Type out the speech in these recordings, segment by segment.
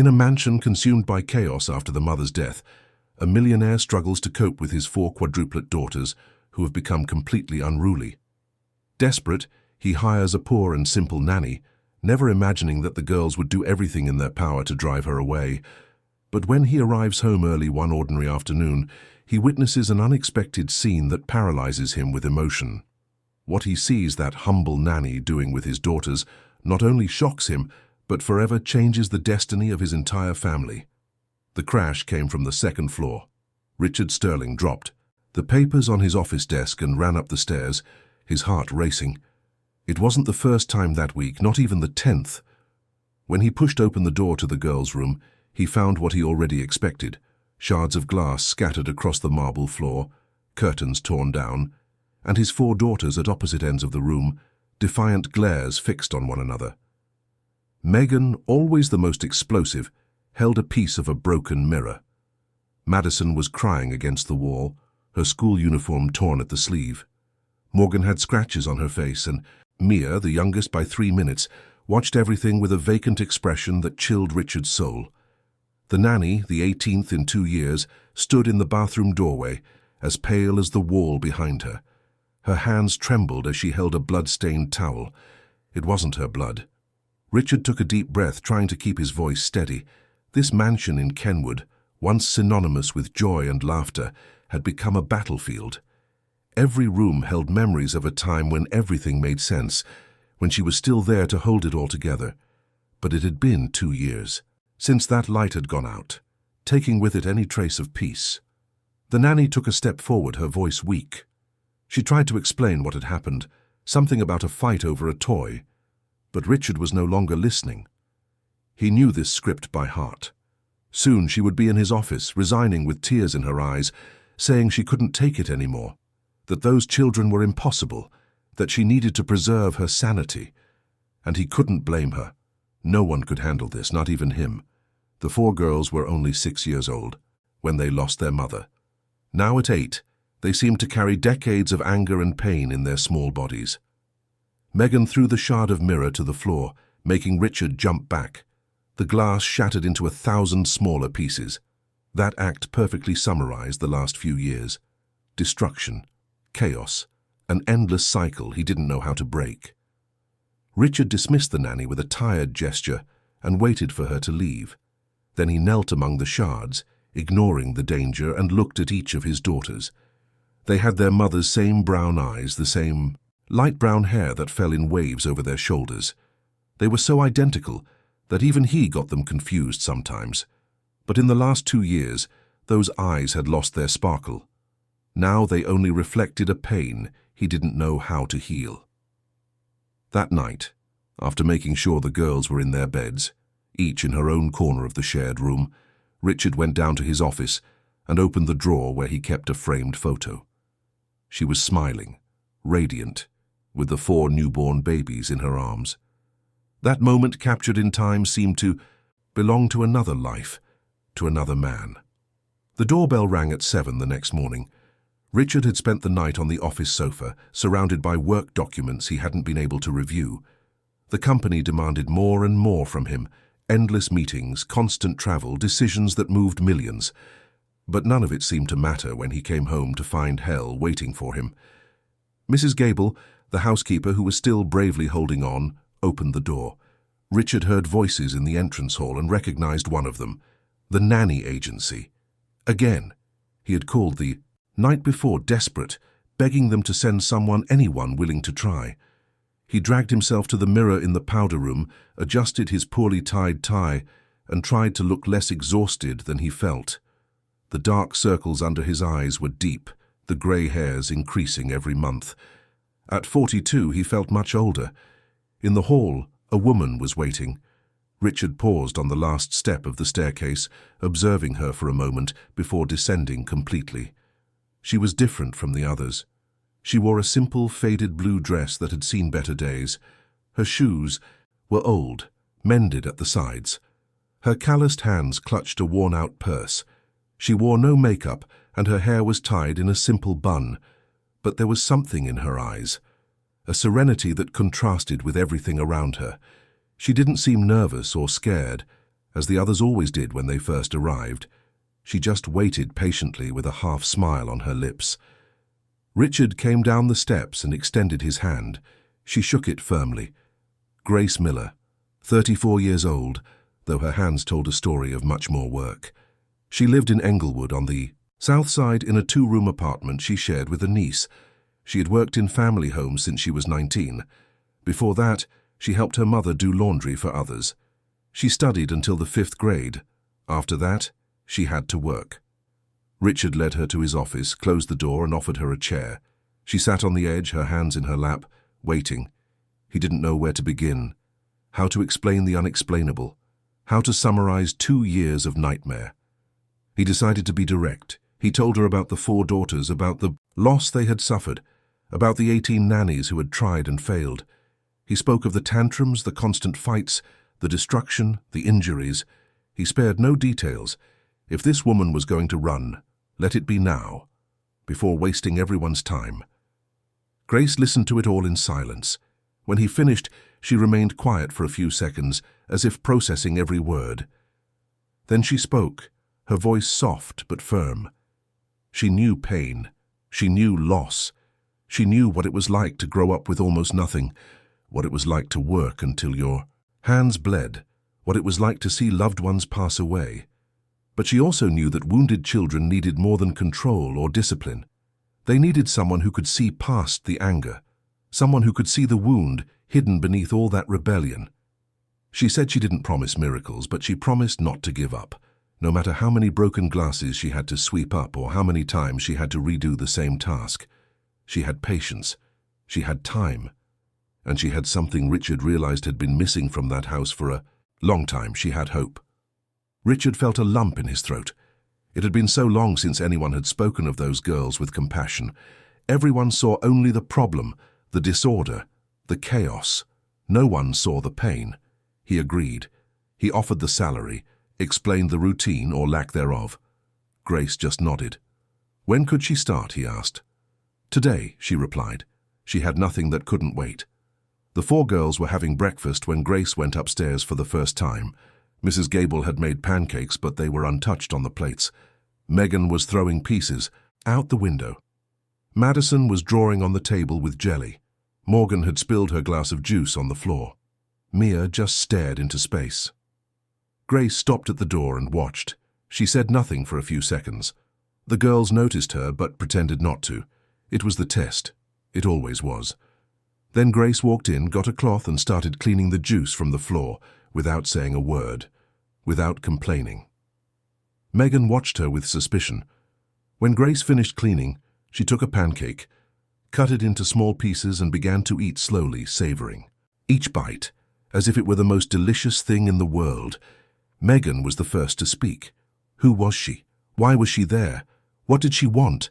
In a mansion consumed by chaos after the mother's death, a millionaire struggles to cope with his 4 quadruplet daughters who have become completely unruly. Desperate, he hires a poor and simple nanny, never imagining that the girls would do everything in their power to drive her away. But when he arrives home early one ordinary afternoon, he witnesses an unexpected scene that paralyzes him with emotion. What he sees that humble nanny doing with his daughters not only shocks him, but forever changes the destiny of his entire family. The crash came from the 2nd floor. Richard Sterling dropped the papers on his office desk and ran up the stairs, his heart racing. It wasn't the first time that week, not even the 10th. When he pushed open the door to the girls' room, he found what he already expected: shards of glass scattered across the marble floor, curtains torn down, and his 4 daughters at opposite ends of the room, defiant glares fixed on one another. Megan, always the most explosive, held a piece of a broken mirror. Madison was crying against the wall, her school uniform torn at the sleeve. Morgan had scratches on her face, and Mia, the youngest by 3 minutes, watched everything with a vacant expression that chilled Richard's soul. The nanny, the 18th in 2 years, stood in the bathroom doorway, as pale as the wall behind her. Her hands trembled as she held a blood-stained towel. It wasn't her blood. Richard took a deep breath, trying to keep his voice steady. This mansion in Kenwood, once synonymous with joy and laughter, had become a battlefield. Every room held memories of a time when everything made sense, when she was still there to hold it all together. But it had been 2 years since that light had gone out, taking with it any trace of peace. The nanny took a step forward, her voice weak. She tried to explain what had happened, something about a fight over a toy. But Richard was no longer listening. He knew this script by heart. Soon she would be in his office, resigning with tears in her eyes, saying she couldn't take it anymore, that those children were impossible, that she needed to preserve her sanity. And he couldn't blame her. No one could handle this, not even him. The 4 girls were only 6 years old when they lost their mother. Now at 8, they seemed to carry decades of anger and pain in their small bodies. Megan threw the shard of mirror to the floor, making Richard jump back. The glass shattered into 1,000 smaller pieces. That act perfectly summarized the last few years. Destruction, chaos, an endless cycle he didn't know how to break. Richard dismissed the nanny with a tired gesture and waited for her to leave. Then he knelt among the shards, ignoring the danger, and looked at each of his daughters. They had their mother's same brown eyes, the same light brown hair that fell in waves over their shoulders. They were so identical that even he got them confused sometimes. But in the last 2 years, those eyes had lost their sparkle. Now they only reflected a pain he didn't know how to heal. That night, after making sure the girls were in their beds, each in her own corner of the shared room, Richard went down to his office and opened the drawer where he kept a framed photo. She was smiling, radiant, with the 4 newborn babies in her arms. That moment captured in time seemed to belong to another life, to another man. The doorbell rang at 7 the next morning. Richard had spent the night on the office sofa, surrounded by work documents he hadn't been able to review. The company demanded more and more from him, endless meetings, constant travel, decisions that moved millions. But none of it seemed to matter when he came home to find hell waiting for him. Mrs. Gable, the housekeeper who was still bravely holding on, opened the door. Richard heard voices in the entrance hall and recognized one of them, the nanny agency. Again, he had called the night before, desperate, begging them to send someone, anyone willing to try. He dragged himself to the mirror in the powder room, adjusted his poorly tied tie, and tried to look less exhausted than he felt. The dark circles under his eyes were deep, the grey hairs increasing every month. At 42, he felt much older. In the hall, a woman was waiting. Richard paused on the last step of the staircase, observing her for a moment before descending completely. She was different from the others. She wore a simple, faded blue dress that had seen better days. Her shoes were old, mended at the sides. Her calloused hands clutched a worn-out purse. She wore no makeup, and her hair was tied in a simple bun. But there was something in her eyes, a serenity that contrasted with everything around her. She didn't seem nervous or scared. as the others always did when they first arrived. She just waited patiently with a half smile on her lips. Richard came down the steps and extended his hand. She shook it firmly. Grace Miller, 34 years old, though her hands told a story of much more work. She lived in Englewood on the south side in a 2-room apartment she shared with a niece. She had worked in family homes since she was 19. Before that, she helped her mother do laundry for others. She studied until the 5th grade. After that, she had to work. Richard led her to his office, closed the door and offered her a chair. She sat on the edge, her hands in her lap, waiting. He didn't know where to begin, how to explain the unexplainable, how to summarize 2 years of nightmare. He decided to be direct. He told her about the 4 daughters, about the loss they had suffered, about the 18 nannies who had tried and failed. He spoke of the tantrums, the constant fights, the destruction, the injuries. He spared no details. If this woman was going to run, let it be now, before wasting everyone's time. Grace listened to it all in silence. When he finished, she remained quiet for a few seconds, as if processing every word. Then she spoke, her voice soft but firm. She knew pain. She knew loss. She knew what it was like to grow up with almost nothing, what it was like to work until your hands bled, what it was like to see loved ones pass away. But she also knew that wounded children needed more than control or discipline. They needed someone who could see past the anger, someone who could see the wound hidden beneath all that rebellion. She said she didn't promise miracles, but she promised not to give up, no matter how many broken glasses she had to sweep up or how many times she had to redo the same task. She had patience, she had time, and she had something Richard realized had been missing from that house for a long time. She had hope. Richard felt a lump in his throat. It had been so long since anyone had spoken of those girls with compassion. Everyone saw only the problem, the disorder, the chaos. No one saw the pain. He agreed. He offered the salary, explained the routine or lack thereof. Grace just nodded. When could she start, he asked. Today, she replied. She had nothing that couldn't wait. The 4 girls were having breakfast when Grace went upstairs for the first time. Mrs. Gable had made pancakes, but they were untouched on the plates. Megan was throwing pieces out the window. Madison was drawing on the table with jelly. Morgan had spilled her glass of juice on the floor. Mia just stared into space. Grace stopped at the door and watched. She said nothing for a few seconds. The girls noticed her but pretended not to. It was the test. It always was. Then Grace walked in, got a cloth and started cleaning the juice from the floor, without saying a word, without complaining. Megan watched her with suspicion. When Grace finished cleaning, she took a pancake, cut it into small pieces and began to eat slowly, savoring each bite, as if it were the most delicious thing in the world. Megan was the first to speak. Who was she? Why was she there? What did she want?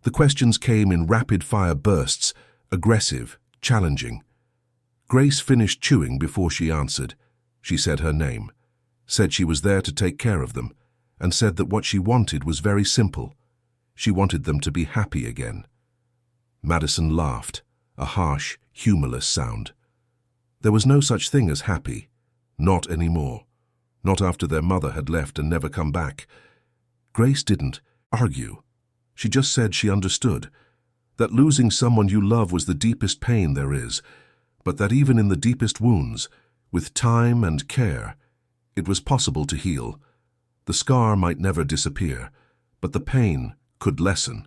The questions came in rapid-fire bursts, aggressive, challenging. Grace finished chewing before she answered. She said her name, said she was there to take care of them, and said that what she wanted was very simple. She wanted them to be happy again. Madison laughed, a harsh, humorless sound. There was no such thing as happy. Not anymore. Not after their mother had left and never come back. Grace didn't argue. She just said she understood, that losing someone you love was the deepest pain there is, but that even in the deepest wounds, with time and care, it was possible to heal. The scar might never disappear, but the pain could lessen.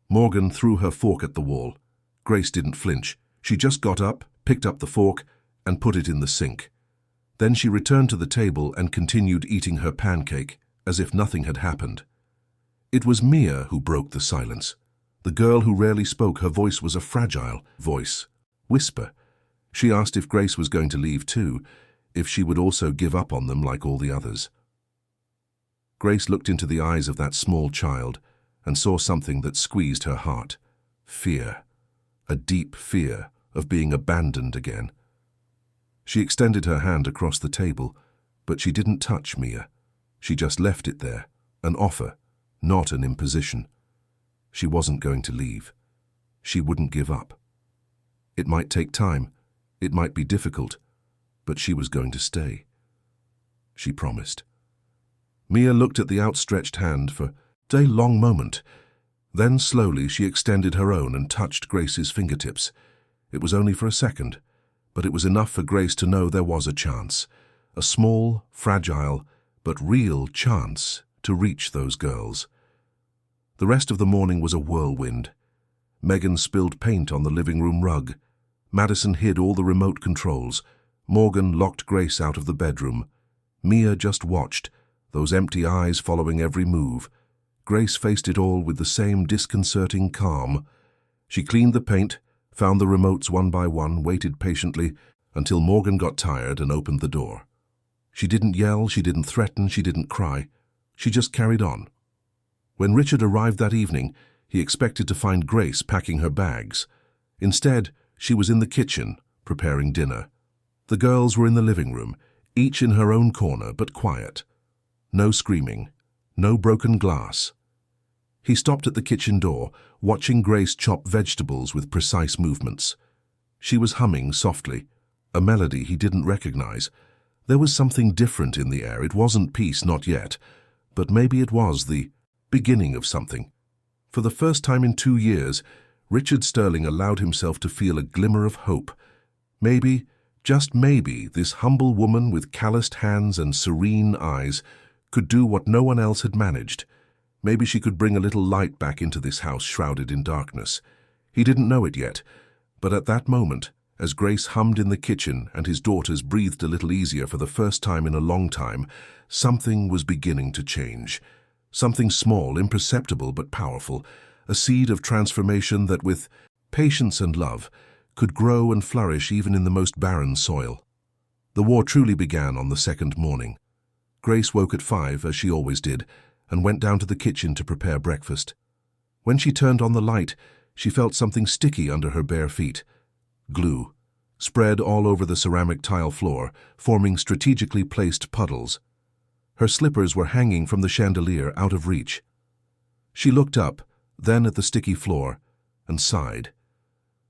Morgan threw her fork at the wall. Grace didn't flinch. She just got up, picked up the fork, and put it in the sink. Then she returned to the table and continued eating her pancake, as if nothing had happened. It was Mia who broke the silence. The girl who rarely spoke, her voice was a fragile voice, whisper. She asked if Grace was going to leave too, if she would also give up on them like all the others. Grace looked into the eyes of that small child and saw something that squeezed her heart. Fear. A deep fear of being abandoned again. She extended her hand across the table, but she didn't touch Mia. She just left it there, an offer, not an imposition. She wasn't going to leave. She wouldn't give up. It might take time, it might be difficult, but she was going to stay. she promised. Mia looked at the outstretched hand for a long moment. Then slowly she extended her own and touched Grace's fingertips. It was only for a second, but it was enough for Grace to know there was a chance. A small, fragile, but real chance to reach those girls. The rest of the morning was a whirlwind. Megan spilled paint on the living room rug. Madison hid all the remote controls. Morgan locked Grace out of the bedroom. Mia just watched, those empty eyes following every move. Grace faced it all with the same disconcerting calm. She cleaned the paint, found the remotes one by one, waited patiently until Morgan got tired and opened the door. She didn't yell, she didn't threaten, she didn't cry. She just carried on. When Richard arrived that evening, he expected to find Grace packing her bags. Instead, she was in the kitchen, preparing dinner. The girls were in the living room, each in her own corner, but quiet. No screaming, no broken glass. He stopped at the kitchen door, watching Grace chop vegetables with precise movements. She was humming softly, a melody he didn't recognize. There was something different in the air. It wasn't peace, not yet, but maybe it was the beginning of something. For the first time in 2 years, Richard Sterling allowed himself to feel a glimmer of hope. Maybe, just maybe, this humble woman with calloused hands and serene eyes could do what no one else had managed. Maybe she could bring a little light back into this house shrouded in darkness. He didn't know it yet, but at that moment, as Grace hummed in the kitchen and his daughters breathed a little easier for the first time in a long time, something was beginning to change. Something small, imperceptible but powerful, a seed of transformation that with patience and love could grow and flourish even in the most barren soil. The war truly began on the second morning. Grace woke at 5, as she always did, and went down to the kitchen to prepare breakfast. When she turned on the light, she felt something sticky under her bare feet. Glue, spread all over the ceramic tile floor, forming strategically placed puddles. Her slippers were hanging from the chandelier out of reach. She looked up, then at the sticky floor, and sighed.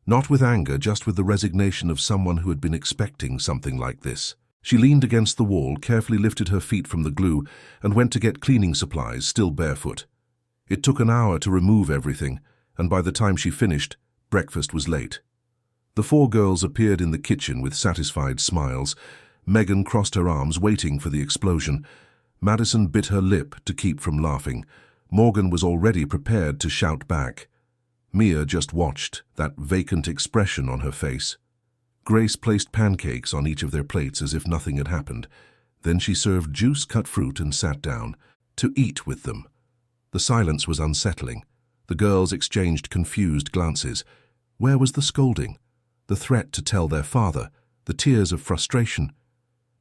Not with anger, just with the resignation of someone who had been expecting something like this. She leaned against the wall, carefully lifted her feet from the glue, and went to get cleaning supplies, still barefoot. It took an hour to remove everything, and by the time she finished, breakfast was late. The 4 girls appeared in the kitchen with satisfied smiles. Megan crossed her arms, waiting for the explosion. Madison bit her lip to keep from laughing. Morgan was already prepared to shout back. Mia just watched, that vacant expression on her face. Grace placed pancakes on each of their plates as if nothing had happened. Then she served juice-cut fruit and sat down, to eat with them. The silence was unsettling. The girls exchanged confused glances. Where was the scolding? The threat to tell their father? The tears of frustration?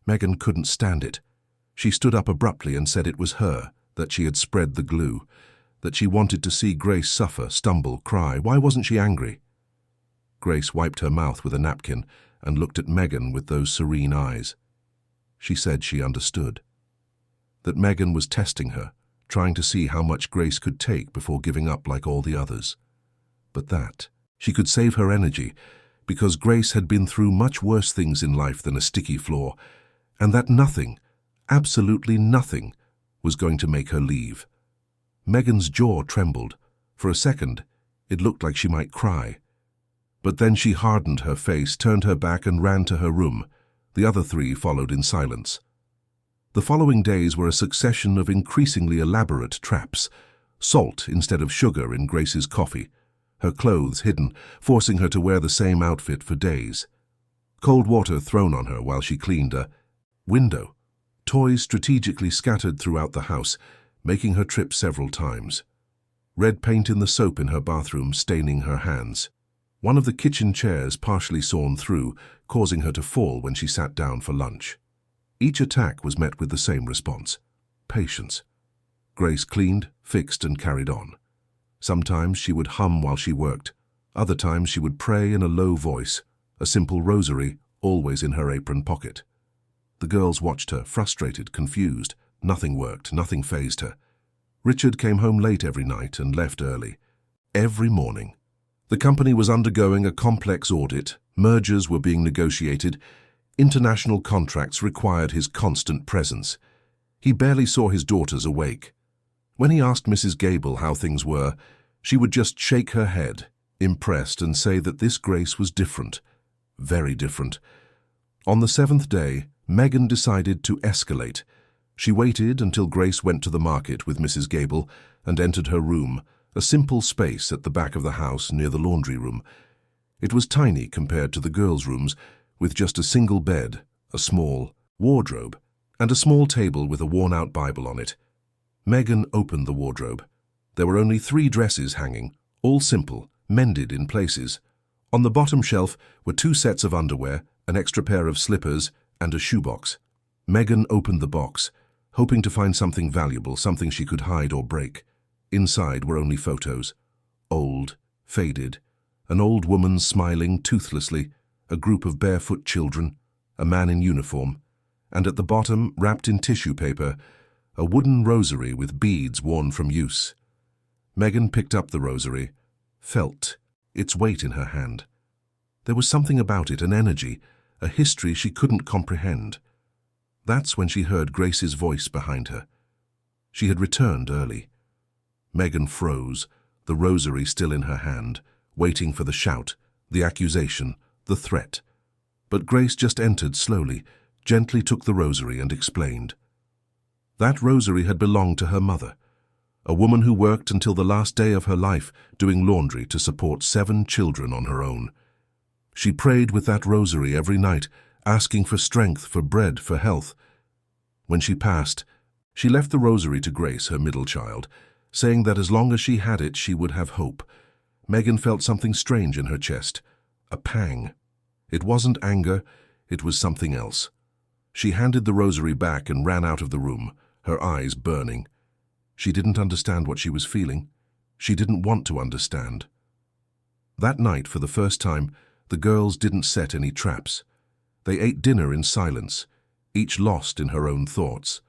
Megan couldn't stand it. She stood up abruptly and said it was her, that she had spread the glue, that she wanted to see Grace suffer, stumble, cry. Why wasn't she angry? Grace wiped her mouth with a napkin and looked at Megan with those serene eyes. She said she understood. That Megan was testing her, trying to see how much Grace could take before giving up like all the others. But that she could save her energy, because Grace had been through much worse things in life than a sticky floor, and that nothing, absolutely nothing, was going to make her leave. Megan's jaw trembled. For a second, it looked like she might cry. But then she hardened her face, turned her back, and ran to her room. The other 3 followed in silence. The following days were a succession of increasingly elaborate traps. Salt instead of sugar in Grace's coffee. Her clothes hidden, forcing her to wear the same outfit for days. Cold water thrown on her while she cleaned a window. Toys strategically scattered throughout the house, making her trip several times. Red paint in the soap in her bathroom, staining her hands. One of the kitchen chairs partially sawn through, causing her to fall when she sat down for lunch. Each attack was met with the same response: patience. Grace cleaned, fixed, and carried on. Sometimes she would hum while she worked. Other times she would pray in a low voice, a simple rosary always in her apron pocket. The girls watched her, frustrated, confused. Nothing worked, nothing fazed her. Richard came home late every night and left early. Every morning. The company was undergoing a complex audit. Mergers were being negotiated. International contracts required his constant presence. He barely saw his daughters awake. When he asked Mrs. Gable how things were, she would just shake her head, impressed, and say that this Grace was different, very different. On the seventh day, Megan decided to escalate. She waited until Grace went to the market with Mrs. Gable and entered her room, a simple space at the back of the house near the laundry room. It was tiny compared to the girls' rooms, with just a single bed, a small wardrobe, and a small table with a worn-out Bible on it. Megan opened the wardrobe. There were only 3 dresses hanging, all simple, mended in places. On the bottom shelf were 2 sets of underwear, an extra pair of slippers, and a shoebox. Megan opened the box, hoping to find something valuable, something she could hide or break. Inside were only photos. Old, faded, an old woman smiling toothlessly, a group of barefoot children, a man in uniform, and at the bottom, wrapped in tissue paper, a wooden rosary with beads worn from use. Megan picked up the rosary, felt its weight in her hand. There was something about it, an energy, a history she couldn't comprehend. That's when she heard Grace's voice behind her. She had returned early. Megan froze, the rosary still in her hand, waiting for the shout, the accusation, the threat. But Grace just entered slowly, gently took the rosary and explained. That rosary had belonged to her mother, a woman who worked until the last day of her life doing laundry to support 7 children on her own. She prayed with that rosary every night, asking for strength, for bread, for health. When she passed, she left the rosary to Grace, her middle child, saying that as long as she had it, she would have hope. Megan felt something strange in her chest, a pang. It wasn't anger, it was something else. She handed the rosary back and ran out of the room, her eyes burning. She didn't understand what she was feeling. She didn't want to understand. That night, for the first time, the girls didn't set any traps. They ate dinner in silence, each lost in her own thoughts.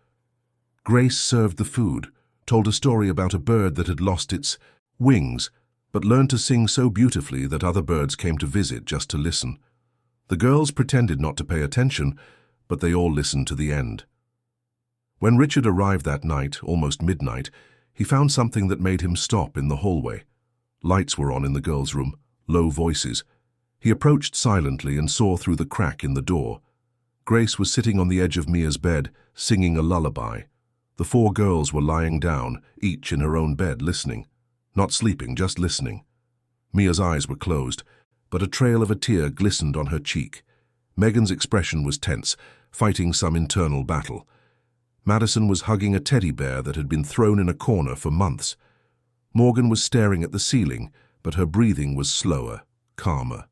Grace served the food, told a story about a bird that had lost its wings, but learned to sing so beautifully that other birds came to visit just to listen. The girls pretended not to pay attention, but they all listened to the end. When Richard arrived that night, almost midnight, he found something that made him stop in the hallway. Lights were on in the girls' room, low voices. He approached silently and saw through the crack in the door. Grace was sitting on the edge of Mia's bed, singing a lullaby. The 4 girls were lying down, each in her own bed, listening. Not sleeping, just listening. Mia's eyes were closed, but a trail of a tear glistened on her cheek. Megan's expression was tense, fighting some internal battle. Madison was hugging a teddy bear that had been thrown in a corner for months. Morgan was staring at the ceiling, but her breathing was slower, calmer.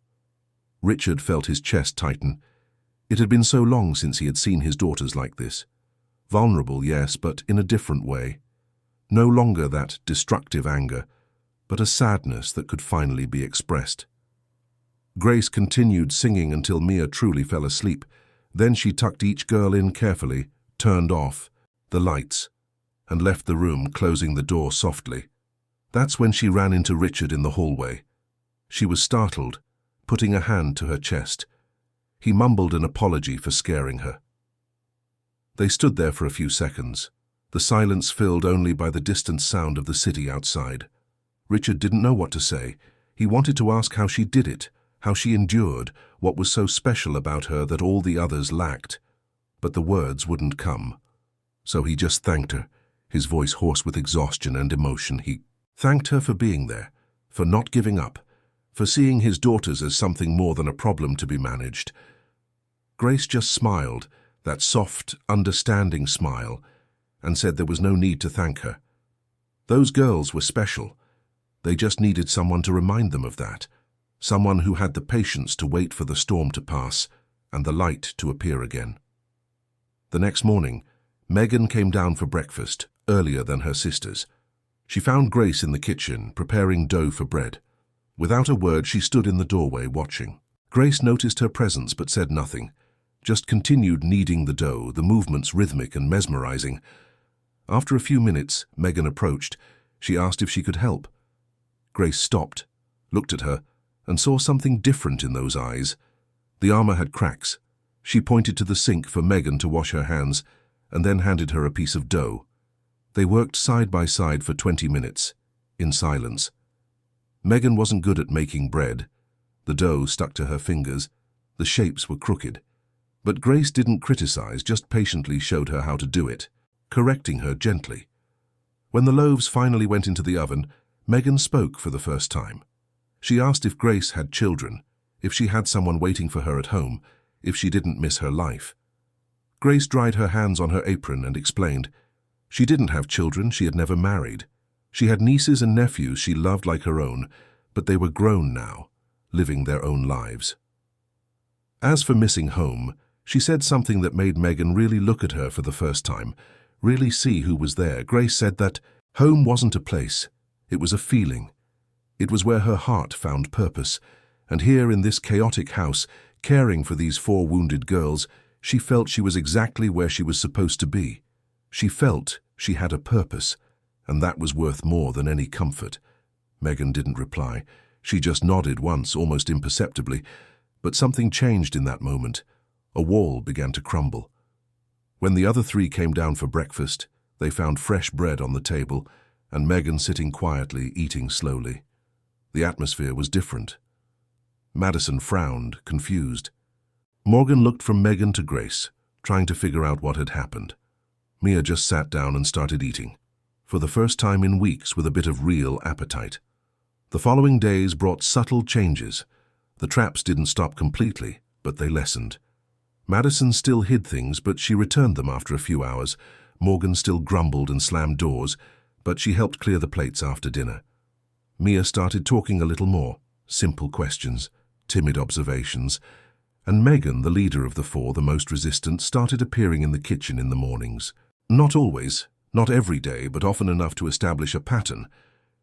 Richard felt his chest tighten. It had been so long since he had seen his daughters like this. Vulnerable, yes, but in a different way. No longer that destructive anger, but a sadness that could finally be expressed. Grace continued singing until Mia truly fell asleep. Then she tucked each girl in carefully, turned off the lights, and left the room, closing the door softly. That's when she ran into Richard in the hallway. She was startled, putting a hand to her chest. He mumbled an apology for scaring her. They stood there for a few seconds, the silence filled only by the distant sound of the city outside. Richard didn't know what to say. He wanted to ask how she did it, how she endured, what was so special about her that all the others lacked. But the words wouldn't come. So he just thanked her, his voice hoarse with exhaustion and emotion. He thanked her for being there, for not giving up, for seeing his daughters as something more than a problem to be managed. Grace just smiled, that soft, understanding smile, and said there was no need to thank her. Those girls were special. They just needed someone to remind them of that, someone who had the patience to wait for the storm to pass and the light to appear again. The next morning, Megan came down for breakfast, earlier than her sisters. She found Grace in the kitchen, preparing dough for bread. Without a word, she stood in the doorway, watching. Grace noticed her presence but said nothing, just continued kneading the dough, the movements rhythmic and mesmerizing. After a few minutes, Megan approached. She asked if she could help. Grace stopped, looked at her, and saw something different in those eyes. The armor had cracks. She pointed to the sink for Megan to wash her hands and then handed her a piece of dough. They worked side by side for 20 minutes, in silence. Megan wasn't good at making bread. The dough stuck to her fingers. The shapes were crooked. But Grace didn't criticize, just patiently showed her how to do it, correcting her gently. When the loaves finally went into the oven, Megan spoke for the first time. She asked if Grace had children, if she had someone waiting for her at home, if she didn't miss her life. Grace dried her hands on her apron and explained. She didn't have children, she had never married. She had nieces and nephews she loved like her own, but they were grown now, living their own lives. As for missing home, she said something that made Megan really look at her for the first time, really see who was there. Grace said that home wasn't a place, it was a feeling. It was where her heart found purpose, and here in this chaotic house, caring for these 4 wounded girls, she felt she was exactly where she was supposed to be. She felt she had a purpose, and that was worth more than any comfort. Megan didn't reply. She just nodded once, almost imperceptibly, but something changed in that moment. A wall began to crumble. When the other 3 came down for breakfast, they found fresh bread on the table, and Megan sitting quietly, eating slowly. The atmosphere was different. Madison frowned, confused. Morgan looked from Megan to Grace, trying to figure out what had happened. Mia just sat down and started eating, for the first time in weeks with a bit of real appetite. The following days brought subtle changes. The traps didn't stop completely, but they lessened. Madison still hid things, but she returned them after a few hours. Morgan still grumbled and slammed doors, but she helped clear the plates after dinner. Mia started talking a little more, simple questions, timid observations, and Megan, the leader of the 4, the most resistant, started appearing in the kitchen in the mornings. Not always, not every day, but often enough to establish a pattern.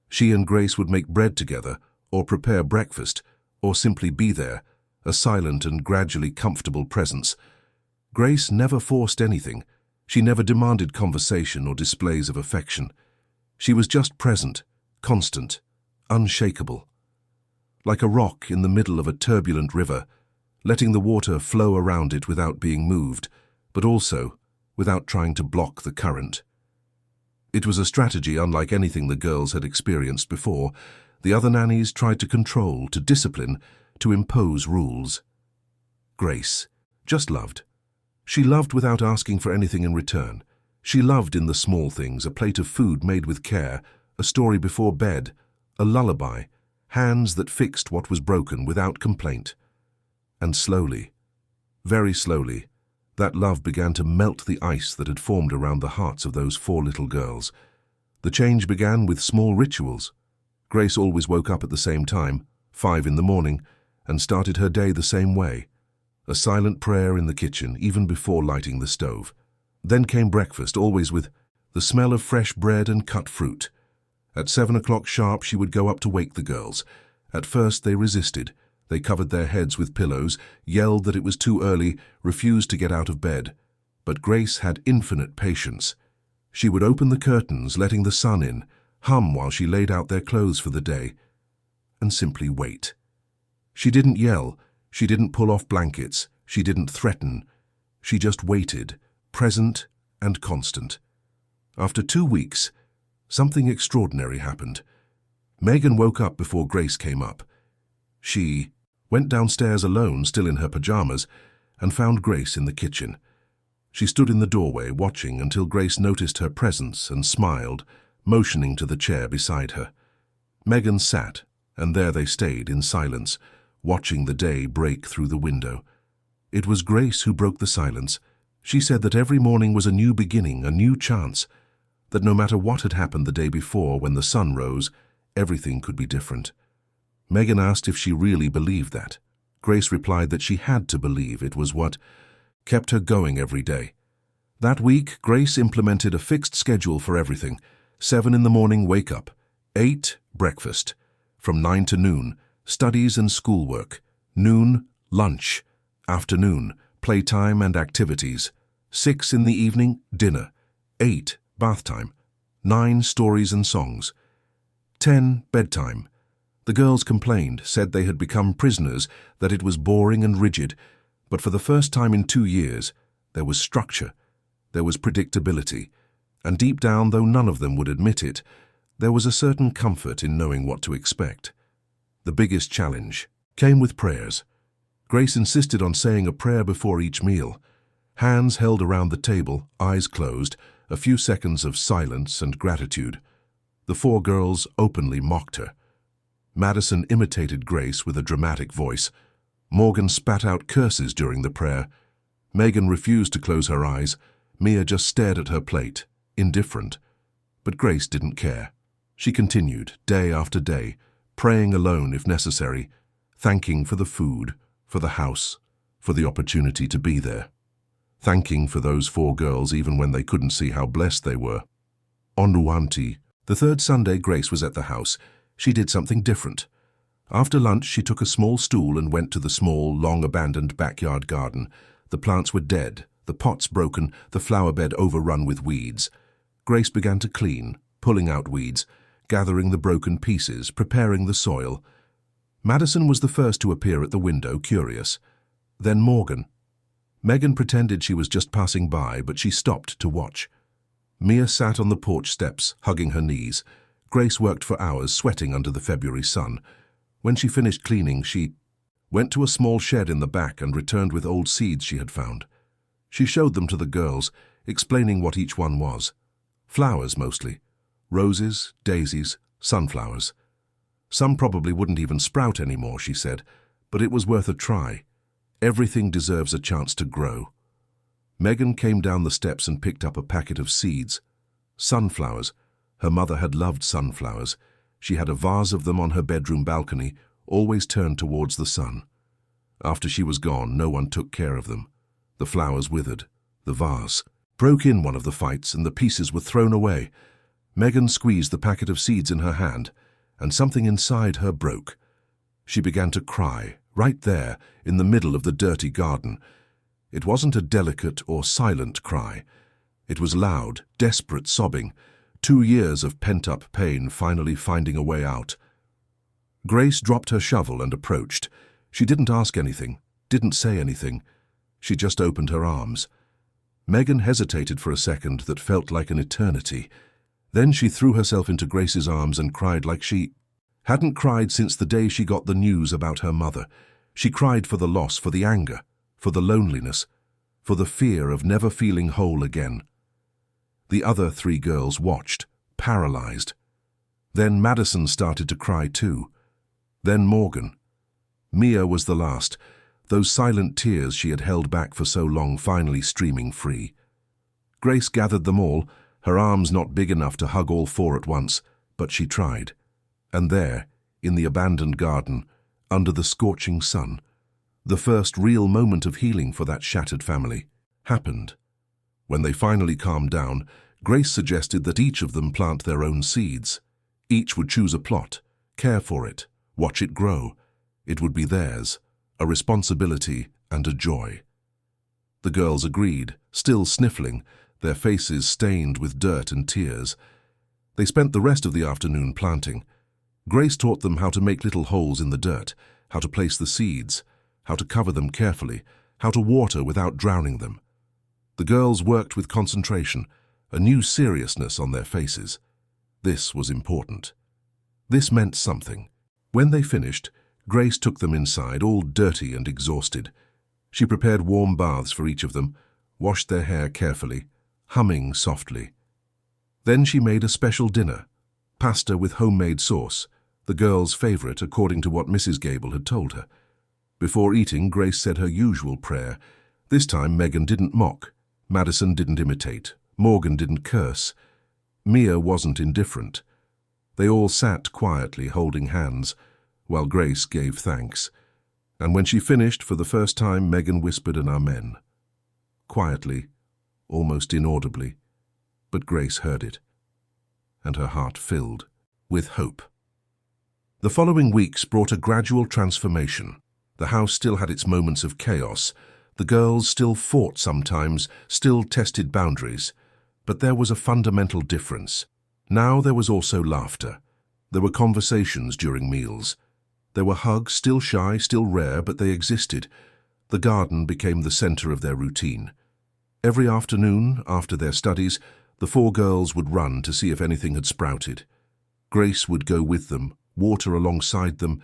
She and Grace would make bread together, or prepare breakfast, or simply be there, a silent and gradually comfortable presence. Grace never forced anything. She never demanded conversation or displays of affection. She was just present, constant, unshakable. Like a rock in the middle of a turbulent river, letting the water flow around it without being moved, but also without trying to block the current. It was a strategy unlike anything the girls had experienced before. The other nannies tried to control, to discipline, to impose rules. Grace just loved. She loved without asking for anything in return. She loved in the small things, a plate of food made with care, a story before bed, a lullaby, hands that fixed what was broken without complaint. And slowly, very slowly, that love began to melt the ice that had formed around the hearts of those 4 little girls. The change began with small rituals. Grace always woke up at the same time, 5 in the morning, and started her day the same way. A silent prayer in the kitchen, even before lighting the stove. Then came breakfast, always with the smell of fresh bread and cut fruit. At 7 o'clock sharp, she would go up to wake the girls. At first they resisted. They covered their heads with pillows, yelled that it was too early, refused to get out of bed. But Grace had infinite patience. She would open the curtains, letting the sun in, hum while she laid out their clothes for the day, and simply wait. She didn't yell, she didn't pull off blankets, she didn't threaten. She just waited, present and constant. After 2 weeks, something extraordinary happened. Megan woke up before Grace came up. She went downstairs alone, still in her pajamas, and found Grace in the kitchen. She stood in the doorway, watching until Grace noticed her presence and smiled, motioning to the chair beside her. Megan sat, and there they stayed in silence, watching the day break through the window. It was Grace who broke the silence. She said that every morning was a new beginning, a new chance, that no matter what had happened the day before when the sun rose, everything could be different. Megan asked if she really believed that. Grace replied that she had to believe. It was what kept her going every day. That week, Grace implemented a fixed schedule for everything. 7 in the morning, wake up. 8, breakfast. From 9 to noon, studies and schoolwork. Noon, lunch. Afternoon, playtime and activities. 6 in the evening, dinner. 8, bath time. 9, stories and songs. 10, bedtime. The girls complained, said they had become prisoners, that it was boring and rigid, But for the first time in 2 years, there was structure, there was predictability, and deep down, though none of them would admit it, there was a certain comfort in knowing what to expect. The biggest challenge came with prayers. Grace insisted on saying a prayer before each meal. Hands held around the table, eyes closed, a few seconds of silence and gratitude. The 4 girls openly mocked her. Madison imitated Grace with a dramatic voice. Morgan spat out curses during the prayer. Megan refused to close her eyes. Mia just stared at her plate, indifferent. But Grace didn't care. She continued, day after day, praying alone if necessary, thanking for the food, for the house, for the opportunity to be there. Thanking for those 4 girls even when they couldn't see how blessed they were. On Ruanti, the 3rd Sunday Grace was at the house, she did something different. After lunch, she took a small stool and went to the small, long-abandoned backyard garden. The plants were dead, the pots broken, the flower bed overrun with weeds. Grace began to clean, pulling out weeds, gathering the broken pieces, preparing the soil. Madison was the first to appear at the window, curious. Then Morgan. Megan pretended she was just passing by, but she stopped to watch. Mia sat on the porch steps, hugging her knees. Grace worked for hours, sweating under the February sun. When she finished cleaning, she went to a small shed in the back and returned with old seeds she had found. She showed them to the girls, explaining what each one was. Flowers, mostly. Roses, daisies, sunflowers. Some probably wouldn't even sprout anymore, she said, but it was worth a try. Everything deserves a chance to grow. Megan came down the steps and picked up a packet of seeds. Sunflowers. Her mother had loved sunflowers. She had a vase of them on her bedroom balcony, always turned towards the sun. After she was gone, no one took care of them. The flowers withered. The vase broke in one of the fights and the pieces were thrown away. Megan squeezed the packet of seeds in her hand, and something inside her broke. She began to cry, right there, in the middle of the dirty garden. It wasn't a delicate or silent cry. It was loud, desperate sobbing, 2 years of pent-up pain finally finding a way out. Grace dropped her shovel and approached. She didn't ask anything, didn't say anything. She just opened her arms. Megan hesitated for a second that felt like an eternity. Then she threw herself into Grace's arms and cried like she hadn't cried since the day she got the news about her mother. She cried for the loss, for the anger, for the loneliness, for the fear of never feeling whole again. The other 3 girls watched, paralyzed. Then Madison started to cry too. Then Morgan. Mia was the last, those silent tears she had held back for so long finally streaming free. Grace gathered them all, her arms not big enough to hug all 4 at once, but she tried. And there, in the abandoned garden, under the scorching sun, the first real moment of healing for that shattered family happened. When they finally calmed down, Grace suggested that each of them plant their own seeds. Each would choose a plot, care for it, watch it grow. It would be theirs, a responsibility and a joy. The girls agreed, still sniffling, their faces stained with dirt and tears. They spent the rest of the afternoon planting. Grace taught them how to make little holes in the dirt, how to place the seeds, how to cover them carefully, how to water without drowning them. The girls worked with concentration, a new seriousness on their faces. This was important. This meant something. When they finished, Grace took them inside, all dirty and exhausted. She prepared warm baths for each of them, washed their hair carefully, humming softly. Then she made a special dinner, pasta with homemade sauce, the girls' favorite according to what Mrs. Gable had told her. Before eating, Grace said her usual prayer. This time Megan didn't mock, Madison didn't imitate, Morgan didn't curse. Mia wasn't indifferent. They all sat quietly, holding hands, while Grace gave thanks. And when she finished, for the first time, Megan whispered an amen. Quietly, almost inaudibly, but Grace heard it, and her heart filled with hope. The following weeks brought a gradual transformation. The house still had its moments of chaos. The girls still fought sometimes, still tested boundaries. But there was a fundamental difference. Now there was also laughter. There were conversations during meals. There were hugs, still shy, still rare, but they existed. The garden became the center of their routine. Every afternoon, after their studies, the four girls would run to see if anything had sprouted. Grace would go with them, water alongside them,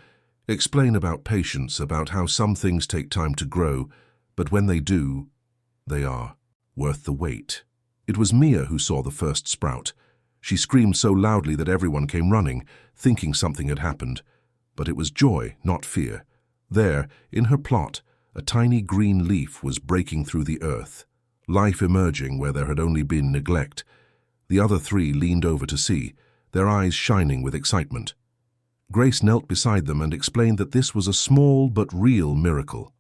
explain about patience, about how some things take time to grow, but when they do, they are worth the wait. It was Mia who saw the first sprout. She screamed so loudly that everyone came running, thinking something had happened. But it was joy, not fear. There, in her plot, a tiny green leaf was breaking through the earth, life emerging where there had only been neglect. The other three leaned over to see, their eyes shining with excitement. Grace knelt beside them and explained that this was a small but real miracle.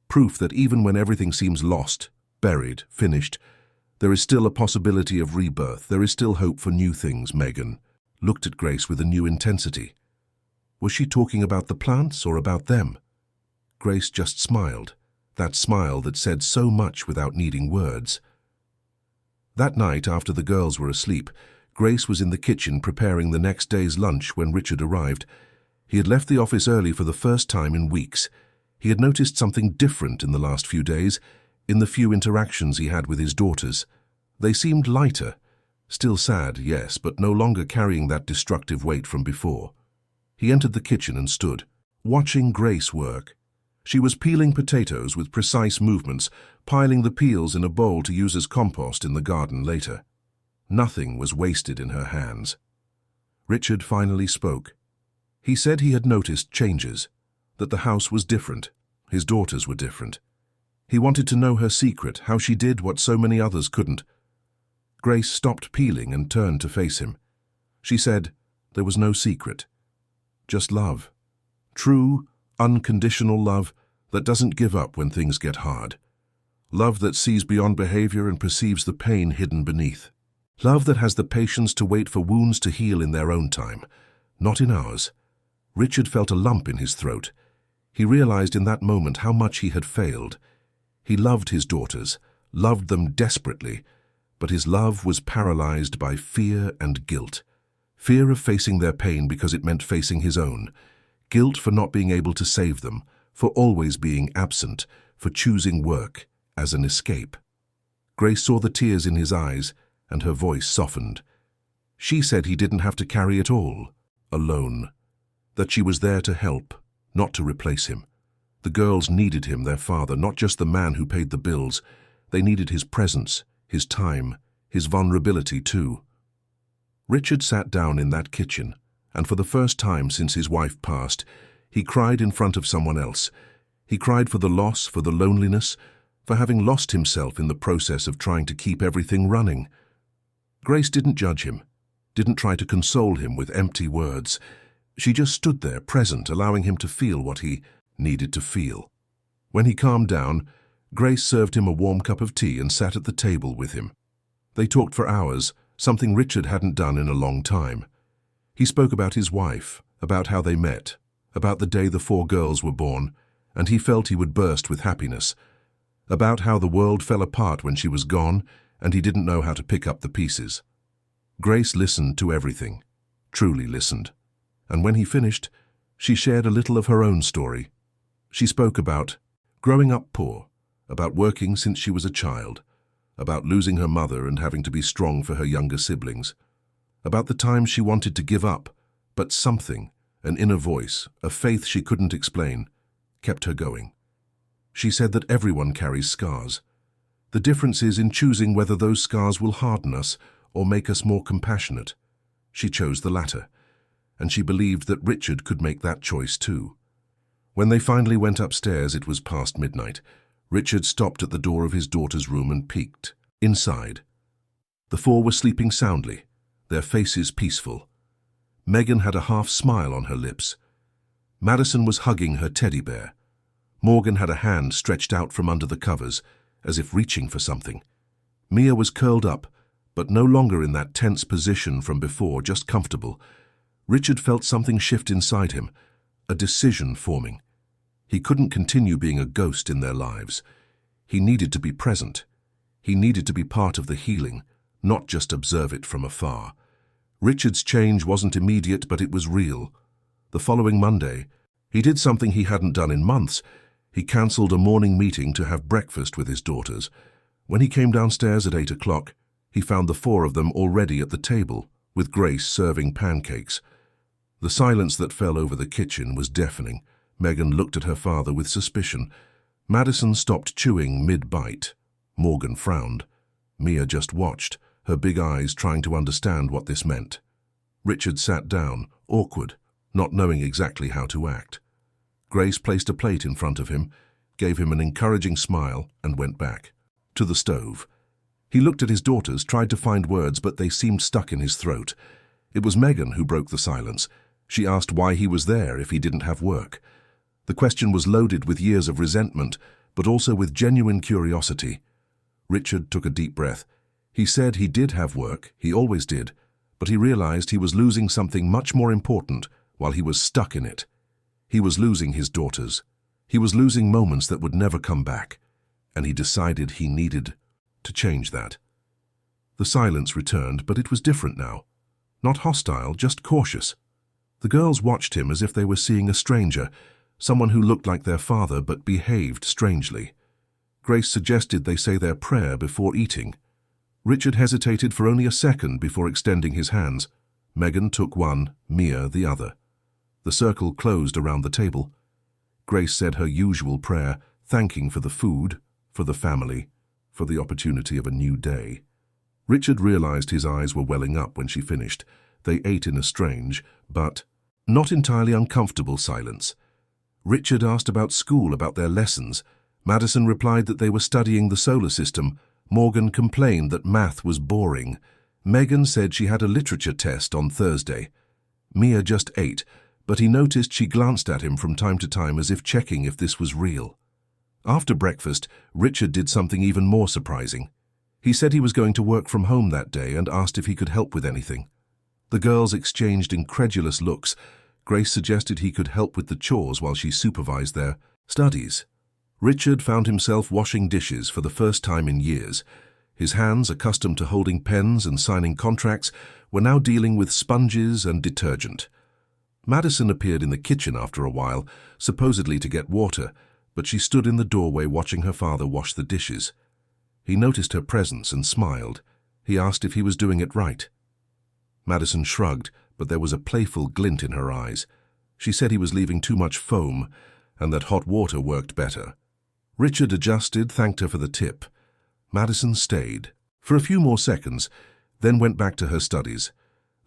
Proof that even when everything seems lost, buried, finished, there is still a possibility of rebirth. There is still hope for new things. Megan looked at Grace with a new intensity. Was she talking about the plants or about them? Grace just smiled, that smile that said so much without needing words. That night, after the girls were asleep, Grace was in the kitchen preparing the next day's lunch when Richard arrived. He had left the office early for the first time in weeks. He had noticed something different in the last few days, in the few interactions he had with his daughters. They seemed lighter, still sad, yes, but no longer carrying that destructive weight from before. He entered the kitchen and stood, watching Grace work. She was peeling potatoes with precise movements, piling the peels in a bowl to use as compost in the garden later. Nothing was wasted in her hands. Richard finally spoke. He said he had noticed changes, that the house was different, his daughters were different. He wanted to know her secret, how she did what so many others couldn't. Grace stopped peeling and turned to face him. She said there was no secret, just love. True, unconditional love that doesn't give up when things get hard. Love that sees beyond behavior and perceives the pain hidden beneath. Love that has the patience to wait for wounds to heal in their own time, not in ours. Richard felt a lump in his throat. He realized in that moment how much he had failed. He loved his daughters, loved them desperately, but his love was paralyzed by fear and guilt. Fear of facing their pain because it meant facing his own. Guilt for not being able to save them, for always being absent, for choosing work as an escape. Grace saw the tears in his eyes, and her voice softened. She said he didn't have to carry it all, alone. That she was there to help, not to replace him. The girls needed him, their father, not just the man who paid the bills. They needed his presence, his time, his vulnerability too. Richard sat down in that kitchen, and for the first time since his wife passed, he cried in front of someone else. He cried for the loss, for the loneliness, for having lost himself in the process of trying to keep everything running. Grace didn't judge him, didn't try to console him with empty words. She just stood there, present, allowing him to feel what he needed to feel. When he calmed down, Grace served him a warm cup of tea and sat at the table with him. They talked for hours, something Richard hadn't done in a long time. He spoke about his wife, about how they met, about the day the 4 girls were born, and he felt he would burst with happiness, about how the world fell apart when she was gone, and he didn't know how to pick up the pieces. Grace listened to everything, truly listened, and when he finished, she shared a little of her own story. She spoke about growing up poor, about working since she was a child, about losing her mother and having to be strong for her younger siblings, about the times she wanted to give up, but something, an inner voice, a faith she couldn't explain, kept her going. She said that everyone carries scars. The difference is in choosing whether those scars will harden us or make us more compassionate. She chose the latter, and she believed that Richard could make that choice too. When they finally went upstairs, it was past midnight. Richard stopped at the door of his daughter's room and peeked. Inside, the 4 were sleeping soundly, their faces peaceful. Megan had a half smile on her lips. Madison was hugging her teddy bear. Morgan had a hand stretched out from under the covers, as if reaching for something. Mia was curled up, but no longer in that tense position from before, just comfortable. Richard felt something shift inside him, a decision forming. He couldn't continue being a ghost in their lives. He needed to be present. He needed to be part of the healing, not just observe it from afar. Richard's change wasn't immediate, but it was real. The following Monday, he did something he hadn't done in months. He cancelled a morning meeting to have breakfast with his daughters. When he came downstairs at 8 o'clock, he found the four of them already at the table, with Grace serving pancakes. The silence that fell over the kitchen was deafening. Megan looked at her father with suspicion. Madison stopped chewing mid-bite. Morgan frowned. Mia just watched, her big eyes trying to understand what this meant. Richard sat down, awkward, not knowing exactly how to act. Grace placed a plate in front of him, gave him an encouraging smile, and went back to the stove. He looked at his daughters, tried to find words, but they seemed stuck in his throat. It was Megan who broke the silence. She asked why he was there if he didn't have work. The question was loaded with years of resentment, but also with genuine curiosity. Richard took a deep breath. He said he did have work, he always did, but he realized he was losing something much more important while he was stuck in it. He was losing his daughters. He was losing moments that would never come back, and he decided he needed to change that. The silence returned, but it was different now. Not hostile, just cautious. The girls watched him as if they were seeing a stranger, someone who looked like their father but behaved strangely. Grace suggested they say their prayer before eating. Richard hesitated for only a second before extending his hands. Megan took one, Mia the other. The circle closed around the table. Grace said her usual prayer, thanking for the food, for the family, for the opportunity of a new day. Richard realized his eyes were welling up when she finished. They ate in a strange, but not entirely uncomfortable silence. Richard asked about school, about their lessons. Madison replied that they were studying the solar system. Morgan complained that math was boring. Megan said she had a literature test on Thursday. Mia just ate, but he noticed she glanced at him from time to time as if checking if this was real. After breakfast, Richard did something even more surprising. He said he was going to work from home that day and asked if he could help with anything. The girls exchanged incredulous looks. Grace suggested he could help with the chores while she supervised their studies. Richard found himself washing dishes for the first time in years. His hands, accustomed to holding pens and signing contracts, were now dealing with sponges and detergent. Madison appeared in the kitchen after a while, supposedly to get water, but she stood in the doorway watching her father wash the dishes. He noticed her presence and smiled. He asked if he was doing it right. Madison shrugged, but there was a playful glint in her eyes. She said he was leaving too much foam and that hot water worked better. Richard adjusted, thanked her for the tip. Madison stayed for a few more seconds, then went back to her studies.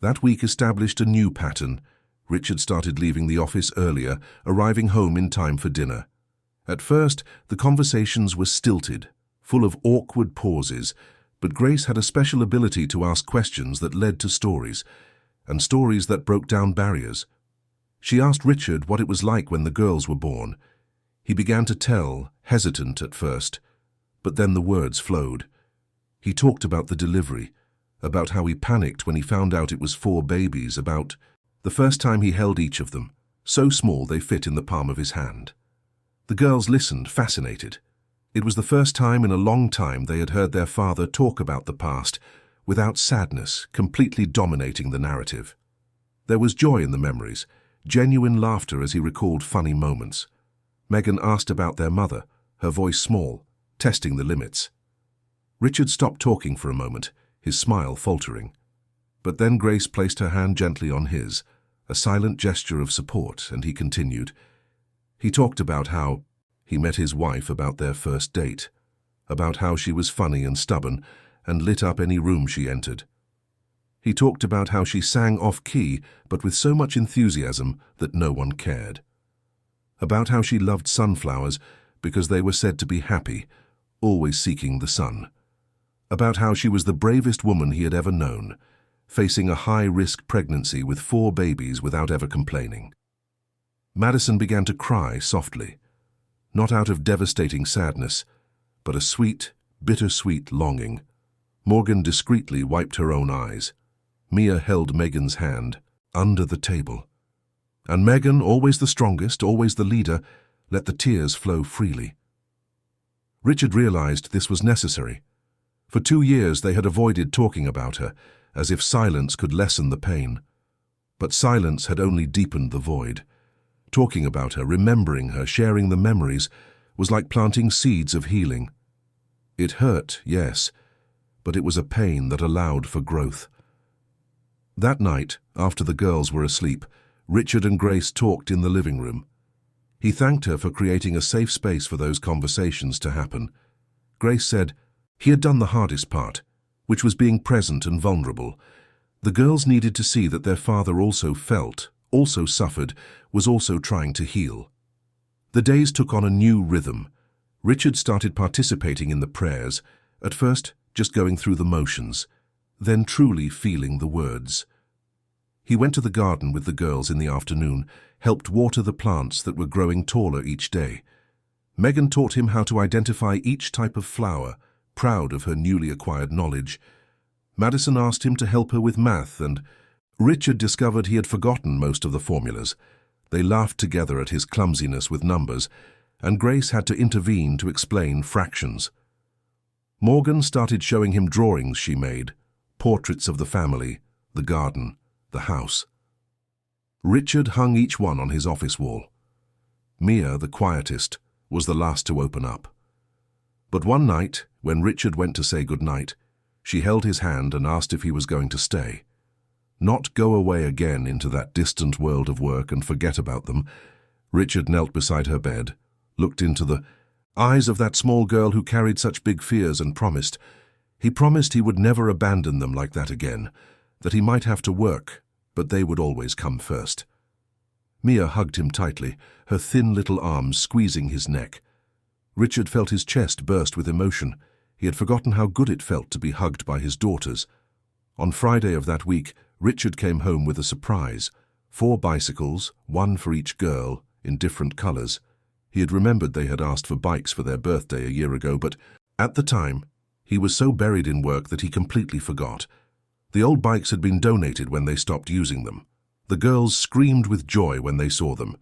That week established a new pattern. Richard started leaving the office earlier, arriving home in time for dinner. At first, the conversations were stilted, full of awkward pauses, but Grace had a special ability to ask questions that led to stories, and stories that broke down barriers. She asked Richard what it was like when the girls were born. He began to tell, hesitant at first, but then the words flowed. He talked about the delivery, about how he panicked when he found out it was 4 babies, about the first time he held each of them, so small they fit in the palm of his hand. The girls listened, fascinated. It was the first time in a long time they had heard their father talk about the past, without sadness, completely dominating the narrative. There was joy in the memories, genuine laughter as he recalled funny moments. Megan asked about their mother, her voice small, testing the limits. Richard stopped talking for a moment, his smile faltering. But then Grace placed her hand gently on his, a silent gesture of support, and he continued. He talked about how he met his wife, about their first date, about how she was funny and stubborn and lit up any room she entered. He talked about how she sang off-key but with so much enthusiasm that no one cared. About how she loved sunflowers because they were said to be happy, always seeking the sun. About how she was the bravest woman he had ever known, facing a high-risk pregnancy with 4 babies without ever complaining. Madison began to cry softly, not out of devastating sadness, but a sweet, bittersweet longing. Morgan discreetly wiped her own eyes. Mia held Megan's hand, under the table. And Megan, always the strongest, always the leader, let the tears flow freely. Richard realized this was necessary. For 2 years they had avoided talking about her, as if silence could lessen the pain. But silence had only deepened the void. Talking about her, remembering her, sharing the memories, was like planting seeds of healing. It hurt, yes, but it was a pain that allowed for growth. That night, after the girls were asleep, Richard and Grace talked in the living room. He thanked her for creating a safe space for those conversations to happen. Grace said he had done the hardest part, which was being present and vulnerable. The girls needed to see that their father also felt, also suffered, was also trying to heal. The days took on a new rhythm. Richard started participating in the prayers, at first just going through the motions, then truly feeling the words. He went to the garden with the girls in the afternoon, helped water the plants that were growing taller each day. Megan taught him how to identify each type of flower, proud of her newly acquired knowledge. Madison asked him to help her with math, and Richard discovered he had forgotten most of the formulas. They laughed together at his clumsiness with numbers, and Grace had to intervene to explain fractions. Morgan started showing him drawings she made, portraits of the family, the garden, the house. Richard hung each one on his office wall. Mia, the quietest, was the last to open up. But one night, when Richard went to say goodnight, she held his hand and asked if he was going to stay. Not go away again into that distant world of work and forget about them. Richard knelt beside her bed, looked into the eyes of that small girl who carried such big fears and promised. He promised he would never abandon them like that again, that he might have to work, but they would always come first. Mia hugged him tightly, her thin little arms squeezing his neck. Richard felt his chest burst with emotion. He had forgotten how good it felt to be hugged by his daughters. On Friday of that week, Richard came home with a surprise. 4 bicycles, 1 for each girl, in different colors. He had remembered they had asked for bikes for their birthday a year ago, but at the time, he was so buried in work that he completely forgot. The old bikes had been donated when they stopped using them. The girls screamed with joy when they saw them.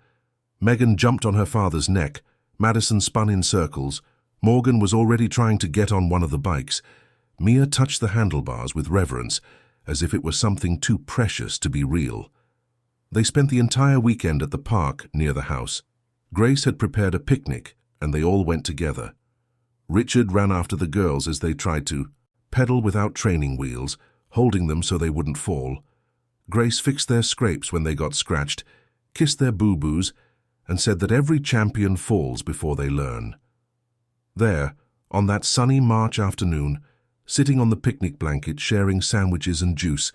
Megan jumped on her father's neck. Madison spun in circles. Morgan was already trying to get on one of the bikes. Mia touched the handlebars with reverence, as if it were something too precious to be real. They spent the entire weekend at the park near the house. Grace had prepared a picnic, and they all went together. Richard ran after the girls as they tried to pedal without training wheels, holding them so they wouldn't fall. Grace fixed their scrapes when they got scratched, kissed their boo-boos, and said that every champion falls before they learn. There, on that sunny March afternoon, sitting on the picnic blanket sharing sandwiches and juice,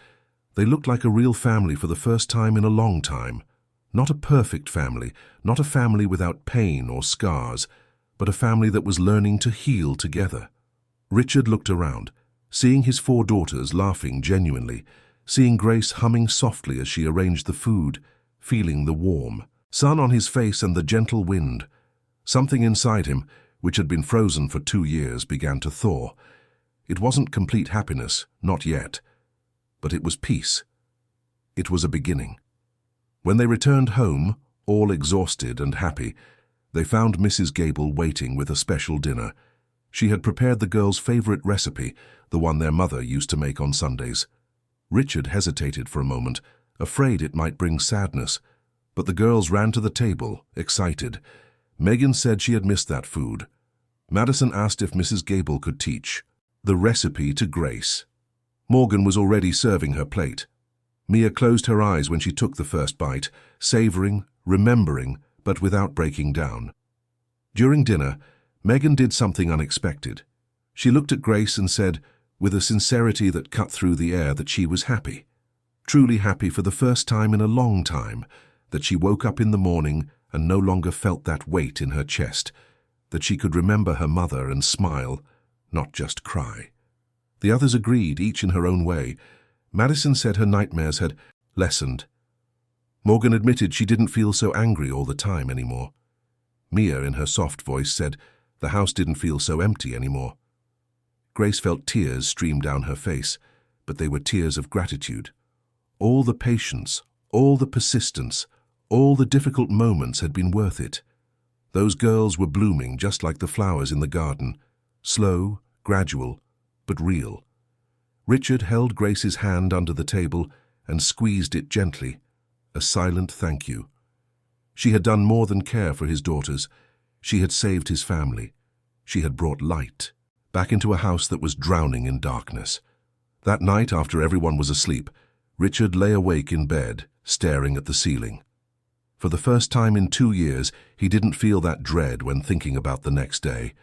they looked like a real family for the first time in a long time. Not a perfect family, not a family without pain or scars, but a family that was learning to heal together. Richard looked around, seeing his 4 daughters laughing genuinely, seeing Grace humming softly as she arranged the food, feeling the warm sun on his face and the gentle wind. Something inside him, which had been frozen for 2 years, began to thaw. It wasn't complete happiness, not yet, but it was peace. It was a beginning. When they returned home, all exhausted and happy, they found Mrs. Gable waiting with a special dinner. She had prepared the girls' favorite recipe, the one their mother used to make on Sundays. Richard hesitated for a moment, afraid it might bring sadness, but the girls ran to the table, excited. Megan said she had missed that food. Madison asked if Mrs. Gable could teach the recipe to Grace. Morgan was already serving her plate. Mia closed her eyes when she took the first bite, savoring, remembering, but without breaking down. During dinner, Megan did something unexpected. She looked at Grace and said, with a sincerity that cut through the air, that she was happy. Truly happy for the first time in a long time, that she woke up in the morning and no longer felt that weight in her chest, that she could remember her mother and smile, not just cry. The others agreed, each in her own way. Madison said her nightmares had lessened. Morgan admitted she didn't feel so angry all the time anymore. Mia, in her soft voice, said the house didn't feel so empty anymore. Grace felt tears stream down her face, but they were tears of gratitude. All the patience, all the persistence, all the difficult moments had been worth it. Those girls were blooming just like the flowers in the garden, slow, gradual, but real. Richard held Grace's hand under the table and squeezed it gently, a silent thank you. She had done more than care for his daughters. She had saved his family. She had brought light back into a house that was drowning in darkness. That night, after everyone was asleep, Richard lay awake in bed, staring at the ceiling. For the first time in 2 years, he didn't feel that dread when thinking about the next day.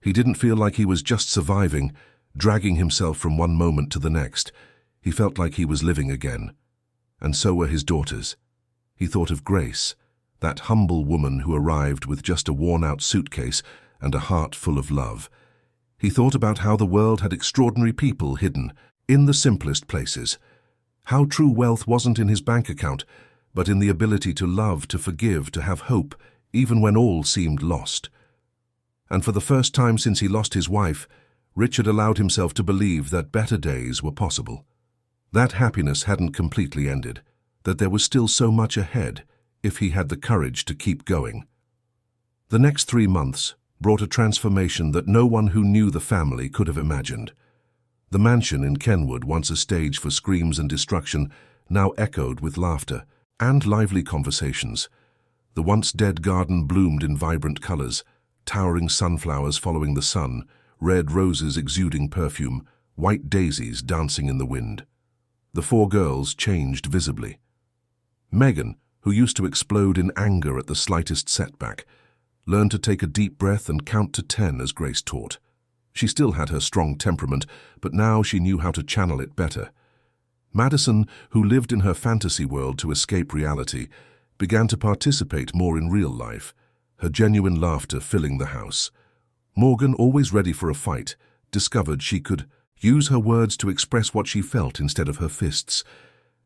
He didn't feel like he was just surviving, dragging himself from one moment to the next. He felt like he was living again. And so were his daughters. He thought of Grace, that humble woman who arrived with just a worn-out suitcase and a heart full of love. He thought about how the world had extraordinary people hidden in the simplest places. How true wealth wasn't in his bank account, but in the ability to love, to forgive, to have hope, even when all seemed lost. And for the first time since he lost his wife, Richard allowed himself to believe that better days were possible. That happiness hadn't completely ended, that there was still so much ahead if he had the courage to keep going. The next 3 months brought a transformation that no one who knew the family could have imagined. The mansion in Kenwood, once a stage for screams and destruction, now echoed with laughter and lively conversations. The once dead garden bloomed in vibrant colors, towering sunflowers following the sun, red roses exuding perfume, white daisies dancing in the wind. The 4 girls changed visibly. Megan, who used to explode in anger at the slightest setback, learned to take a deep breath and count to 10 as Grace taught. She still had her strong temperament, but now she knew how to channel it better. Madison, who lived in her fantasy world to escape reality, began to participate more in real life, her genuine laughter filling the house. Morgan, always ready for a fight, discovered she could use her words to express what she felt instead of her fists.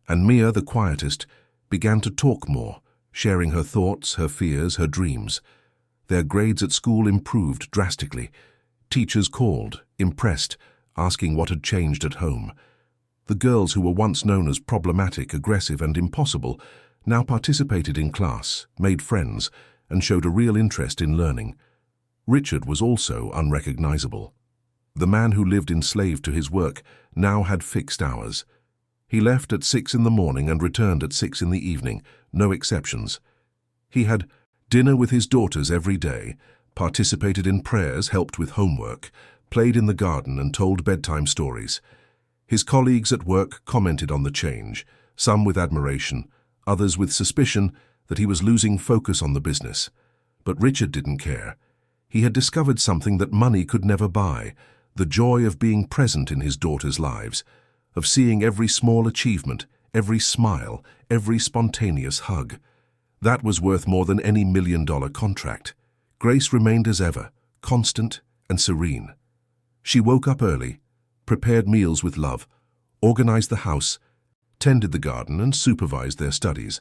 And Mia, the quietest, began to talk more, sharing her thoughts, her fears, her dreams. Their grades at school improved drastically. Teachers called, impressed, asking what had changed at home. The girls who were once known as problematic, aggressive, and impossible now participated in class, made friends, and showed a real interest in learning. Richard was also unrecognizable. The man who lived enslaved to his work now had fixed hours. He left at 6 in the morning and returned at 6 in the evening, no exceptions. He had dinner with his daughters every day, participated in prayers, helped with homework, played in the garden and told bedtime stories. His colleagues at work commented on the change, some with admiration, others with suspicion that he was losing focus on the business. But Richard didn't care. He had discovered something that money could never buy, the joy of being present in his daughters' lives, of seeing every small achievement, every smile, every spontaneous hug. That was worth more than any $1 million contract. Grace remained as ever, constant and serene. She woke up early, prepared meals with love, organized the house, tended the garden and supervised their studies.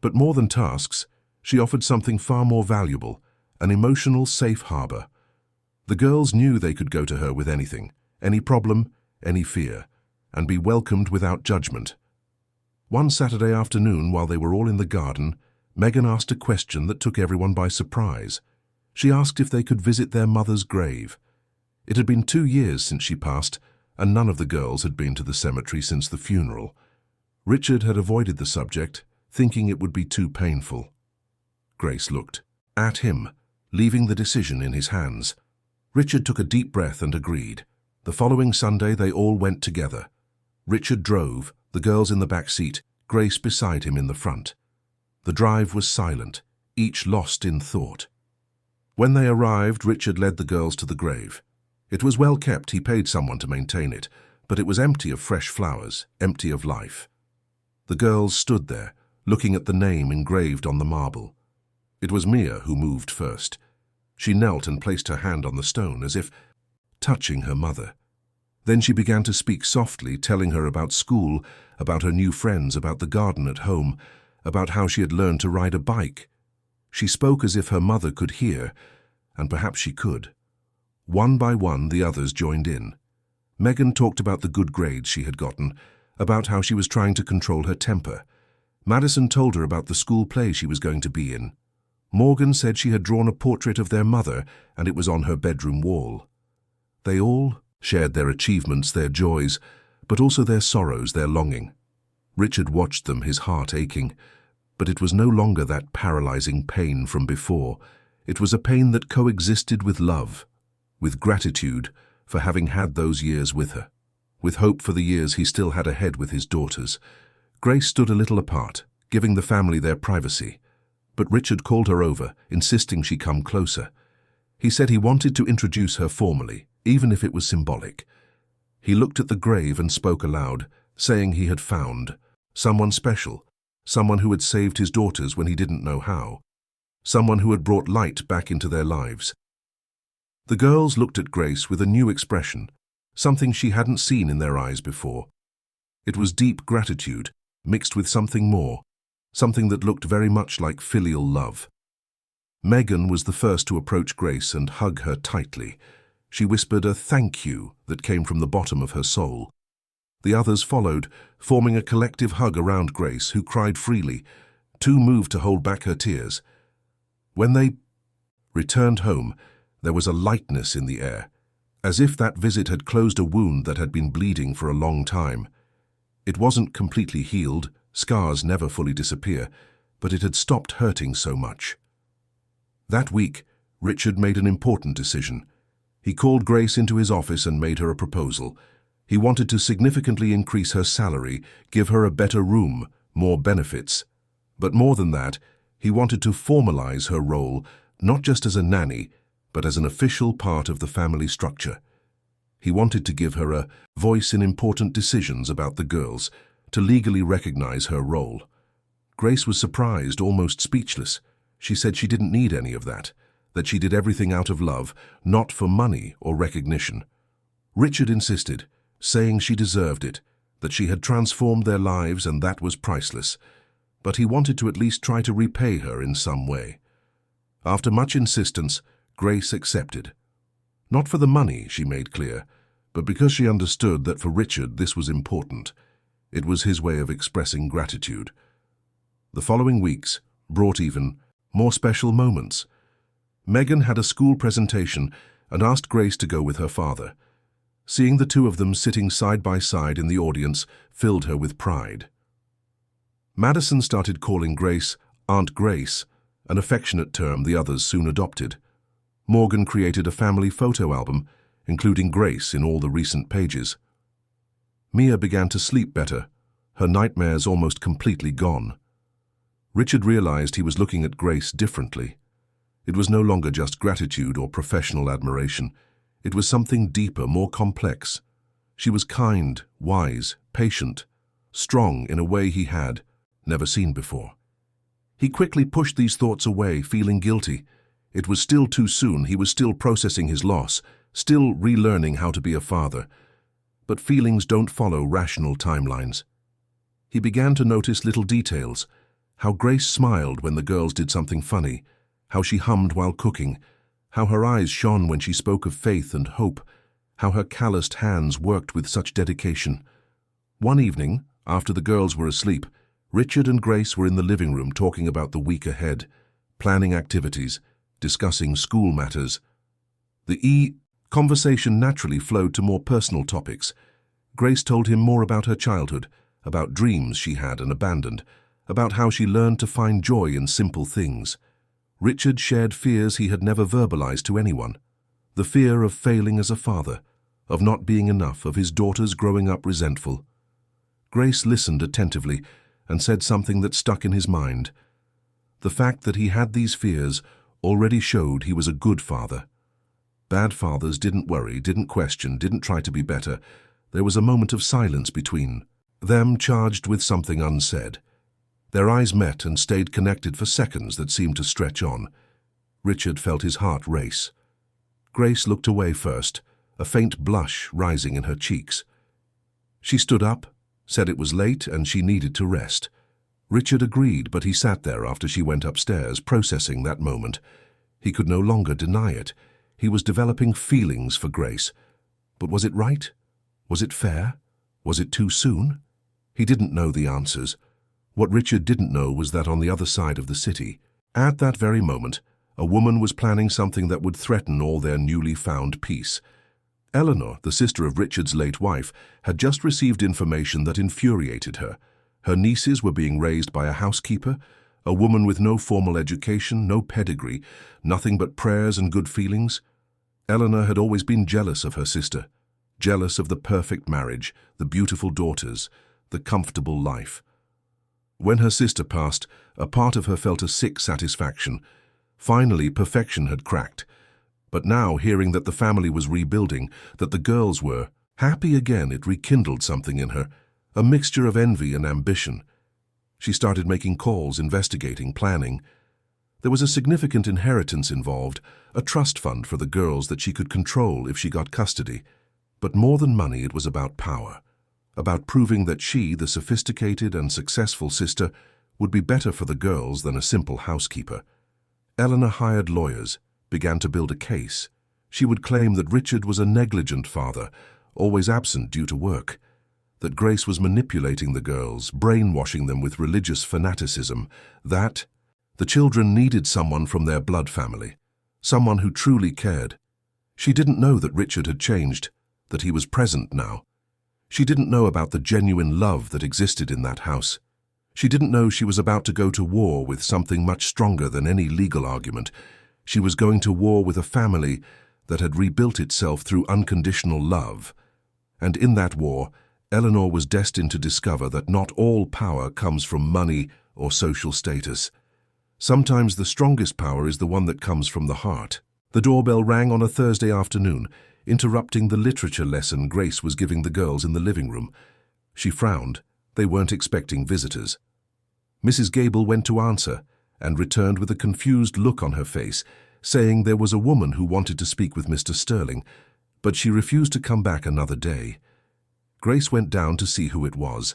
But more than tasks, she offered something far more valuable, an emotional safe harbor. The girls knew they could go to her with anything, any problem, any fear, and be welcomed without judgment. One Saturday afternoon, while they were all in the garden, Megan asked a question that took everyone by surprise. She asked if they could visit their mother's grave. It had been 2 years since she passed, and none of the girls had been to the cemetery since the funeral. Richard had avoided the subject, thinking it would be too painful. Grace looked at him, leaving the decision in his hands. Richard took a deep breath and agreed. The following Sunday they all went together. Richard drove, the girls in the back seat, Grace beside him in the front. The drive was silent, each lost in thought. When they arrived, Richard led the girls to the grave. It was well kept, he paid someone to maintain it, but it was empty of fresh flowers, empty of life. The girls stood there, looking at the name engraved on the marble. It was Mia who moved first. She knelt and placed her hand on the stone as if touching her mother. Then she began to speak softly, telling her about school, about her new friends, about the garden at home, about how she had learned to ride a bike. She spoke as if her mother could hear, and perhaps she could. One by one, the others joined in. Megan talked about the good grades she had gotten, about how she was trying to control her temper. Madison told her about the school play she was going to be in. Morgan said she had drawn a portrait of their mother, and it was on her bedroom wall. They all shared their achievements, their joys, but also their sorrows, their longing. Richard watched them, his heart aching, but it was no longer that paralyzing pain from before. It was a pain that coexisted with love, with gratitude for having had those years with her, with hope for the years he still had ahead with his daughters. Grace stood a little apart, giving the family their privacy. But Richard called her over, insisting she come closer. He said he wanted to introduce her formally, even if it was symbolic. He looked at the grave and spoke aloud, saying he had found someone special, someone who had saved his daughters when he didn't know how, someone who had brought light back into their lives. The girls looked at Grace with a new expression, something she hadn't seen in their eyes before. It was deep gratitude, mixed with something more, something that looked very much like filial love. Megan was the first to approach Grace and hug her tightly. She whispered a thank you that came from the bottom of her soul. The others followed, forming a collective hug around Grace, who cried freely, too moved to hold back her tears. When they returned home, there was a lightness in the air, as if that visit had closed a wound that had been bleeding for a long time. It wasn't completely healed, scars never fully disappear, but it had stopped hurting so much. That week, Richard made an important decision. He called Grace into his office and made her a proposal. He wanted to significantly increase her salary, give her a better room, more benefits. But more than that, he wanted to formalize her role, not just as a nanny, but as an official part of the family structure. He wanted to give her a voice in important decisions about the girls, to legally recognize her role. Grace was surprised, almost speechless. She said she didn't need any of that she did everything out of love, not for money or recognition. Richard insisted, saying she deserved it, that she had transformed their lives and that was priceless. But he wanted to at least try to repay her in some way. After much insistence, Grace accepted. Not for the money, she made clear, but because she understood that for Richard this was important. It was his way of expressing gratitude. The following weeks brought even more special moments. Megan had a school presentation and asked Grace to go with her father. Seeing the two of them sitting side by side in the audience filled her with pride. Madison started calling Grace Aunt Grace, an affectionate term the others soon adopted. Morgan created a family photo album, including Grace in all the recent pages. Mia began to sleep better, her nightmares almost completely gone. Richard realized he was looking at Grace differently. It was no longer just gratitude or professional admiration. It was something deeper, more complex. She was kind, wise, patient, strong in a way he had never seen before. He quickly pushed these thoughts away, feeling guilty. It was still too soon. He was still processing his loss, still relearning how to be a father. But feelings don't follow rational timelines. He began to notice little details, how Grace smiled when the girls did something funny, how she hummed while cooking, how her eyes shone when she spoke of faith and hope, how her calloused hands worked with such dedication. One evening, after the girls were asleep, Richard and Grace were in the living room talking about the week ahead, planning activities, discussing school matters. The conversation naturally flowed to more personal topics. Grace told him more about her childhood, about dreams she had and abandoned, about how she learned to find joy in simple things. Richard shared fears he had never verbalized to anyone. The fear of failing as a father, of not being enough, of his daughters growing up resentful. Grace listened attentively and said something that stuck in his mind. The fact that he had these fears already showed he was a good father. Bad fathers didn't worry, didn't question, didn't try to be better. There was a moment of silence between them, charged with something unsaid. Their eyes met and stayed connected for seconds that seemed to stretch on. Richard felt his heart race. Grace looked away first, a faint blush rising in her cheeks. She stood up, said it was late and she needed to rest. Richard agreed, but he sat there after she went upstairs, processing that moment. He could no longer deny it. He was developing feelings for Grace. But was it right? Was it fair? Was it too soon? He didn't know the answers. What Richard didn't know was that on the other side of the city, at that very moment, a woman was planning something that would threaten all their newly found peace. Eleanor, the sister of Richard's late wife, had just received information that infuriated her. Her nieces were being raised by a housekeeper, A woman with no formal education, no pedigree, nothing but prayers and good feelings? Eleanor had always been jealous of her sister, jealous of the perfect marriage, the beautiful daughters, the comfortable life. When her sister passed, a part of her felt a sick satisfaction. Finally, perfection had cracked. But now, hearing that the family was rebuilding, that the girls were happy again, it rekindled something in her, a mixture of envy and ambition. She started making calls, investigating, planning. There was a significant inheritance involved, a trust fund for the girls that she could control if she got custody. But more than money, it was about power, about proving that she, the sophisticated and successful sister, would be better for the girls than a simple housekeeper. Eleanor hired lawyers, began to build a case. She would claim that Richard was a negligent father, always absent due to work, that Grace was manipulating the girls, brainwashing them with religious fanaticism, that the children needed someone from their blood family, someone who truly cared. She didn't know that Richard had changed, that he was present now. She didn't know about the genuine love that existed in that house. She didn't know she was about to go to war with something much stronger than any legal argument. She was going to war with a family that had rebuilt itself through unconditional love. And in that war, Eleanor was destined to discover that not all power comes from money or social status. Sometimes the strongest power is the one that comes from the heart. The doorbell rang on a Thursday afternoon, interrupting the literature lesson Grace was giving the girls in the living room. She frowned. They weren't expecting visitors. Mrs. Gable went to answer and returned with a confused look on her face, saying there was a woman who wanted to speak with Mr. Sterling, but she refused to come back another day. Grace went down to see who it was.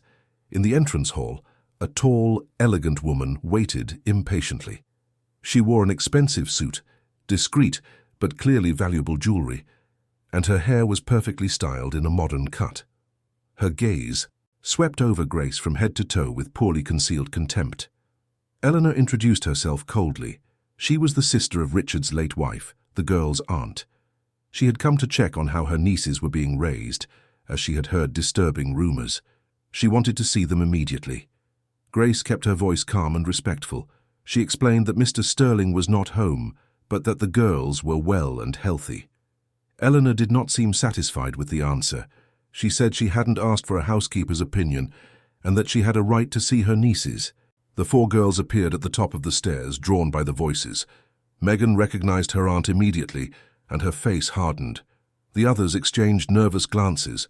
In the entrance hall, a tall, elegant woman waited impatiently. She wore an expensive suit, discreet but clearly valuable jewelry, and her hair was perfectly styled in a modern cut. Her gaze swept over Grace from head to toe with poorly concealed contempt. Eleanor introduced herself coldly. She was the sister of Richard's late wife, the girl's aunt. She had come to check on how her nieces were being raised, as she had heard disturbing rumors. She wanted to see them immediately. Grace kept her voice calm and respectful. She explained that Mr. Sterling was not home, but that the girls were well and healthy. Eleanor did not seem satisfied with the answer. She said she hadn't asked for a housekeeper's opinion and that she had a right to see her nieces. The four girls appeared at the top of the stairs, drawn by the voices. Megan recognized her aunt immediately, and her face hardened. The others exchanged nervous glances.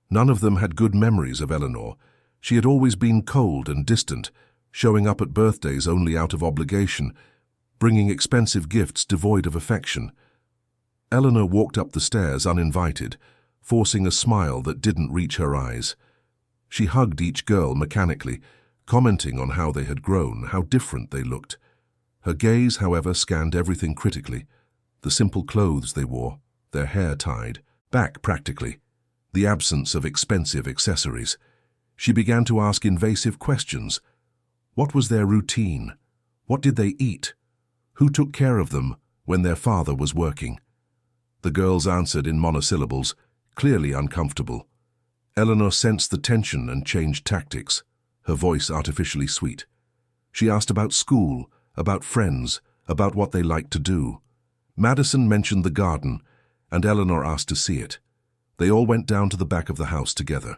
None of them had good memories of Eleanor. She had always been cold and distant, showing up at birthdays only out of obligation, bringing expensive gifts devoid of affection. Eleanor walked up the stairs uninvited, forcing a smile that didn't reach her eyes. She hugged each girl mechanically, commenting on how they had grown, how different they looked. Her gaze, however, scanned everything critically. The simple clothes they wore, their hair tied, back practically, the absence of expensive accessories. She began to ask invasive questions. What was their routine? What did they eat? Who took care of them when their father was working? The girls answered in monosyllables, clearly uncomfortable. Eleanor sensed the tension and changed tactics, her voice artificially sweet. She asked about school, about friends, about what they liked to do. Madison mentioned the garden, and Eleanor asked to see it. They all went down to the back of the house together.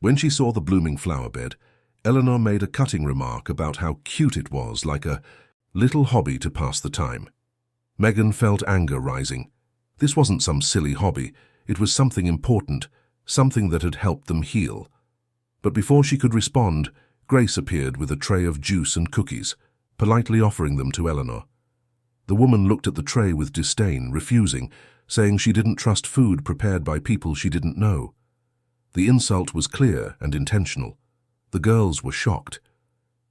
When she saw the blooming flower bed, Eleanor made a cutting remark about how cute it was, like a little hobby to pass the time. Megan felt anger rising. This wasn't some silly hobby. It was something important, something that had helped them heal. But before she could respond, Grace appeared with a tray of juice and cookies, politely offering them to Eleanor. The woman looked at the tray with disdain, refusing, saying she didn't trust food prepared by people she didn't know. The insult was clear and intentional. The girls were shocked.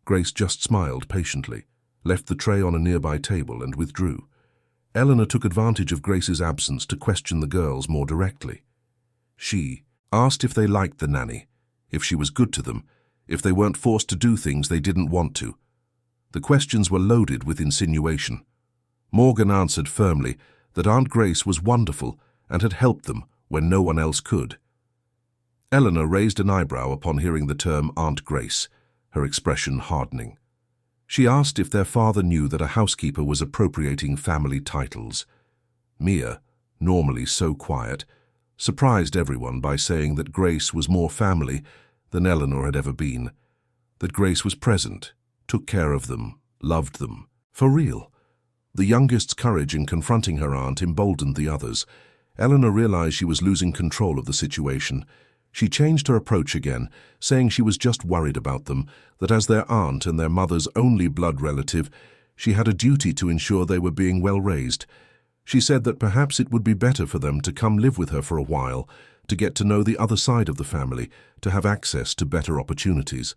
Grace just smiled patiently, left the tray on a nearby table and withdrew. Eleanor took advantage of Grace's absence to question the girls more directly. She asked if they liked the nanny, if she was good to them, if they weren't forced to do things they didn't want to. The questions were loaded with insinuation. Morgan answered firmly that Aunt Grace was wonderful and had helped them when no one else could. Eleanor raised an eyebrow upon hearing the term Aunt Grace, her expression hardening. She asked if their father knew that a housekeeper was appropriating family titles. Mia, normally so quiet, surprised everyone by saying that Grace was more family than Eleanor had ever been, that Grace was present, took care of them, loved them, for real. The youngest's courage in confronting her aunt emboldened the others. Eleanor realized she was losing control of the situation. She changed her approach again, saying she was just worried about them, that as their aunt and their mother's only blood relative, she had a duty to ensure they were being well raised. She said that perhaps it would be better for them to come live with her for a while, to get to know the other side of the family, to have access to better opportunities.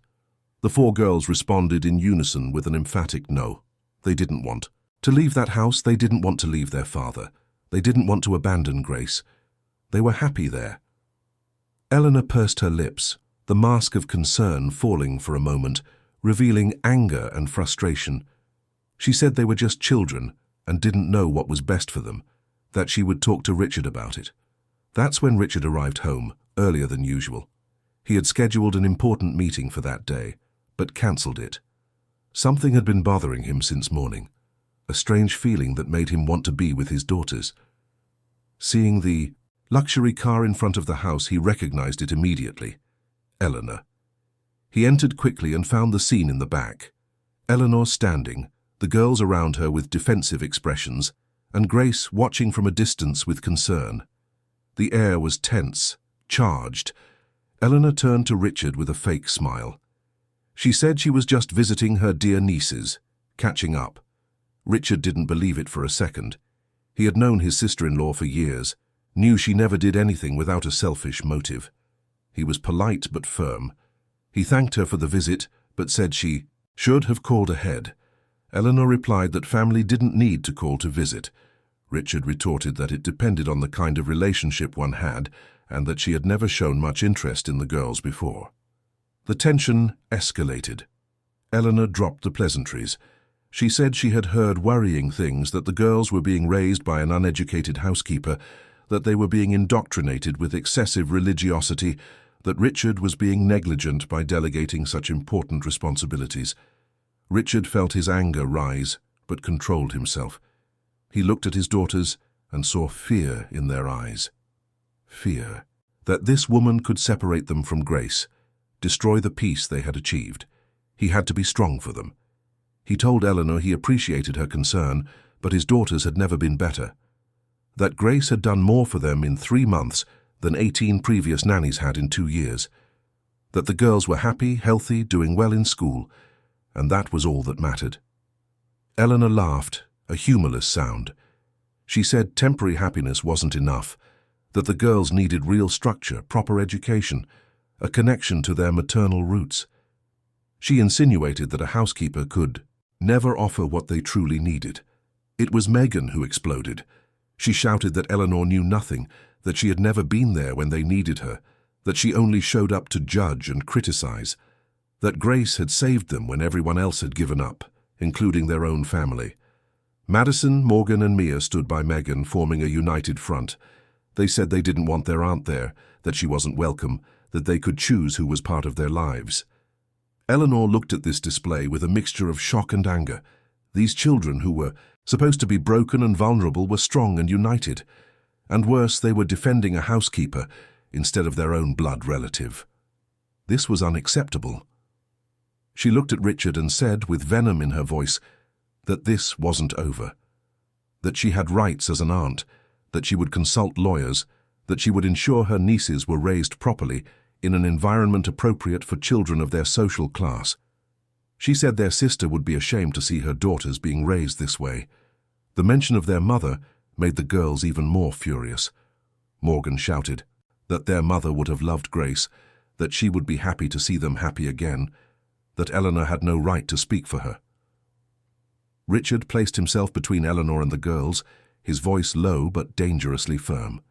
The four girls responded in unison with an emphatic no. They didn't want to leave that house. They didn't want to leave their father. They didn't want to abandon Grace. They were happy there. Eleanor pursed her lips, the mask of concern falling for a moment, revealing anger and frustration. She said they were just children and didn't know what was best for them, that she would talk to Richard about it. That's when Richard arrived home, earlier than usual. He had scheduled an important meeting for that day, but cancelled it. Something had been bothering him since morning, a strange feeling that made him want to be with his daughters. Seeing the luxury car in front of the house, he recognized it immediately. Eleanor. He entered quickly and found the scene in the back. Eleanor standing, the girls around her with defensive expressions, and Grace watching from a distance with concern. The air was tense, charged. Eleanor turned to Richard with a fake smile. She said she was just visiting her dear nieces, catching up. Richard didn't believe it for a second. He had known his sister-in-law for years, knew she never did anything without a selfish motive. He was polite but firm. He thanked her for the visit, but said she should have called ahead. Eleanor replied that family didn't need to call to visit. Richard retorted that it depended on the kind of relationship one had, and that she had never shown much interest in the girls before. The tension escalated. Eleanor dropped the pleasantries. She said she had heard worrying things, that the girls were being raised by an uneducated housekeeper, that they were being indoctrinated with excessive religiosity, that Richard was being negligent by delegating such important responsibilities. Richard felt his anger rise, but controlled himself. He looked at his daughters and saw fear in their eyes. Fear that this woman could separate them from Grace, destroy the peace they had achieved. He had to be strong for them. He told Eleanor he appreciated her concern, but his daughters had never been better. That Grace had done more for them in 3 months than 18 previous nannies had in 2 years. That the girls were happy, healthy, doing well in school, and that was all that mattered. Eleanor laughed, a humorless sound. She said temporary happiness wasn't enough, that the girls needed real structure, proper education, a connection to their maternal roots. She insinuated that a housekeeper could never offer what they truly needed. It was Megan who exploded. She shouted that Eleanor knew nothing, that she had never been there when they needed her, that she only showed up to judge and criticize, that Grace had saved them when everyone else had given up, including their own family. Madison, Morgan, and Mia stood by Megan, forming a united front. They said they didn't want their aunt there, that she wasn't welcome, that they could choose who was part of their lives. Eleanor looked at this display with a mixture of shock and anger. These children, who were supposed to be broken and vulnerable, were strong and united. And worse, they were defending a housekeeper instead of their own blood relative. This was unacceptable. She looked at Richard and said, with venom in her voice, that this wasn't over, that she had rights as an aunt, that she would consult lawyers, that she would ensure her nieces were raised properly in an environment appropriate for children of their social class. She said their sister would be ashamed to see her daughters being raised this way. The mention of their mother made the girls even more furious. Morgan shouted that their mother would have loved Grace, that she would be happy to see them happy again, that Eleanor had no right to speak for her. Richard placed himself between Eleanor and the girls, his voice low but dangerously firm.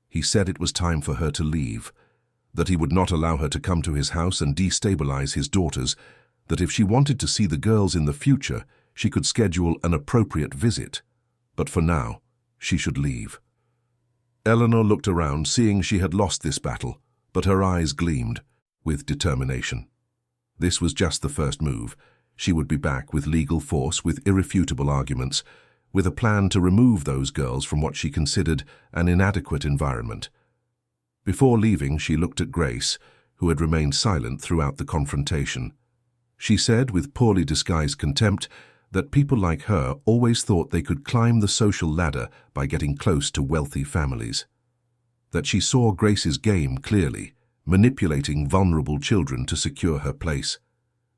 He said it was time for her to leave, that he would not allow her to come to his house and destabilize his daughters, that if she wanted to see the girls in the future, she could schedule an appropriate visit, but for now, she should leave. Eleanor looked around, seeing she had lost this battle, but her eyes gleamed with determination. This was just the first move. She would be back with legal force, with irrefutable arguments, with a plan to remove those girls from what she considered an inadequate environment. Before leaving, she looked at Grace, who had remained silent throughout the confrontation. She said, with poorly disguised contempt, that people like her always thought they could climb the social ladder by getting close to wealthy families. That she saw Grace's game clearly, manipulating vulnerable children to secure her place.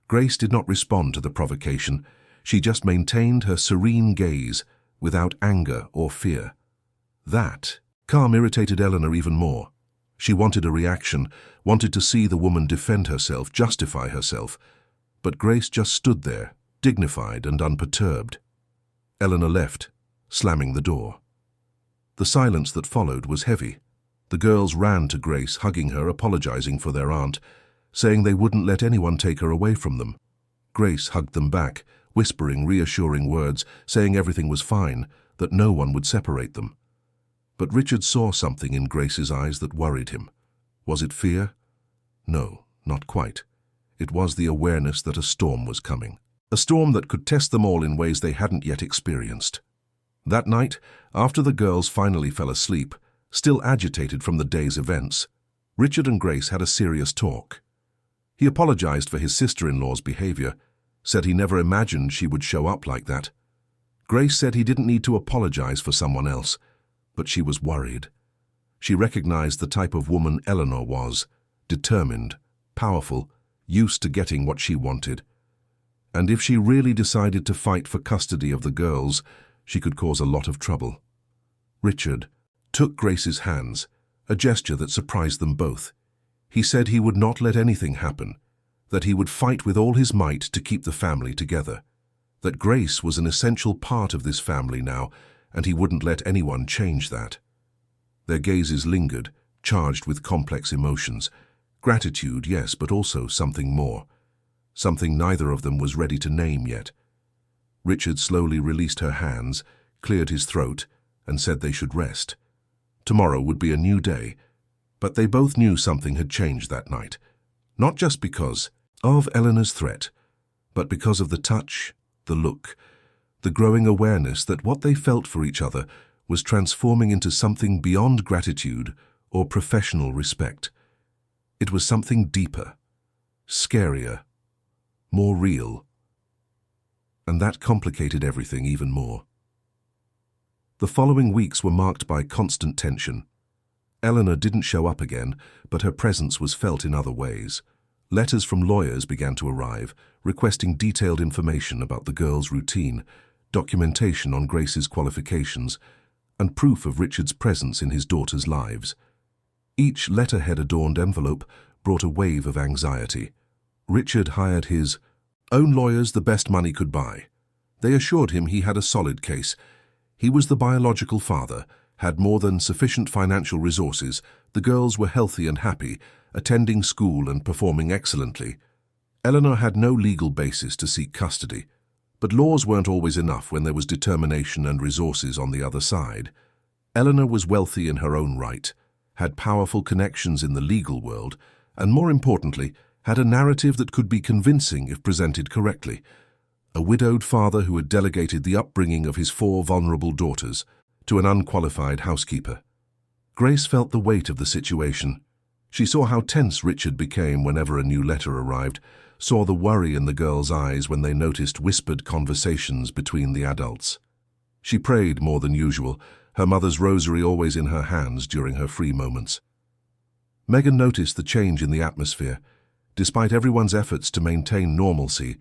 Grace did not respond to the provocation. She just maintained her serene gaze, without anger or fear. That calm irritated Eleanor even more. She wanted a reaction, wanted to see the woman defend herself, justify herself. But Grace just stood there, dignified and unperturbed. Eleanor left, slamming the door. The silence that followed was heavy. The girls ran to Grace, hugging her, apologizing for their aunt, saying they wouldn't let anyone take her away from them. Grace hugged them back, whispering reassuring words, saying everything was fine, that no one would separate them. But Richard saw something in Grace's eyes that worried him. Was it fear? No, not quite. It was the awareness that a storm was coming. A storm that could test them all in ways they hadn't yet experienced. That night, after the girls finally fell asleep, still agitated from the day's events, Richard and Grace had a serious talk. He apologized for his sister-in-law's behavior, said he never imagined she would show up like that. Grace said he didn't need to apologize for someone else, but she was worried. She recognized the type of woman Eleanor was, determined, powerful, used to getting what she wanted. And if she really decided to fight for custody of the girls, she could cause a lot of trouble. Richard took Grace's hands, a gesture that surprised them both. He said he would not let anything happen, that he would fight with all his might to keep the family together, that Grace was an essential part of this family now, and he wouldn't let anyone change that. Their gazes lingered, charged with complex emotions. Gratitude, yes, but also something more. Something neither of them was ready to name yet. Richard slowly released her hands, cleared his throat, and said they should rest. Tomorrow would be a new day, but they both knew something had changed that night. Not just because of Eleanor's threat, but because of the touch, the look, the growing awareness that what they felt for each other was transforming into something beyond gratitude or professional respect. It was something deeper, scarier, more real. And that complicated everything even more. The following weeks were marked by constant tension. Eleanor didn't show up again, but her presence was felt in other ways. Letters from lawyers began to arrive, requesting detailed information about the girls' routine, documentation on Grace's qualifications, and proof of Richard's presence in his daughters' lives. Each letterhead-adorned envelope brought a wave of anxiety. Richard hired his own lawyers the best money could buy. They assured him he had a solid case. He was the biological father, had more than sufficient financial resources, the girls were healthy and happy, attending school and performing excellently. Eleanor had no legal basis to seek custody, but laws weren't always enough when there was determination and resources on the other side. Eleanor was wealthy in her own right, had powerful connections in the legal world, and more importantly, had a narrative that could be convincing if presented correctly. A widowed father who had delegated the upbringing of his 4 vulnerable daughters to an unqualified housekeeper. Grace felt the weight of the situation. She saw how tense Richard became whenever a new letter arrived, saw the worry in the girls' eyes when they noticed whispered conversations between the adults. She prayed more than usual, her mother's rosary always in her hands during her free moments. Megan noticed the change in the atmosphere. Despite everyone's efforts to maintain normalcy,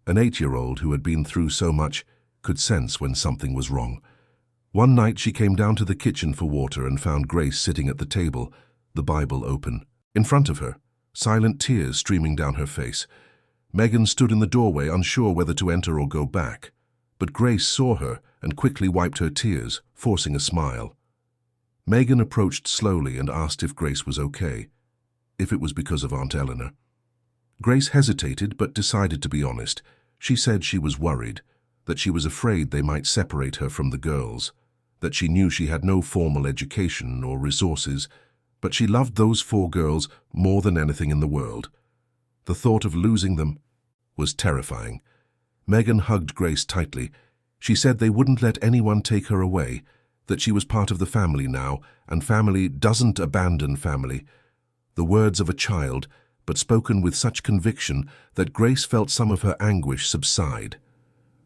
an 8-year-old who had been through so much could sense when something was wrong. One night she came down to the kitchen for water and found Grace sitting at the table, the Bible open. In front of her, silent tears streaming down her face. Megan stood in the doorway, unsure whether to enter or go back. But Grace saw her and quickly wiped her tears, forcing a smile. Megan approached slowly and asked if Grace was okay, if it was because of Aunt Eleanor. Grace hesitated but decided to be honest. She said she was worried, that she was afraid they might separate her from the girls, that she knew she had no formal education or resources, but she loved those 4 girls more than anything in the world. The thought of losing them was terrifying. Megan hugged Grace tightly. She said they wouldn't let anyone take her away, that she was part of the family now, and family doesn't abandon family. The words of a child, but spoken with such conviction that Grace felt some of her anguish subside.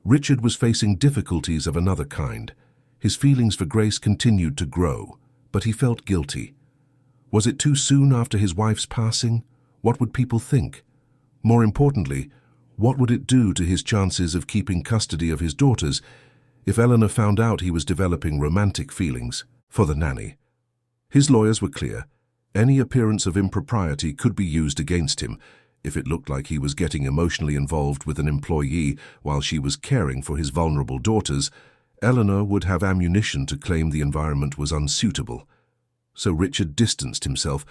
Richard was facing difficulties of another kind. His feelings for Grace continued to grow, but he felt guilty. Was it too soon after his wife's passing? What would people think? More importantly, what would it do to his chances of keeping custody of his daughters if Eleanor found out he was developing romantic feelings for the nanny? His lawyers were clear. Any appearance of impropriety could be used against him if it looked like he was getting emotionally involved with an employee while she was caring for his vulnerable daughters. Eleanor would have ammunition to claim the environment was unsuitable. So Richard distanced himself,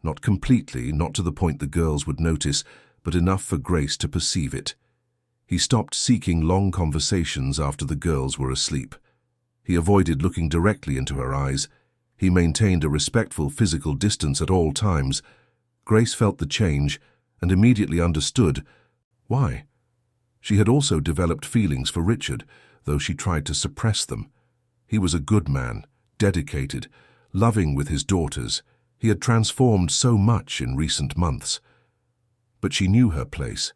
not completely, not to the point the girls would notice, but enough for Grace to perceive it. He stopped seeking long conversations after the girls were asleep. He avoided looking directly into her eyes. He maintained a respectful physical distance at all times. Grace felt the change and immediately understood why. She had also developed feelings for Richard, though she tried to suppress them. He was a good man, dedicated, loving with his daughters. He had transformed so much in recent months. But she knew her place.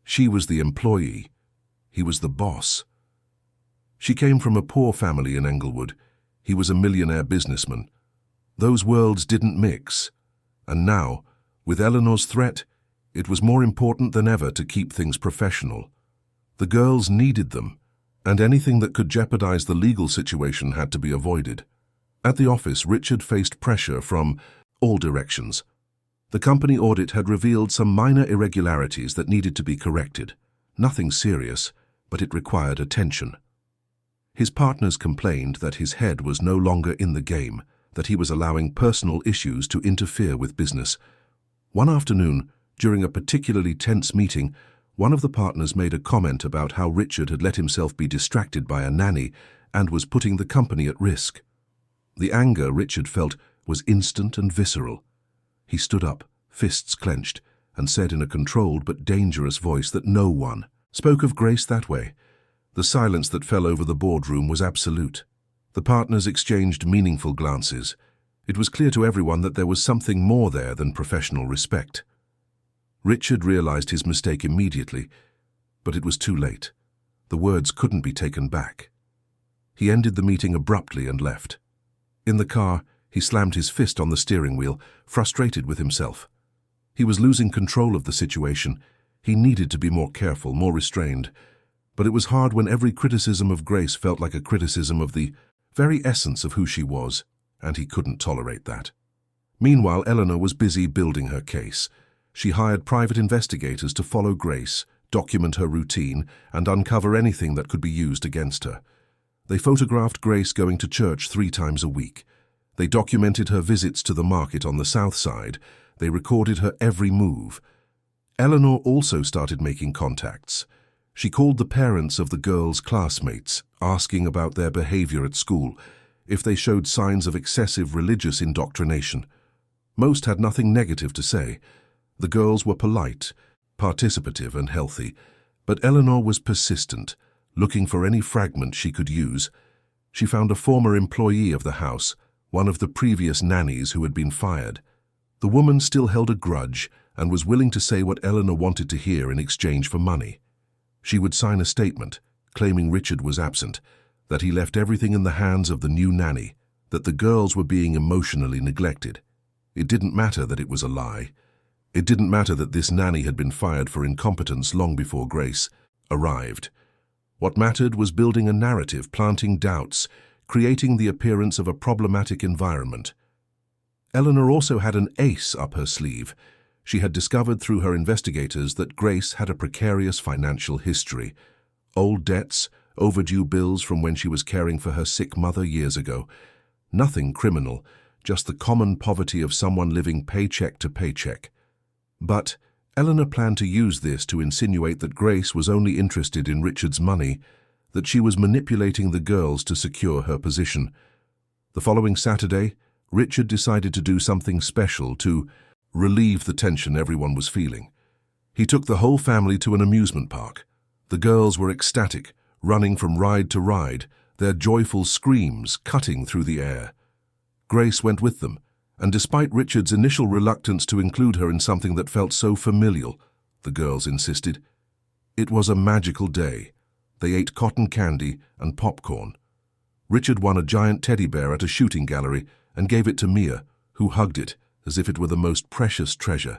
She was the employee. He was the boss. She came from a poor family in Englewood. He was a millionaire businessman. Those worlds didn't mix. And now, with Eleanor's threat, it was more important than ever to keep things professional. The girls needed them, and anything that could jeopardize the legal situation had to be avoided. At the office, Richard faced pressure from all directions. The company audit had revealed some minor irregularities that needed to be corrected. Nothing serious, but it required attention. His partners complained that his head was no longer in the game, that he was allowing personal issues to interfere with business. One afternoon, during a particularly tense meeting, one of the partners made a comment about how Richard had let himself be distracted by a nanny and was putting the company at risk. The anger Richard felt was instant and visceral. He stood up, fists clenched, and said in a controlled but dangerous voice that no one spoke of Grace that way. The silence that fell over the boardroom was absolute. The partners exchanged meaningful glances. It was clear to everyone that there was something more there than professional respect. Richard realized his mistake immediately, but it was too late. The words couldn't be taken back. He ended the meeting abruptly and left. In the car, he slammed his fist on the steering wheel, frustrated with himself. He was losing control of the situation. He needed to be more careful, more restrained. But it was hard when every criticism of Grace felt like a criticism of the very essence of who she was, and he couldn't tolerate that. Meanwhile, Eleanor was busy building her case. She hired private investigators to follow Grace, document her routine, and uncover anything that could be used against her. They photographed Grace going to church 3 times a week. They documented her visits to the market on the south side. They recorded her every move. Eleanor also started making contacts. She called the parents of the girls' classmates, asking about their behavior at school, if they showed signs of excessive religious indoctrination. Most had nothing negative to say. The girls were polite, participative and healthy, but Eleanor was persistent, looking for any fragment she could use. She found a former employee of the house, one of the previous nannies who had been fired. The woman still held a grudge and was willing to say what Eleanor wanted to hear in exchange for money. She would sign a statement, claiming Richard was absent, that he left everything in the hands of the new nanny, that the girls were being emotionally neglected. It didn't matter that it was a lie. It didn't matter that this nanny had been fired for incompetence long before Grace arrived. What mattered was building a narrative, planting doubts, creating the appearance of a problematic environment. Eleanor also had an ace up her sleeve. She had discovered through her investigators that Grace had a precarious financial history. Old debts, overdue bills from when she was caring for her sick mother years ago. Nothing criminal, just the common poverty of someone living paycheck to paycheck. But Eleanor planned to use this to insinuate that Grace was only interested in Richard's money, that she was manipulating the girls to secure her position. The following Saturday, Richard decided to do something special to relieve the tension everyone was feeling. He took the whole family to an amusement park. The girls were ecstatic, running from ride to ride, their joyful screams cutting through the air. Grace went with them, and despite Richard's initial reluctance to include her in something that felt so familial, the girls insisted, it was a magical day. They ate cotton candy and popcorn. Richard won a giant teddy bear at a shooting gallery and gave it to Mia, who hugged it as if it were the most precious treasure.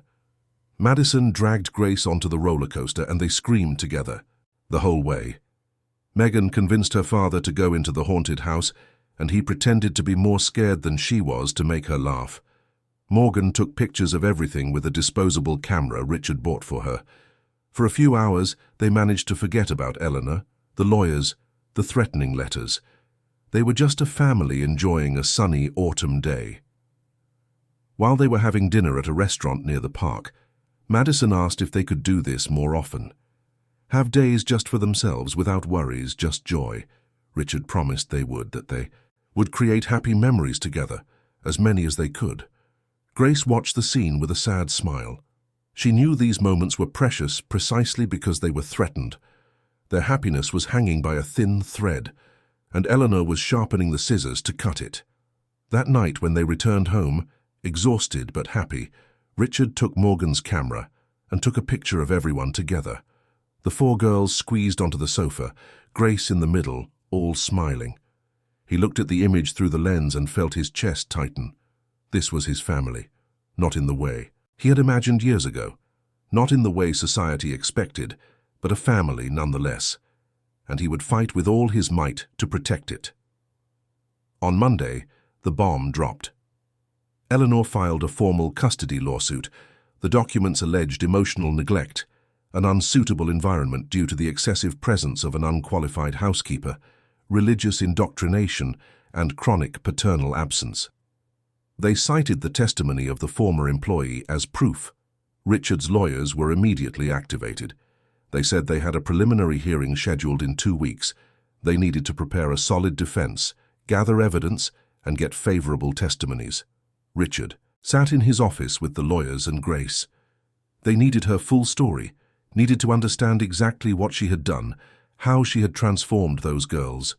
Madison dragged Grace onto the roller coaster and they screamed together the whole way. Megan convinced her father to go into the haunted house, and he pretended to be more scared than she was to make her laugh. Morgan took pictures of everything with a disposable camera Richard bought for her. For a few hours, they managed to forget about Eleanor, the lawyers, the threatening letters. They were just a family enjoying a sunny autumn day. While they were having dinner at a restaurant near the park, Madison asked if they could do this more often. Have days just for themselves, without worries, just joy. Richard promised they would create happy memories together, as many as they could. Grace watched the scene with a sad smile. She knew these moments were precious precisely because they were threatened. Their happiness was hanging by a thin thread, and Eleanor was sharpening the scissors to cut it. That night when they returned home, exhausted but happy, Richard took Morgan's camera and took a picture of everyone together. The four girls squeezed onto the sofa, Grace in the middle, all smiling. He looked at the image through the lens and felt his chest tighten. This was his family, not in the way he had imagined years ago, not in the way society expected, but a family nonetheless, and he would fight with all his might to protect it. On Monday, the bomb dropped. Eleanor filed a formal custody lawsuit. The documents alleged emotional neglect, an unsuitable environment due to the excessive presence of an unqualified housekeeper, religious indoctrination, and chronic paternal absence. They cited the testimony of the former employee as proof. Richard's lawyers were immediately activated. They said they had a preliminary hearing scheduled in 2 weeks. They needed to prepare a solid defense, gather evidence, and get favorable testimonies. Richard sat in his office with the lawyers and Grace. They needed her full story, needed to understand exactly what she had done, how she had transformed those girls.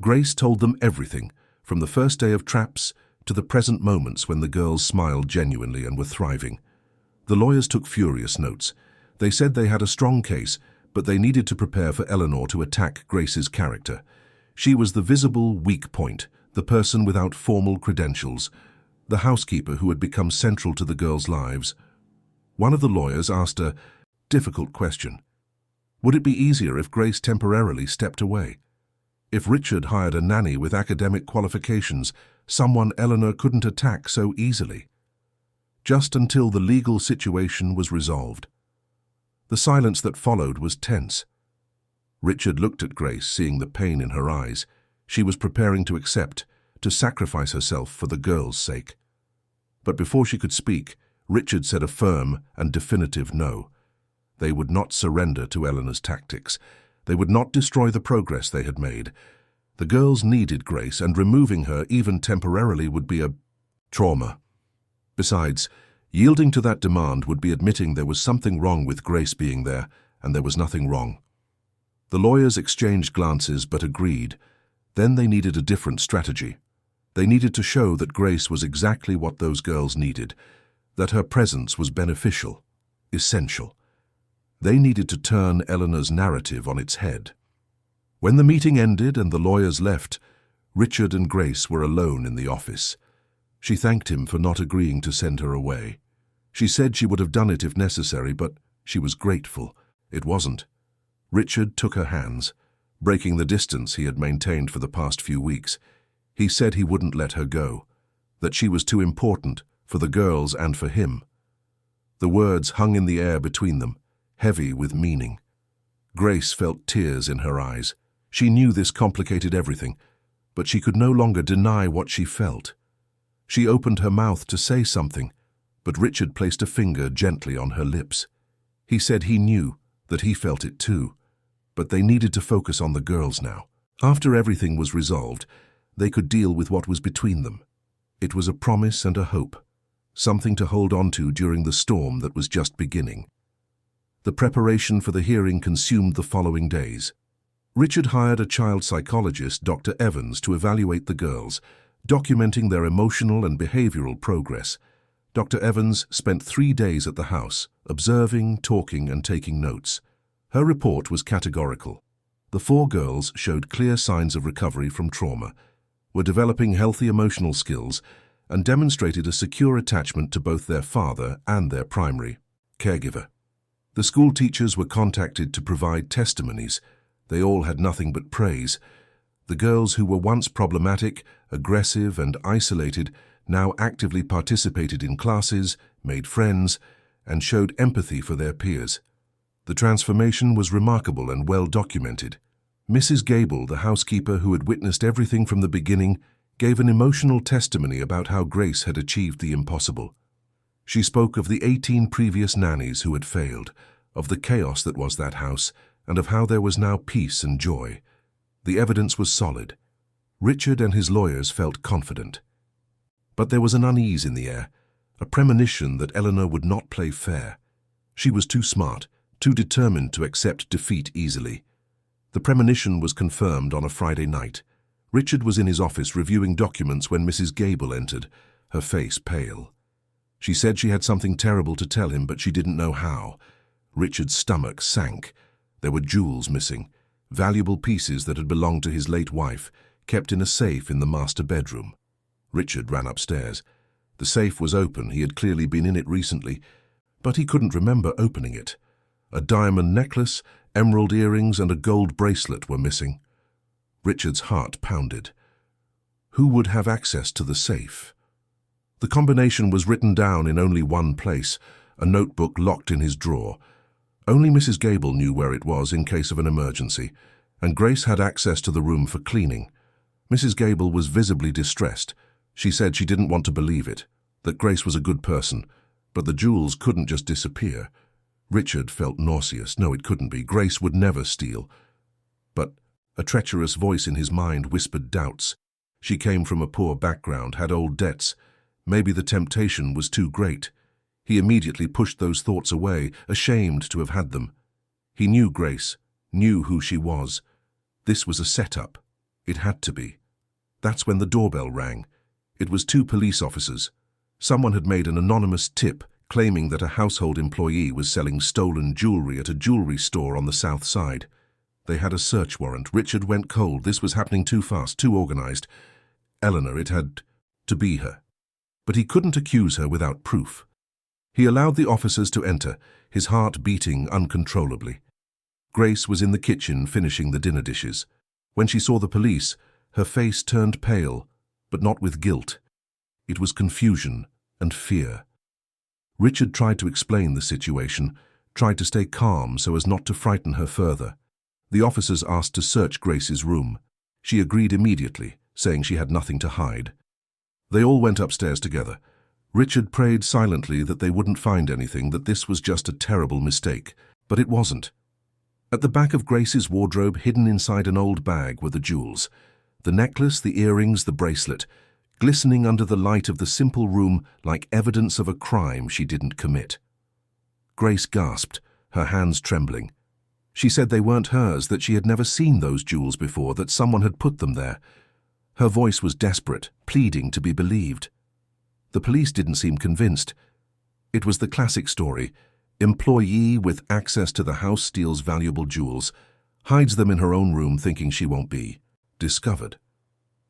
Grace told them everything, from the first day of traps to the present moments when the girls smiled genuinely and were thriving. The lawyers took furious notes. They said they had a strong case, but they needed to prepare for Eleanor to attack Grace's character. She was the visible weak point, the person without formal credentials, the housekeeper who had become central to the girls' lives. One of the lawyers asked a difficult question. Would it be easier if Grace temporarily stepped away? If Richard hired a nanny with academic qualifications, someone Eleanor couldn't attack so easily? Just until the legal situation was resolved. The silence that followed was tense. Richard looked at Grace, seeing the pain in her eyes. She was preparing to accept, to sacrifice herself for the girls' sake. But before she could speak, Richard said a firm and definitive no. They would not surrender to Eleanor's tactics. They would not destroy the progress they had made. The girls needed Grace, and removing her, even temporarily, would be a trauma. Besides, yielding to that demand would be admitting there was something wrong with Grace being there, and there was nothing wrong. The lawyers exchanged glances but agreed. Then they needed a different strategy. They needed to show that Grace was exactly what those girls needed, that her presence was beneficial, essential. They needed to turn Eleanor's narrative on its head. When the meeting ended and the lawyers left, Richard and Grace were alone in the office. She thanked him for not agreeing to send her away. She said she would have done it if necessary, but she was grateful. It wasn't. Richard took her hands, breaking the distance he had maintained for the past few weeks. He said he wouldn't let her go, that she was too important for the girls and for him. The words hung in the air between them, heavy with meaning. Grace felt tears in her eyes. She knew this complicated everything, but she could no longer deny what she felt. She opened her mouth to say something, but Richard placed a finger gently on her lips. He said he knew, that he felt it too, but they needed to focus on the girls now. After everything was resolved, they could deal with what was between them. It was a promise and a hope, something to hold on to during the storm that was just beginning. The preparation for the hearing consumed the following days. Richard hired a child psychologist, Dr. Evans, to evaluate the girls, documenting their emotional and behavioral progress. Dr. Evans spent 3 days at the house, observing, talking, and taking notes. Her report was categorical. The 4 girls showed clear signs of recovery from trauma, were developing healthy emotional skills, and demonstrated a secure attachment to both their father and their primary caregiver. The school teachers were contacted to provide testimonies. They all had nothing but praise. The girls who were once problematic, aggressive, and isolated now actively participated in classes, made friends, and showed empathy for their peers. The transformation was remarkable and well documented. Mrs. Gable, the housekeeper who had witnessed everything from the beginning, gave an emotional testimony about how Grace had achieved the impossible. She spoke of the 18 previous nannies who had failed, of the chaos that was that house, and of how there was now peace and joy. The evidence was solid. Richard and his lawyers felt confident. But there was an unease in the air, a premonition that Eleanor would not play fair. She was too smart, too determined to accept defeat easily. The premonition was confirmed on a Friday night. Richard was in his office reviewing documents when Mrs. Gable entered, her face pale. She said she had something terrible to tell him, but she didn't know how. Richard's stomach sank. There were jewels missing, valuable pieces that had belonged to his late wife, kept in a safe in the master bedroom. Richard ran upstairs. The safe was open. He had clearly been in it recently, but he couldn't remember opening it. A diamond necklace, emerald earrings, and a gold bracelet were missing. Richard's heart pounded. Who would have access to the safe? The combination was written down in only one place, a notebook locked in his drawer. Only Mrs. Gable knew where it was in case of an emergency, and Grace had access to the room for cleaning. Mrs. Gable was visibly distressed. She said she didn't want to believe it, that Grace was a good person, but the jewels couldn't just disappear. Richard felt nauseous. No, it couldn't be. Grace would never steal. But a treacherous voice in his mind whispered doubts. She came from a poor background, had old debts. Maybe the temptation was too great. He immediately pushed those thoughts away, ashamed to have had them. He knew Grace, knew who she was. This was a setup. It had to be. That's when the doorbell rang. It was 2 police officers. Someone had made an anonymous tip claiming that a household employee was selling stolen jewelry at a jewelry store on the south side. They had a search warrant. Richard went cold. This was happening too fast, too organized. Eleanor, it had to be her. But he couldn't accuse her without proof. He allowed the officers to enter, his heart beating uncontrollably. Grace was in the kitchen finishing the dinner dishes. When she saw the police, her face turned pale, but not with guilt. It was confusion and fear. Richard tried to explain the situation, tried to stay calm so as not to frighten her further. The officers asked to search Grace's room. She agreed immediately, saying she had nothing to hide. They all went upstairs together. Richard prayed silently that they wouldn't find anything, that this was just a terrible mistake. But it wasn't. At the back of Grace's wardrobe, hidden inside an old bag, were the jewels. The necklace, the earrings, the bracelet, glistening under the light of the simple room like evidence of a crime she didn't commit. Grace gasped, her hands trembling. She said they weren't hers, that she had never seen those jewels before, that someone had put them there. Her voice was desperate, pleading to be believed. The police didn't seem convinced. It was the classic story. Employee with access to the house steals valuable jewels, hides them in her own room thinking she won't be discovered.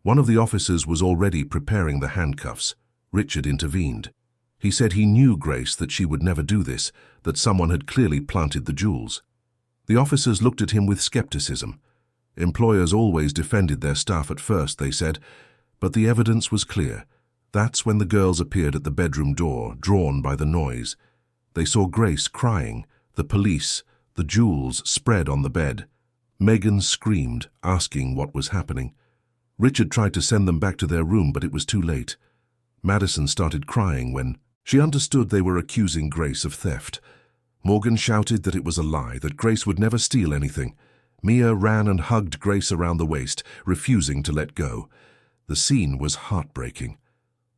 One of the officers was already preparing the handcuffs. Richard intervened. He said he knew Grace, that she would never do this, that someone had clearly planted the jewels. The officers looked at him with skepticism. Employers always defended their staff at first, they said, but the evidence was clear. That's when the girls appeared at the bedroom door, drawn by the noise. They saw Grace crying, the police, the jewels spread on the bed. Megan screamed, asking what was happening. Richard tried to send them back to their room, but it was too late. Madison started crying when she understood they were accusing Grace of theft. Morgan shouted that it was a lie, that Grace would never steal anything. Mia ran and hugged Grace around the waist, refusing to let go. The scene was heartbreaking.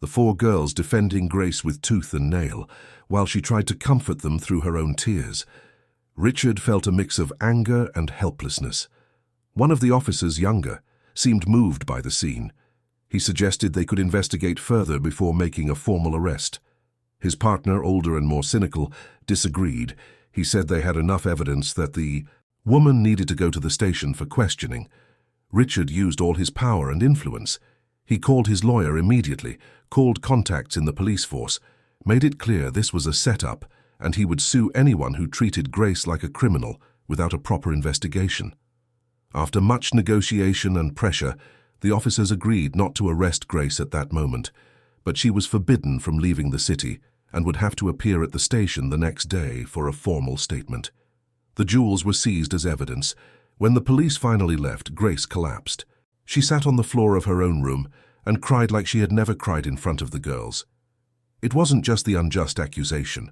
The 4 girls defending Grace with tooth and nail, while she tried to comfort them through her own tears. Richard felt a mix of anger and helplessness. One of the officers, younger, seemed moved by the scene. He suggested they could investigate further before making a formal arrest. His partner, older and more cynical, disagreed. He said they had enough evidence that the woman needed to go to the station for questioning. Richard used all his power and influence. He called his lawyer immediately, called contacts in the police force, made it clear this was a setup, and he would sue anyone who treated Grace like a criminal without a proper investigation. After much negotiation and pressure, the officers agreed not to arrest Grace at that moment, but she was forbidden from leaving the city and would have to appear at the station the next day for a formal statement. The jewels were seized as evidence. When the police finally left, Grace collapsed. She sat on the floor of her own room and cried like she had never cried in front of the girls. It wasn't just the unjust accusation.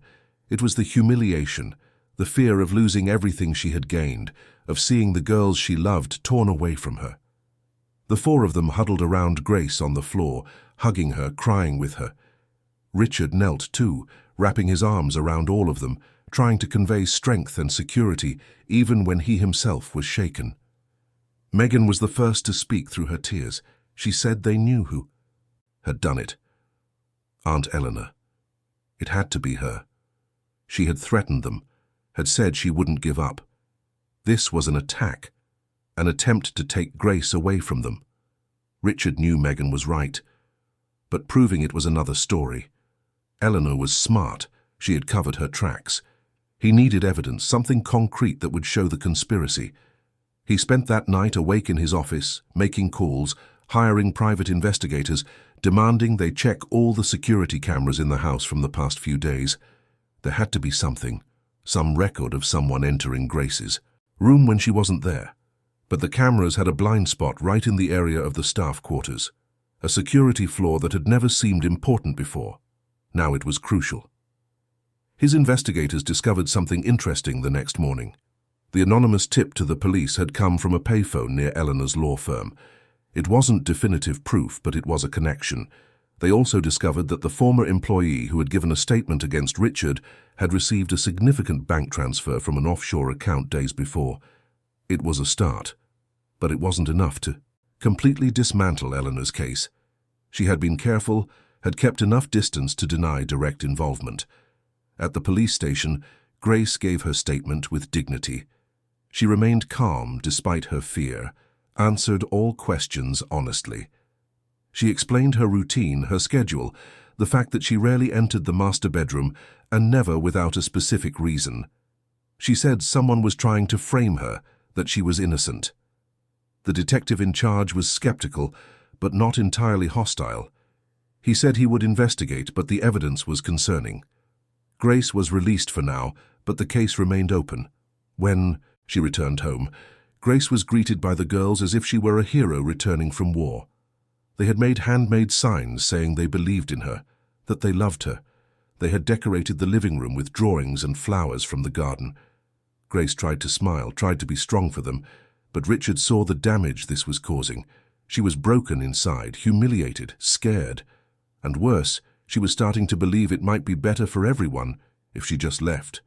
It was the humiliation, the fear of losing everything she had gained, of seeing the girls she loved torn away from her. The four of them huddled around Grace on the floor, hugging her, crying with her. Richard knelt too, wrapping his arms around all of them, trying to convey strength and security even when he himself was shaken. Megan was the first to speak through her tears. She said they knew who had done it. Aunt Eleanor. It had to be her. She had threatened them, had said she wouldn't give up. This was an attack, an attempt to take Grace away from them. Richard knew Megan was right, but proving it was another story. Eleanor was smart. She had covered her tracks. He needed evidence, something concrete that would show the conspiracy. He spent that night awake in his office, making calls, hiring private investigators, demanding they check all the security cameras in the house from the past few days. There had to be something, some record of someone entering Grace's room when she wasn't there. But the cameras had a blind spot right in the area of the staff quarters, a security flaw that had never seemed important before. Now it was crucial. His investigators discovered something interesting the next morning. The anonymous tip to the police had come from a payphone near Eleanor's law firm. It wasn't definitive proof, but it was a connection. They also discovered that the former employee who had given a statement against Richard had received a significant bank transfer from an offshore account days before. It was a start, but it wasn't enough to completely dismantle Eleanor's case. She had been careful, had kept enough distance to deny direct involvement. At the police station, Grace gave her statement with dignity. She remained calm despite her fear, answered all questions honestly. She explained her routine, her schedule, the fact that she rarely entered the master bedroom and never without a specific reason. She said someone was trying to frame her, that she was innocent. The detective in charge was skeptical, but not entirely hostile. He said he would investigate, but the evidence was concerning. Grace was released for now, but the case remained open. When she returned home, Grace was greeted by the girls as if she were a hero returning from war. They had made handmade signs saying they believed in her, that they loved her. They had decorated the living room with drawings and flowers from the garden. Grace tried to smile, tried to be strong for them, but Richard saw the damage this was causing. She was broken inside, humiliated, scared, and worse, she was starting to believe it might be better for everyone if she just left.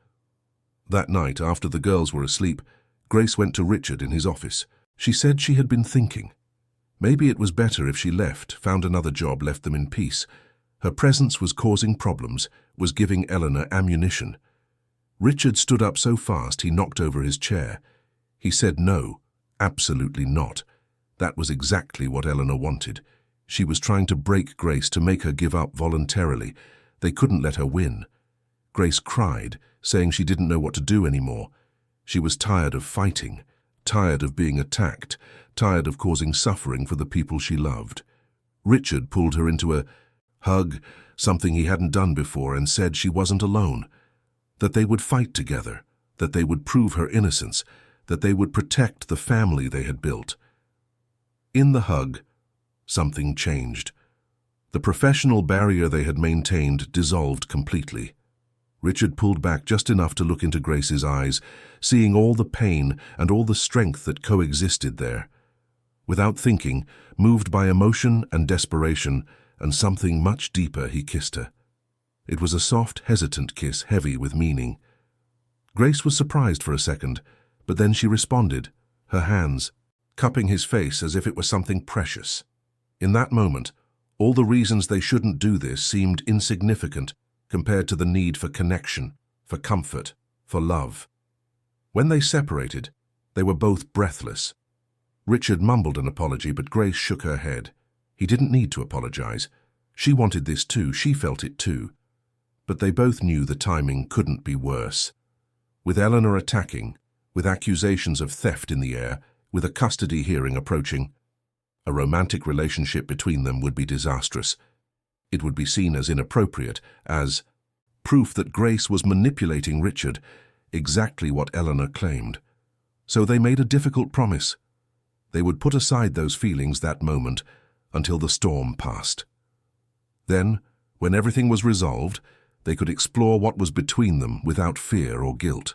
That night, after the girls were asleep, Grace went to Richard in his office. She said she had been thinking. Maybe it was better if she left, found another job, left them in peace. Her presence was causing problems, was giving Eleanor ammunition. Richard stood up so fast he knocked over his chair. He said no, absolutely not. That was exactly what Eleanor wanted. She was trying to break Grace, to make her give up voluntarily. They couldn't let her win. Grace cried, saying she didn't know what to do anymore. She was tired of fighting, tired of being attacked, tired of causing suffering for the people she loved. Richard pulled her into a hug, something he hadn't done before, and said she wasn't alone, that they would fight together, that they would prove her innocence, that they would protect the family they had built. In the hug, something changed. The professional barrier they had maintained dissolved completely. Richard pulled back just enough to look into Grace's eyes, seeing all the pain and all the strength that coexisted there. Without thinking, moved by emotion and desperation and something much deeper, he kissed her. It was a soft, hesitant kiss, heavy with meaning. Grace was surprised for a second, but then she responded, her hands cupping his face as if it were something precious. In that moment, all the reasons they shouldn't do this seemed insignificant compared to the need for connection, for comfort, for love. When they separated, they were both breathless. Richard mumbled an apology, but Grace shook her head. He didn't need to apologize. She wanted this too, she felt it too. But they both knew the timing couldn't be worse. With Eleanor attacking, with accusations of theft in the air, with a custody hearing approaching, a romantic relationship between them would be disastrous. It would be seen as inappropriate, as proof that Grace was manipulating Richard, exactly what Eleanor claimed. So they made a difficult promise. They would put aside those feelings that moment until the storm passed. Then, when everything was resolved, they could explore what was between them without fear or guilt.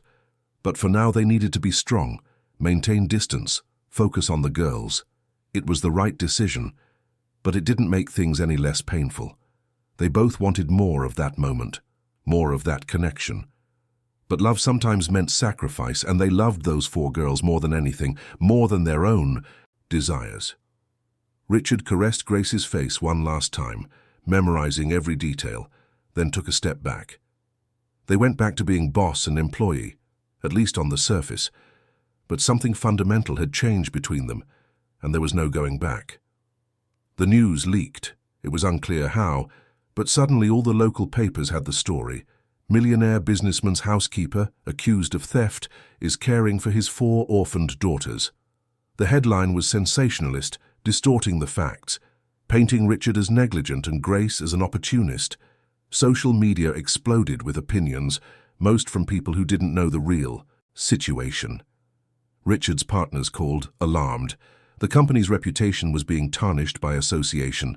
But for now they needed to be strong, maintain distance, focus on the girls. It was the right decision, but it didn't make things any less painful. They both wanted more of that moment, more of that connection. But love sometimes meant sacrifice, and they loved those 4 girls more than anything, more than their own desires. Richard caressed Grace's face one last time, memorizing every detail, then took a step back. They went back to being boss and employee, at least on the surface, but something fundamental had changed between them, and there was no going back. The news leaked. It was unclear how, but suddenly all the local papers had the story. Millionaire businessman's housekeeper, accused of theft, is caring for his 4 orphaned daughters. The headline was sensationalist, distorting the facts, painting Richard as negligent and Grace as an opportunist. Social media exploded with opinions, most from people who didn't know the real situation. Richard's partners called, alarmed. The company's reputation was being tarnished by association.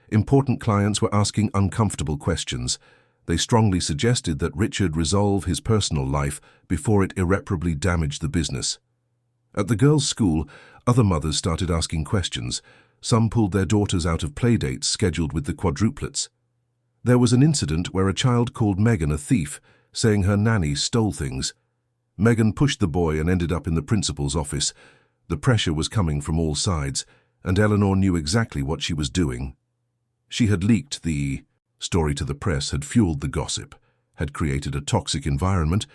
Important clients were asking uncomfortable questions. They strongly suggested that Richard resolve his personal life before it irreparably damaged the business. At the girls' school, other mothers started asking questions. Some pulled their daughters out of playdates scheduled with the quadruplets. There was an incident where a child called Megan a thief, saying her nanny stole things. Megan pushed the boy and ended up in the principal's office. The pressure was coming from all sides, and Eleanor knew exactly what she was doing. She had leaked the story to the press, had fueled the gossip, had created a toxic environment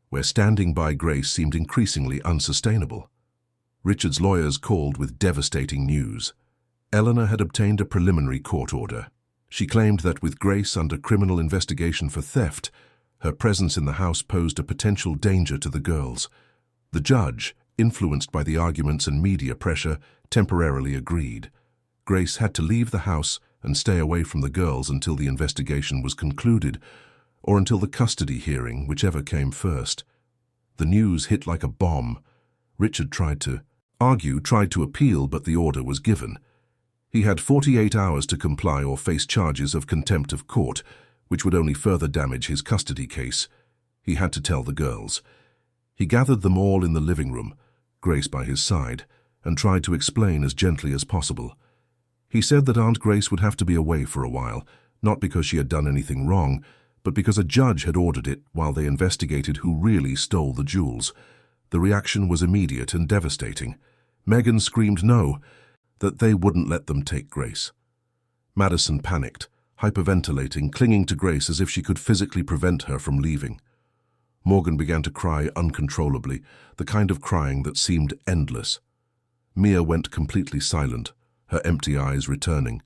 where standing by Grace seemed increasingly unsustainable. Richard's lawyers called with devastating news. Eleanor had obtained a preliminary court order. She claimed that with Grace under criminal investigation for theft, her presence in the house posed a potential danger to the girls. The judge, influenced by the arguments and media pressure, temporarily agreed. Grace had to leave the house and stay away from the girls until the investigation was concluded, or until the custody hearing, whichever came first. The news hit like a bomb. Richard tried to argue, tried to appeal, but the order was given. He had 48 hours to comply or face charges of contempt of court, which would only further damage his custody case. He had to tell the girls. He gathered them all in the living room, Grace by his side, and tried to explain as gently as possible. He said that Aunt Grace would have to be away for a while, not because she had done anything wrong, but because a judge had ordered it while they investigated who really stole the jewels. The reaction was immediate and devastating. Megan screamed no, that they wouldn't let them take Grace. Madison panicked, hyperventilating, clinging to Grace as if she could physically prevent her from leaving. Morgan began to cry uncontrollably, the kind of crying that seemed endless. Mia went completely silent, her empty eyes returning,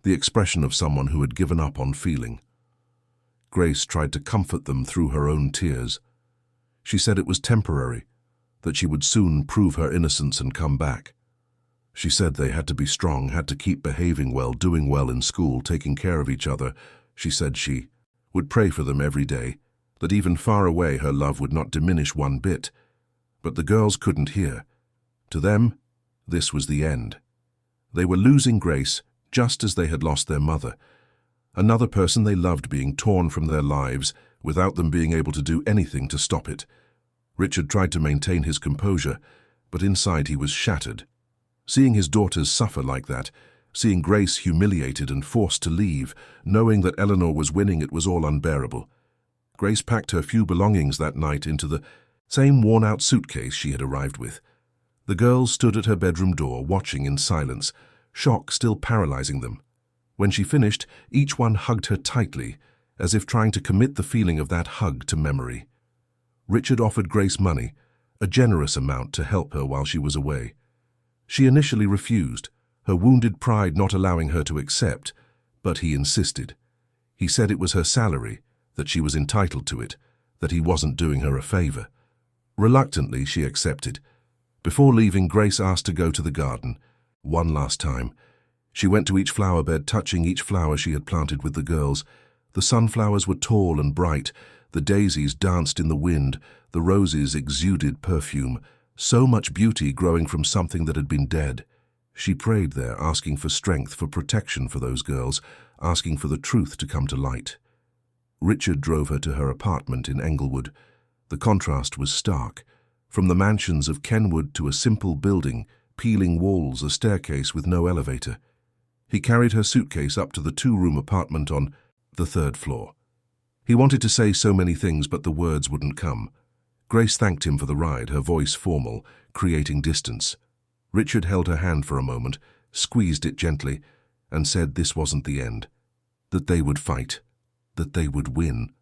the expression of someone who had given up on feeling. Grace tried to comfort them through her own tears. She said it was temporary, that she would soon prove her innocence and come back. She said they had to be strong, had to keep behaving well, doing well in school, taking care of each other. She said she would pray for them every day, that even far away her love would not diminish one bit. But the girls couldn't hear. To them, this was the end. They were losing Grace just as they had lost their mother. Another person they loved being torn from their lives without them being able to do anything to stop it. Richard tried to maintain his composure, but inside he was shattered. Seeing his daughters suffer like that, seeing Grace humiliated and forced to leave, knowing that Eleanor was winning, it was all unbearable. Grace packed her few belongings that night into the same worn-out suitcase she had arrived with. The girls stood at her bedroom door, watching in silence, shock still paralyzing them. When she finished, each one hugged her tightly, as if trying to commit the feeling of that hug to memory. Richard offered Grace money, a generous amount to help her while she was away. She initially refused, her wounded pride not allowing her to accept, but he insisted. He said it was her salary, that she was entitled to it, that he wasn't doing her a favor. Reluctantly, she accepted. Before leaving, Grace asked to go to the garden, one last time. She went to each flower bed, touching each flower she had planted with the girls. The sunflowers were tall and bright, the daisies danced in the wind, the roses exuded perfume, so much beauty growing from something that had been dead. She prayed there, asking for strength, for protection for those girls, asking for the truth to come to light. Richard drove her to her apartment in Englewood. The contrast was stark. From the mansions of Kenwood to a simple building, peeling walls, a staircase with no elevator. He carried her suitcase up to the two-room apartment on the third floor. He wanted to say so many things, but the words wouldn't come. Grace thanked him for the ride, her voice formal, creating distance. Richard held her hand for a moment, squeezed it gently, and said this wasn't the end. That they would fight. That they would win.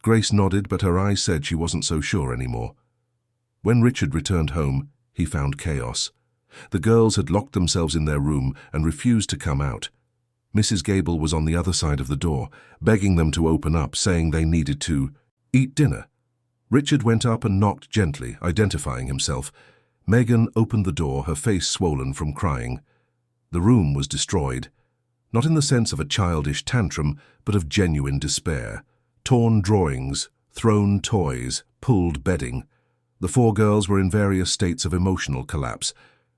Grace nodded, but her eyes said she wasn't so sure anymore. When Richard returned home, he found chaos. The girls had locked themselves in their room and refused to come out. Mrs. Gable was on the other side of the door, begging them to open up, saying they needed to eat dinner. Richard went up and knocked gently, identifying himself. Megan opened the door, her face swollen from crying. The room was destroyed, not in the sense of a childish tantrum, but of genuine despair. Torn drawings, thrown toys, pulled bedding. The four girls were in various states of emotional collapse.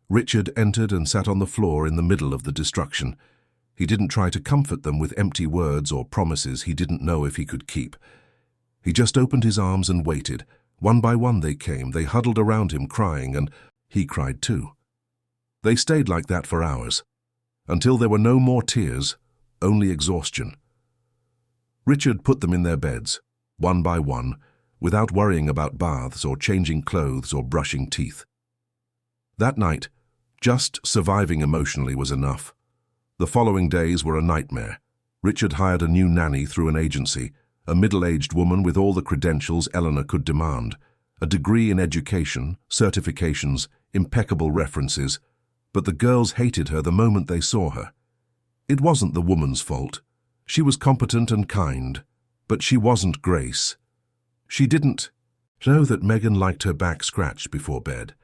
Richard entered and sat on the floor in the middle of the destruction. He didn't try to comfort them with empty words or promises he didn't know if he could keep. He just opened his arms and waited. One by one they came, they huddled around him crying, and he cried too. They stayed like that for hours, until there were no more tears, only exhaustion. Richard put them in their beds, one by one, without worrying about baths or changing clothes or brushing teeth. That night, just surviving emotionally was enough. The following days were a nightmare. Richard hired a new nanny through an agency, a middle-aged woman with all the credentials Eleanor could demand, a degree in education, certifications, impeccable references, but the girls hated her the moment they saw her. It wasn't the woman's fault. She was competent and kind, but she wasn't Grace. She didn't know that Megan liked her back scratched before bed.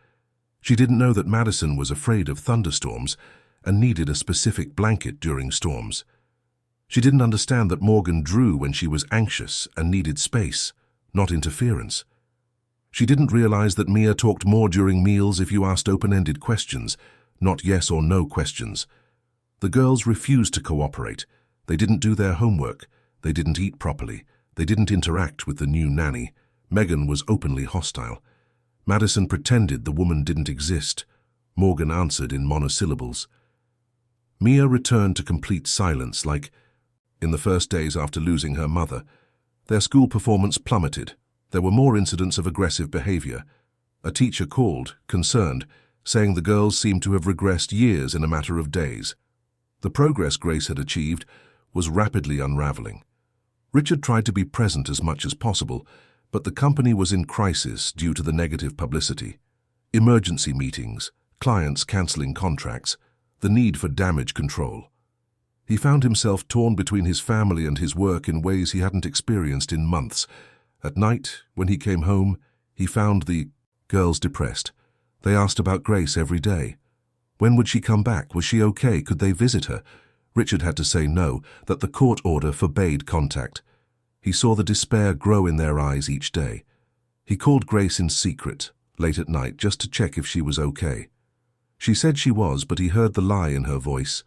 She didn't know that Madison was afraid of thunderstorms and needed a specific blanket during storms. She didn't understand that Morgan drew when she was anxious and needed space, not interference. She didn't realize that Mia talked more during meals if you asked open-ended questions, not yes or no questions. The girls refused to cooperate. They didn't do their homework. They didn't eat properly. They didn't interact with the new nanny. Megan was openly hostile. Madison pretended the woman didn't exist. Morgan answered in monosyllables. Mia returned to complete silence, like in the first days after losing her mother. Their school performance plummeted. There were more incidents of aggressive behavior. A teacher called, concerned, saying the girls seemed to have regressed years in a matter of days. The progress Grace had achieved was rapidly unraveling. Richard tried to be present as much as possible, but the company was in crisis due to the negative publicity. Emergency meetings, clients cancelling contracts, the need for damage control. He found himself torn between his family and his work in ways he hadn't experienced in months. At night, when he came home, he found the girls depressed. They asked about Grace every day. When would she come back? Was she okay? Could they visit her? Richard had to say no, that the court order forbade contact. He saw the despair grow in their eyes each day. He called Grace in secret, late at night, just to check if she was okay. She said she was, but he heard the lie in her voice.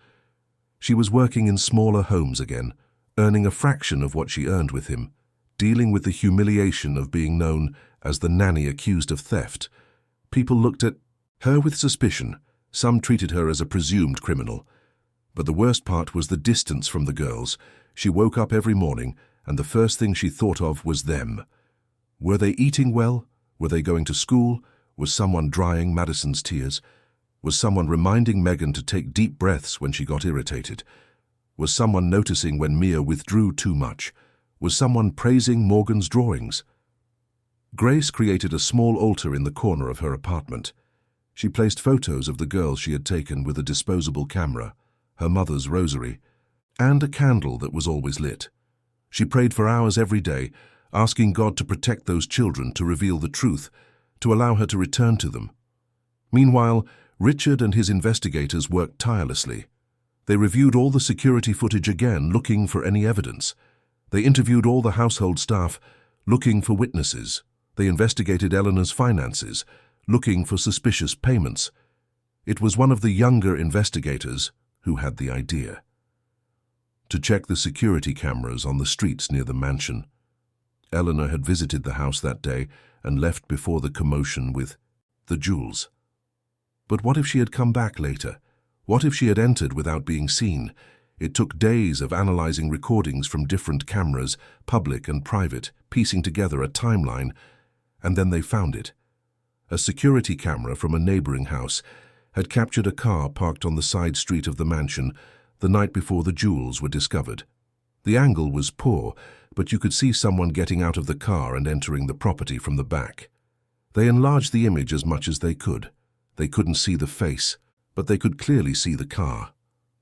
She was working in smaller homes again, earning a fraction of what she earned with him, dealing with the humiliation of being known as the nanny accused of theft. People looked at her with suspicion. Some treated her as a presumed criminal. But the worst part was the distance from the girls. She woke up every morning and the first thing she thought of was them. Were they eating well? Were they going to school? Was someone drying Madison's tears? Was someone reminding Megan to take deep breaths when she got irritated? Was someone noticing when Mia withdrew too much? Was someone praising Morgan's drawings? Grace created a small altar in the corner of her apartment. She placed photos of the girls she had taken with a disposable camera, her mother's rosary, and a candle that was always lit. She prayed for hours every day, asking God to protect those children, to reveal the truth, to allow her to return to them. Meanwhile, Richard and his investigators worked tirelessly. They reviewed all the security footage again, looking for any evidence. They interviewed all the household staff, looking for witnesses. They investigated Eleanor's finances, looking for suspicious payments. It was one of the younger investigators who had the idea to check the security cameras on the streets near the mansion. Eleanor had visited the house that day and left before the commotion with the jewels. But what if she had come back later? What if she had entered without being seen? It took days of analyzing recordings from different cameras, public and private, piecing together a timeline, and then they found it. A security camera from a neighboring house had captured a car parked on the side street of the mansion the night before the jewels were discovered. The angle was poor, but you could see someone getting out of the car and entering the property from the back. They enlarged the image as much as they could. They couldn't see the face, but they could clearly see the car.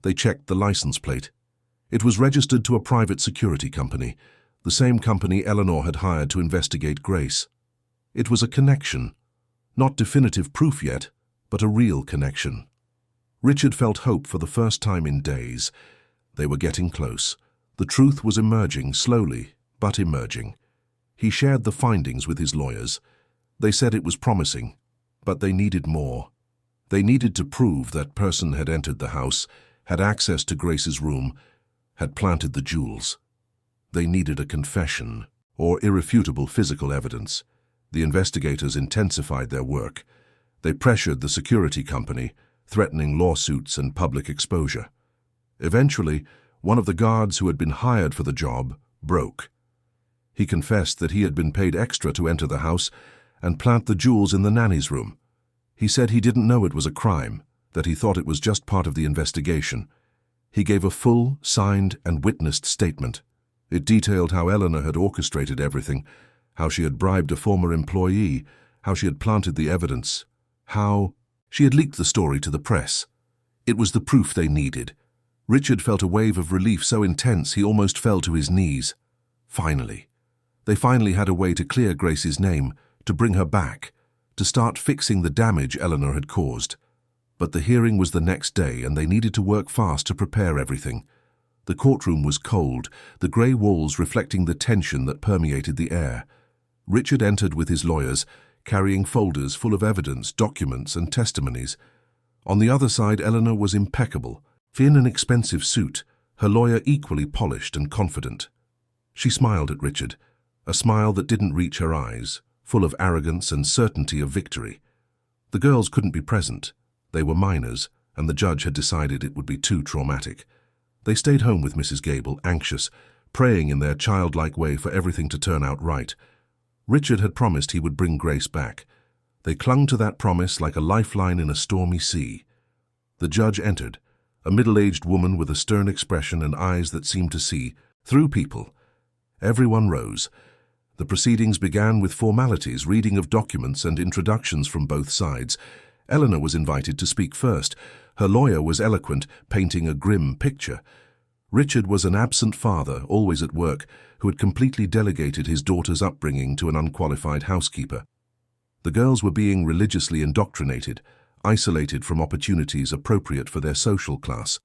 They checked the license plate. It was registered to a private security company, the same company Eleanor had hired to investigate Grace. It was a connection. Not definitive proof yet, but a real connection. Richard felt hope for the first time in days. They were getting close. The truth was emerging, slowly, but emerging. He shared the findings with his lawyers. They said it was promising, but they needed more. They needed to prove that person had entered the house, had access to Grace's room, had planted the jewels. They needed a confession, or irrefutable physical evidence. The investigators intensified their work. They pressured the security company, threatening lawsuits and public exposure. Eventually, one of the guards who had been hired for the job broke. He confessed that he had been paid extra to enter the house and plant the jewels in the nanny's room. He said he didn't know it was a crime, that he thought it was just part of the investigation. He gave a full, signed and witnessed statement. It detailed how Eleanor had orchestrated everything, how she had bribed a former employee, how she had planted the evidence, how she had leaked the story to the press. It was the proof they needed. Richard felt a wave of relief so intense he almost fell to his knees. Finally. They finally had a way to clear Grace's name, to bring her back, to start fixing the damage Eleanor had caused. But the hearing was the next day, and they needed to work fast to prepare everything. The courtroom was cold, the grey walls reflecting the tension that permeated the air. Richard entered with his lawyers, carrying folders full of evidence, documents, and testimonies. On the other side, Eleanor was impeccable, in an expensive suit, her lawyer equally polished and confident. She smiled at Richard, a smile that didn't reach her eyes, full of arrogance and certainty of victory. The girls couldn't be present. They were minors, and the judge had decided it would be too traumatic. They stayed home with Mrs. Gable, anxious, praying in their childlike way for everything to turn out right. Richard had promised he would bring Grace back. They clung to that promise like a lifeline in a stormy sea. The judge entered, a middle-aged woman with a stern expression and eyes that seemed to see through people. Everyone rose. The proceedings began with formalities, reading of documents and introductions from both sides. Eleanor was invited to speak first. Her lawyer was eloquent, painting a grim picture. Richard was an absent father, always at work, who had completely delegated his daughter's upbringing to an unqualified housekeeper. The girls were being religiously indoctrinated, isolated from opportunities appropriate for their social class.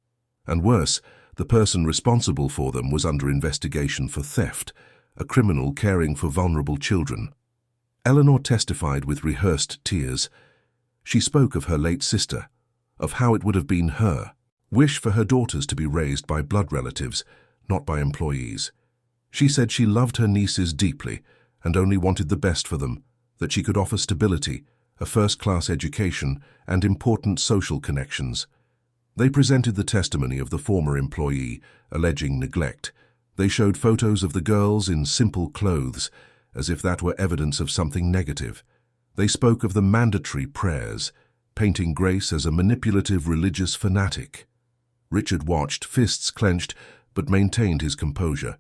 And worse, the person responsible for them was under investigation for theft, a criminal caring for vulnerable children. Eleanor testified with rehearsed tears. She spoke of her late sister, of how it would have been her wish for her daughters to be raised by blood relatives, not by employees. She said she loved her nieces deeply and only wanted the best for them, that she could offer stability, a first-class education, and important social connections. They presented the testimony of the former employee, alleging neglect. They showed photos of the girls in simple clothes, as if that were evidence of something negative. They spoke of the mandatory prayers, painting Grace as a manipulative religious fanatic. Richard watched, fists clenched, but maintained his composure.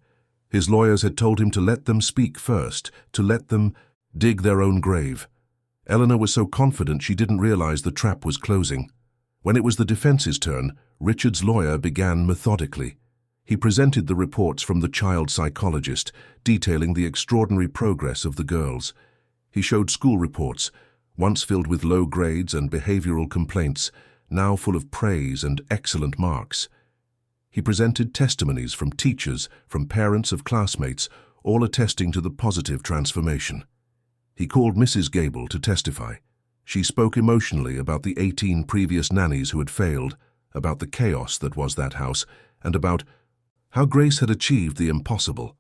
His lawyers had told him to let them speak first, to let them dig their own grave. Eleanor was so confident she didn't realize the trap was closing. When it was the defense's turn, Richard's lawyer began methodically. He presented the reports from the child psychologist, detailing the extraordinary progress of the girls. He showed school reports, once filled with low grades and behavioral complaints, now full of praise and excellent marks. He presented testimonies from teachers, from parents of classmates, all attesting to the positive transformation. He called Mrs. Gable to testify. She spoke emotionally about the 18 previous nannies who had failed, about the chaos that was that house, and about how Grace had achieved the impossible.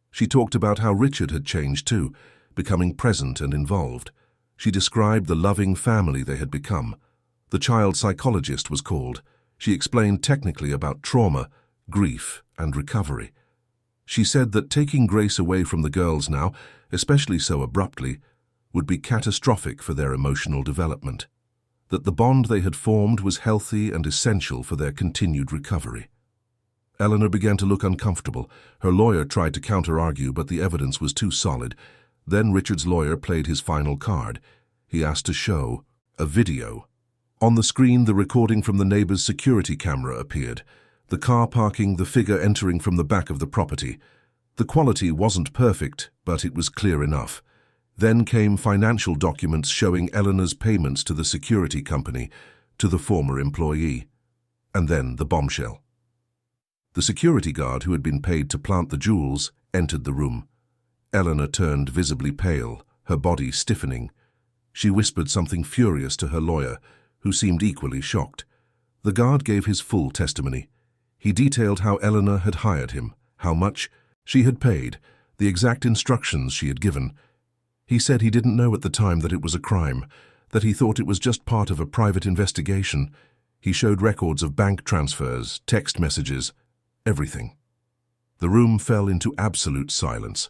She talked about how Richard had changed too, becoming present and involved. She described the loving family they had become. The child psychologist was called. She explained technically about trauma, grief, and recovery. She said that taking Grace away from the girls now, especially so abruptly, would be catastrophic for their emotional development. That the bond they had formed was healthy and essential for their continued recovery. Eleanor began to look uncomfortable. Her lawyer tried to counter-argue, but the evidence was too solid. Then Richard's lawyer played his final card. He asked to show a video. On the screen, the recording from the neighbor's security camera appeared. The car parking, the figure entering from the back of the property. The quality wasn't perfect, but it was clear enough. Then came financial documents showing Eleanor's payments to the security company, to the former employee. And then the bombshell. The security guard who had been paid to plant the jewels entered the room. Eleanor turned visibly pale, her body stiffening. She whispered something furious to her lawyer, who seemed equally shocked. The guard gave his full testimony. He detailed how Eleanor had hired him, how much she had paid, the exact instructions she had given. He said he didn't know at the time that it was a crime, that he thought it was just part of a private investigation. He showed records of bank transfers, text messages, everything. The room fell into absolute silence.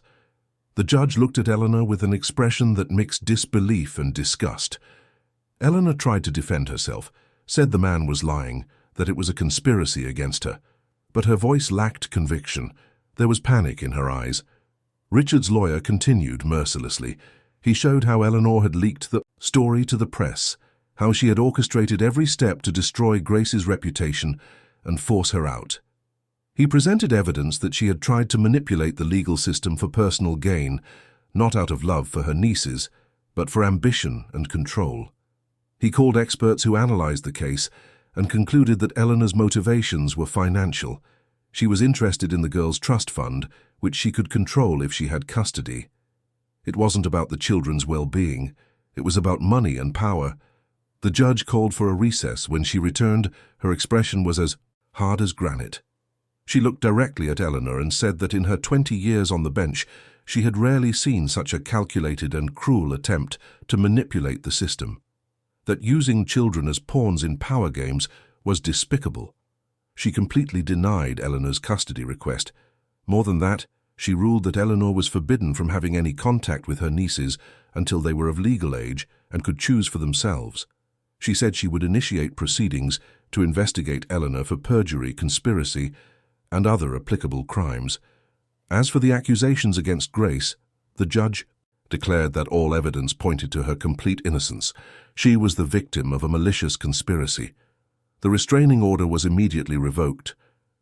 The judge looked at Eleanor with an expression that mixed disbelief and disgust. Eleanor tried to defend herself, said the man was lying, that it was a conspiracy against her. But her voice lacked conviction. There was panic in her eyes. Richard's lawyer continued mercilessly. He showed how Eleanor had leaked the story to the press, how she had orchestrated every step to destroy Grace's reputation and force her out. He presented evidence that she had tried to manipulate the legal system for personal gain, not out of love for her nieces, but for ambition and control. He called experts who analyzed the case and concluded that Eleanor's motivations were financial. She was interested in the girls' trust fund, which she could control if she had custody. It wasn't about the children's well-being. It was about money and power. The judge called for a recess. When she returned, her expression was as hard as granite. She looked directly at Eleanor and said that in her 20 years on the bench, she had rarely seen such a calculated and cruel attempt to manipulate the system. That using children as pawns in power games was despicable. She completely denied Eleanor's custody request. More than that, she ruled that Eleanor was forbidden from having any contact with her nieces until they were of legal age and could choose for themselves. She said she would initiate proceedings to investigate Eleanor for perjury, conspiracy, and other applicable crimes. As for the accusations against Grace, the judge declared that all evidence pointed to her complete innocence. She was the victim of a malicious conspiracy. The restraining order was immediately revoked.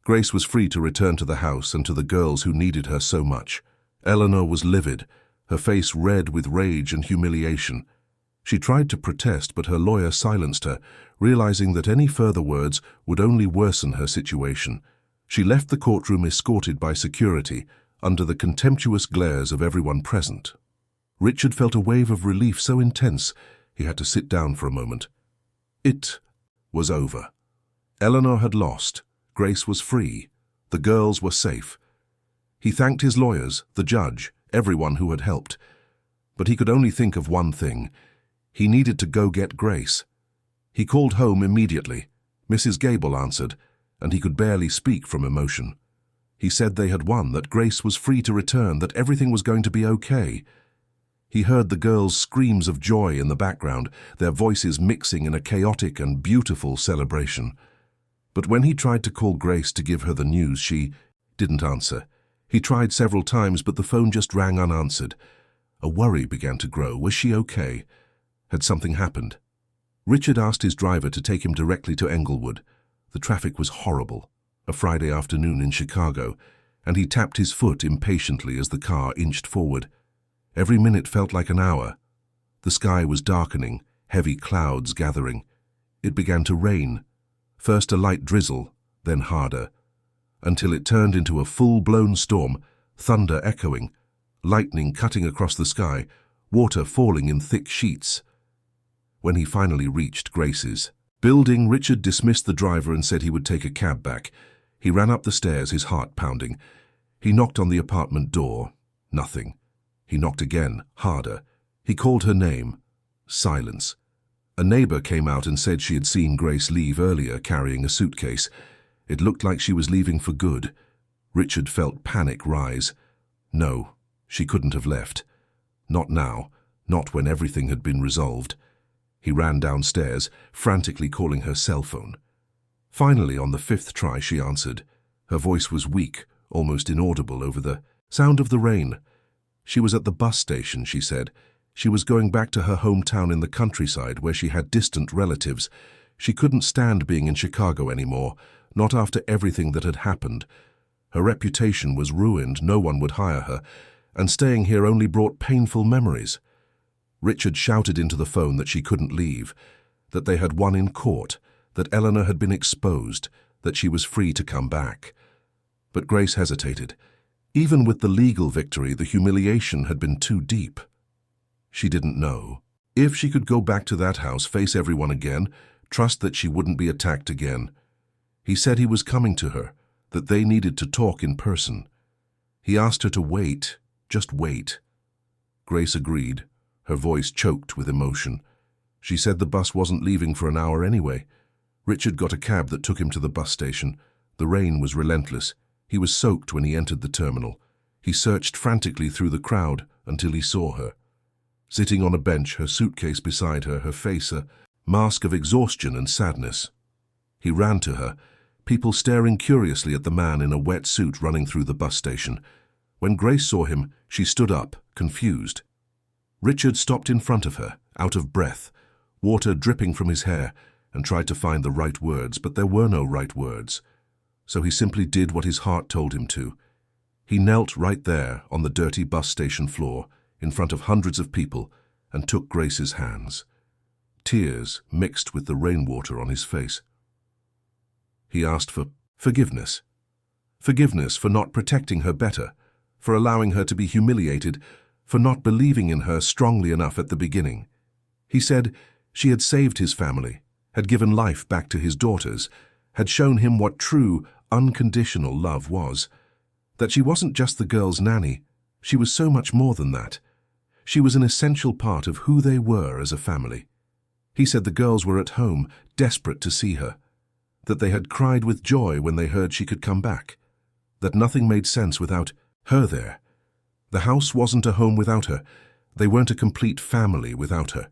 Grace was free to return to the house and to the girls who needed her so much. Eleanor was livid, her face red with rage and humiliation. She tried to protest, but her lawyer silenced her, realizing that any further words would only worsen her situation. She left the courtroom escorted by security, under the contemptuous glares of everyone present. Richard felt a wave of relief so intense he had to sit down for a moment. It was over. Eleanor had lost. Grace was free. The girls were safe. He thanked his lawyers, the judge, everyone who had helped. But he could only think of one thing. He needed to go get Grace. He called home immediately. Mrs. Gable answered, and he could barely speak from emotion. He said they had won, that Grace was free to return, that everything was going to be okay. He heard the girls' screams of joy in the background, their voices mixing in a chaotic and beautiful celebration. But when he tried to call Grace to give her the news, she didn't answer. He tried several times, but the phone just rang unanswered. A worry began to grow. Was she okay? Had something happened? Richard asked his driver to take him directly to Englewood. The traffic was horrible, a Friday afternoon in Chicago, and he tapped his foot impatiently as the car inched forward. Every minute felt like an hour. The sky was darkening, heavy clouds gathering. It began to rain, first a light drizzle, then harder, until it turned into a full-blown storm, thunder echoing, lightning cutting across the sky, water falling in thick sheets. When he finally reached Grace's building, Richard dismissed the driver and said he would take a cab back. He ran up the stairs, his heart pounding. He knocked on the apartment door. Nothing. He knocked again, harder. He called her name. Silence. A neighbor came out and said she had seen Grace leave earlier carrying a suitcase. It looked like she was leaving for good. Richard felt panic rise. No, she couldn't have left. Not now, not when everything had been resolved. He ran downstairs, frantically calling her cell phone. Finally, on the 5th try, she answered. Her voice was weak, almost inaudible over the sound of the rain. She was at the bus station, she said. She was going back to her hometown in the countryside where she had distant relatives. She couldn't stand being in Chicago anymore, not after everything that had happened. Her reputation was ruined, no one would hire her, and staying here only brought painful memories. Richard shouted into the phone that she couldn't leave, that they had won in court, that Eleanor had been exposed, that she was free to come back. But Grace hesitated. Even with the legal victory, the humiliation had been too deep. She didn't know. If she could go back to that house, face everyone again, trust that she wouldn't be attacked again. He said he was coming to her, that they needed to talk in person. He asked her to wait, just wait. Grace agreed, her voice choked with emotion. She said the bus wasn't leaving for an hour anyway. Richard got a cab that took him to the bus station. The rain was relentless. He was soaked when he entered the terminal. He searched frantically through the crowd until he saw her. Sitting on a bench, her suitcase beside her, her face a mask of exhaustion and sadness. He ran to her, people staring curiously at the man in a wet suit running through the bus station. When Grace saw him, she stood up, confused. Richard stopped in front of her, out of breath, water dripping from his hair, and tried to find the right words, but there were no right words. So he simply did what his heart told him to. He knelt right there on the dirty bus station floor, in front of hundreds of people, and took Grace's hands. Tears mixed with the rainwater on his face. He asked for forgiveness. Forgiveness for not protecting her better, for allowing her to be humiliated, for not believing in her strongly enough at the beginning. He said she had saved his family, had given life back to his daughters, had shown him what true, unconditional love was. That she wasn't just the girls' nanny, she was so much more than that. She was an essential part of who they were as a family. He said the girls were at home, desperate to see her, that they had cried with joy when they heard she could come back, that nothing made sense without her there. The house wasn't a home without her. They weren't a complete family without her.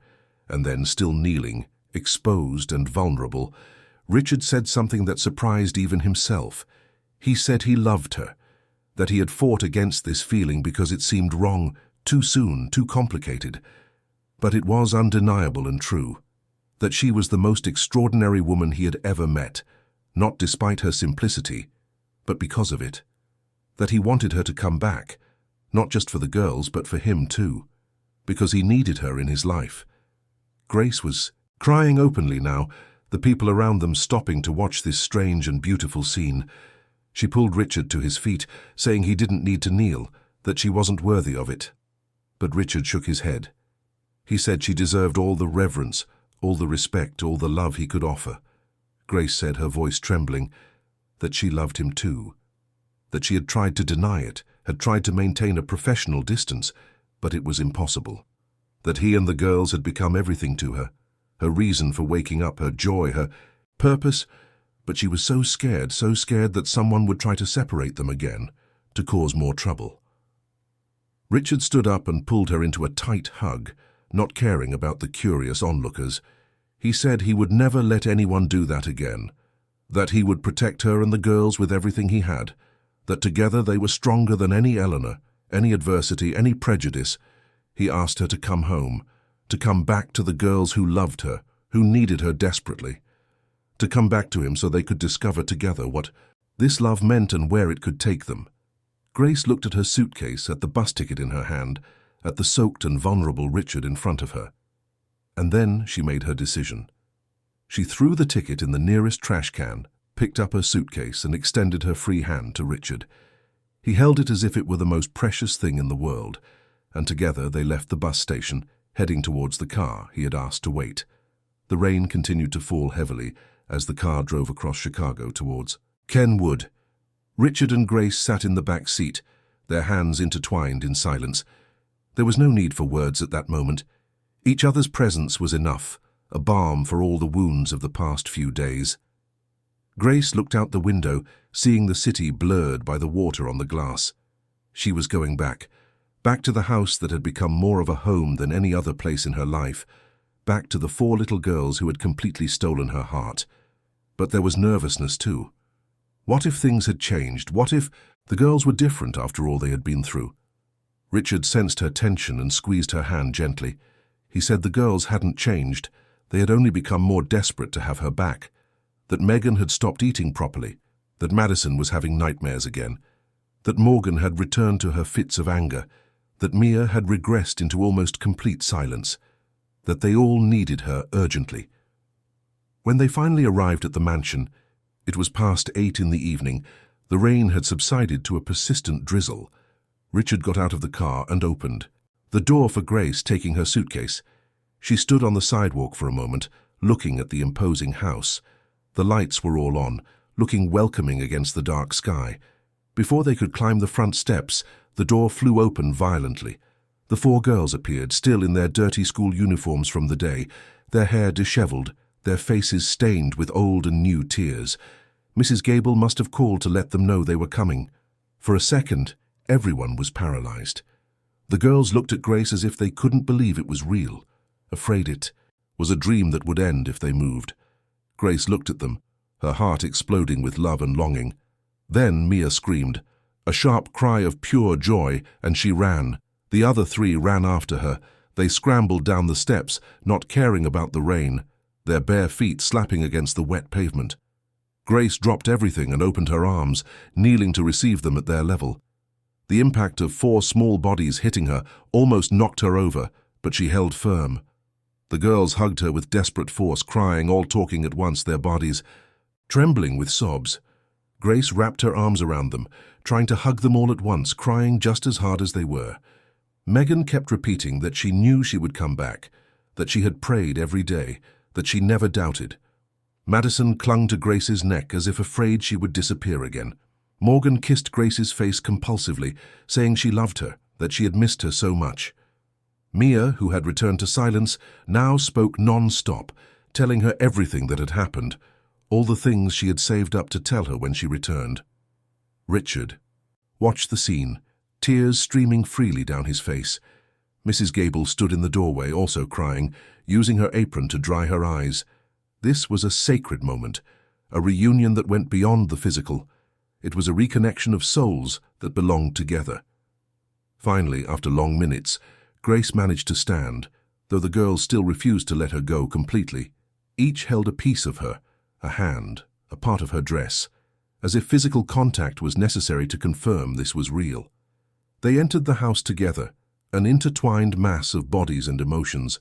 And then, still kneeling, exposed and vulnerable, Richard said something that surprised even himself. He said he loved her, that he had fought against this feeling because it seemed wrong, too soon, too complicated. But it was undeniable and true, that she was the most extraordinary woman he had ever met, not despite her simplicity, but because of it. That he wanted her to come back, not just for the girls, but for him too, because he needed her in his life. Grace was crying openly now, the people around them stopping to watch this strange and beautiful scene. She pulled Richard to his feet, saying he didn't need to kneel, that she wasn't worthy of it. But Richard shook his head. He said she deserved all the reverence, all the respect, all the love he could offer. Grace said, her voice trembling, that she loved him too, that she had tried to deny it, had tried to maintain a professional distance, but it was impossible. That he and the girls had become everything to her, her reason for waking up, her joy, her purpose, but she was so scared that someone would try to separate them again, to cause more trouble. Richard stood up and pulled her into a tight hug, not caring about the curious onlookers. He said he would never let anyone do that again, that he would protect her and the girls with everything he had, that together they were stronger than any Eleanor, any adversity, any prejudice. He asked her to come home, to come back to the girls who loved her, who needed her desperately, to come back to him so they could discover together what this love meant and where it could take them. Grace looked at her suitcase, at the bus ticket in her hand, at the soaked and vulnerable Richard in front of her. And then she made her decision. She threw the ticket in the nearest trash can, picked up her suitcase and extended her free hand to Richard. He held it as if it were the most precious thing in the world, and together they left the bus station, heading towards the car he had asked to wait. The rain continued to fall heavily as the car drove across Chicago towards Kenwood. Richard and Grace sat in the back seat, their hands intertwined in silence. There was no need for words at that moment. Each other's presence was enough, a balm for all the wounds of the past few days. Grace looked out the window, seeing the city blurred by the water on the glass. She was going back to the house that had become more of a home than any other place in her life, back to the 4 little girls who had completely stolen her heart. But there was nervousness too. What if things had changed? What if the girls were different after all they had been through? Richard sensed her tension and squeezed her hand gently. He said the girls hadn't changed. They had only become more desperate to have her back. That Megan had stopped eating properly, that Madison was having nightmares again, that Morgan had returned to her fits of anger, that Mia had regressed into almost complete silence, that they all needed her urgently. When they finally arrived at the mansion, it was past 8 in the evening. The rain had subsided to a persistent drizzle. Richard got out of the car and opened the door for Grace, taking her suitcase. She stood on the sidewalk for a moment, looking at the imposing house. The lights were all on, looking welcoming against the dark sky. Before they could climb the front steps, the door flew open violently. The 4 girls appeared, still in their dirty school uniforms from the day, their hair disheveled, their faces stained with old and new tears. Mrs. Gable must have called to let them know they were coming. For a second, everyone was paralyzed. The girls looked at Grace as if they couldn't believe it was real, afraid it was a dream that would end if they moved. Grace looked at them, her heart exploding with love and longing. Then Mia screamed, a sharp cry of pure joy, and she ran. The other 3 ran after her. They scrambled down the steps, not caring about the rain, their bare feet slapping against the wet pavement. Grace dropped everything and opened her arms, kneeling to receive them at their level. The impact of 4 small bodies hitting her almost knocked her over, but she held firm. The girls hugged her with desperate force, crying, all talking at once, their bodies trembling with sobs. Grace wrapped her arms around them, trying to hug them all at once, crying just as hard as they were. Megan kept repeating that she knew she would come back, that she had prayed every day, that she never doubted. Madison clung to Grace's neck as if afraid she would disappear again. Morgan kissed Grace's face compulsively, saying she loved her, that she had missed her so much. Mia, who had returned to silence, now spoke non-stop, telling her everything that had happened, all the things she had saved up to tell her when she returned. Richard watched the scene, tears streaming freely down his face. Mrs. Gable stood in the doorway, also crying, using her apron to dry her eyes. This was a sacred moment, a reunion that went beyond the physical. It was a reconnection of souls that belonged together. Finally, after long minutes, Grace managed to stand, though the girls still refused to let her go completely. Each held a piece of her, a hand, a part of her dress, as if physical contact was necessary to confirm this was real. They entered the house together, an intertwined mass of bodies and emotions.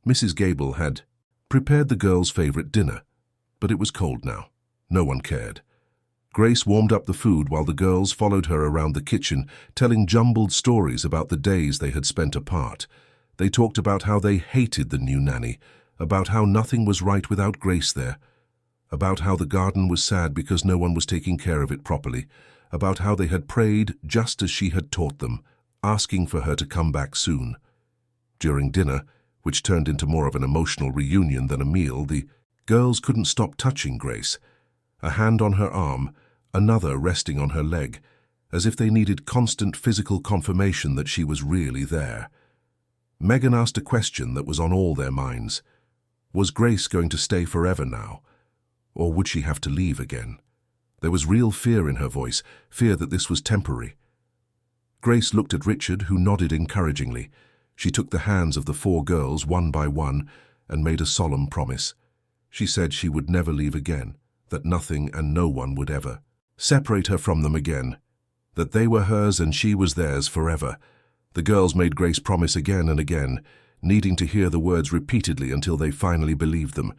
Mrs. Gable had prepared the girls' favorite dinner, but it was cold now. No one cared. Grace warmed up the food while the girls followed her around the kitchen, telling jumbled stories about the days they had spent apart. They talked about how they hated the new nanny, about how nothing was right without Grace there, about how the garden was sad because no one was taking care of it properly, about how they had prayed just as she had taught them, asking for her to come back soon. During dinner, which turned into more of an emotional reunion than a meal, the girls couldn't stop touching Grace. a hand on her arm, another resting on her leg, as if they needed constant physical confirmation that she was really there. Megan asked a question that was on all their minds. Was Grace going to stay forever now? Or would she have to leave again? There was real fear in her voice, fear that this was temporary. Grace looked at Richard, who nodded encouragingly. She took the hands of the 4 girls one by one and made a solemn promise. She said she would never leave again, that nothing and no one would ever separate her from them again, that they were hers and she was theirs forever. The girls made Grace promise again and again, needing to hear the words repeatedly until they finally believed them.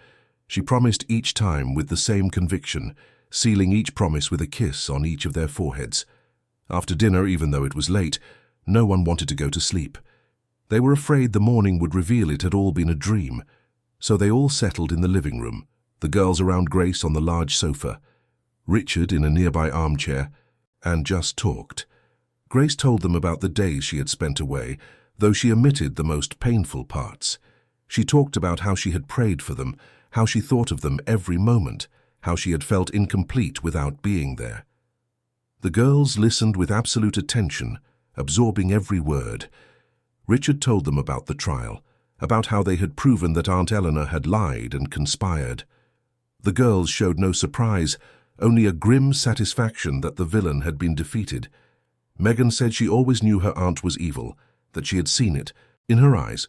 She promised each time with the same conviction, sealing each promise with a kiss on each of their foreheads. After dinner, even though it was late, no one wanted to go to sleep. They were afraid the morning would reveal it had all been a dream, so they all settled in the living room, the girls around Grace on the large sofa, Richard in a nearby armchair, and just talked. Grace told them about the days she had spent away, though she omitted the most painful parts. She talked about how she had prayed for them, how she thought of them every moment, how she had felt incomplete without being there. The girls listened with absolute attention, absorbing every word. Richard told them about the trial, about how they had proven that Aunt Eleanor had lied and conspired. The girls showed no surprise, only a grim satisfaction that the villain had been defeated. Megan said she always knew her aunt was evil, that she had seen it, in her eyes.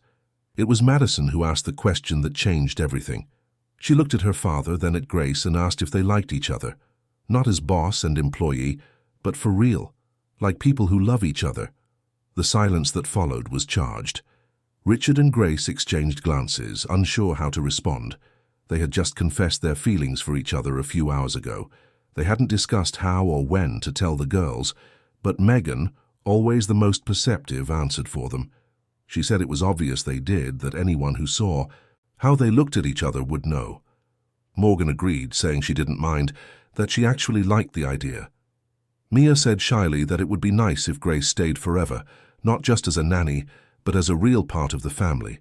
It was Madison who asked the question that changed everything. She looked at her father, then at Grace, and asked if they liked each other. Not as boss and employee, but for real, like people who love each other. The silence that followed was charged. Richard and Grace exchanged glances, unsure how to respond. They had just confessed their feelings for each other a few hours ago. They hadn't discussed how or when to tell the girls, but Megan, always the most perceptive, answered for them. She said it was obvious they did, that anyone who saw how they looked at each other would know. Morgan agreed, saying she didn't mind, that she actually liked the idea. Mia said shyly that it would be nice if Grace stayed forever, not just as a nanny, but as a real part of the family.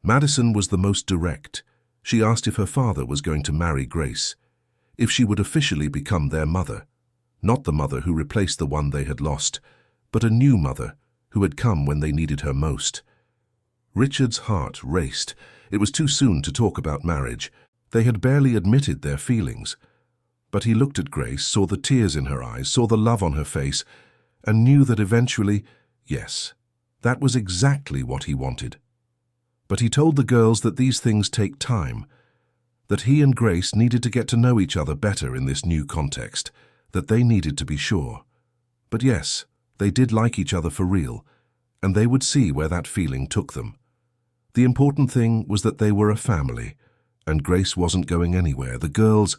Madison was the most direct. She asked if her father was going to marry Grace, if she would officially become their mother, not the mother who replaced the one they had lost, but a new mother who had come when they needed her most. Richard's heart raced. It was too soon to talk about marriage. They had barely admitted their feelings. But he looked at Grace, saw the tears in her eyes, saw the love on her face, and knew that eventually, yes, that was exactly what he wanted. But he told the girls that these things take time, that he and Grace needed to get to know each other better in this new context, that they needed to be sure. But yes, they did like each other for real, and they would see where that feeling took them. The important thing was that they were a family, and Grace wasn't going anywhere. The girls,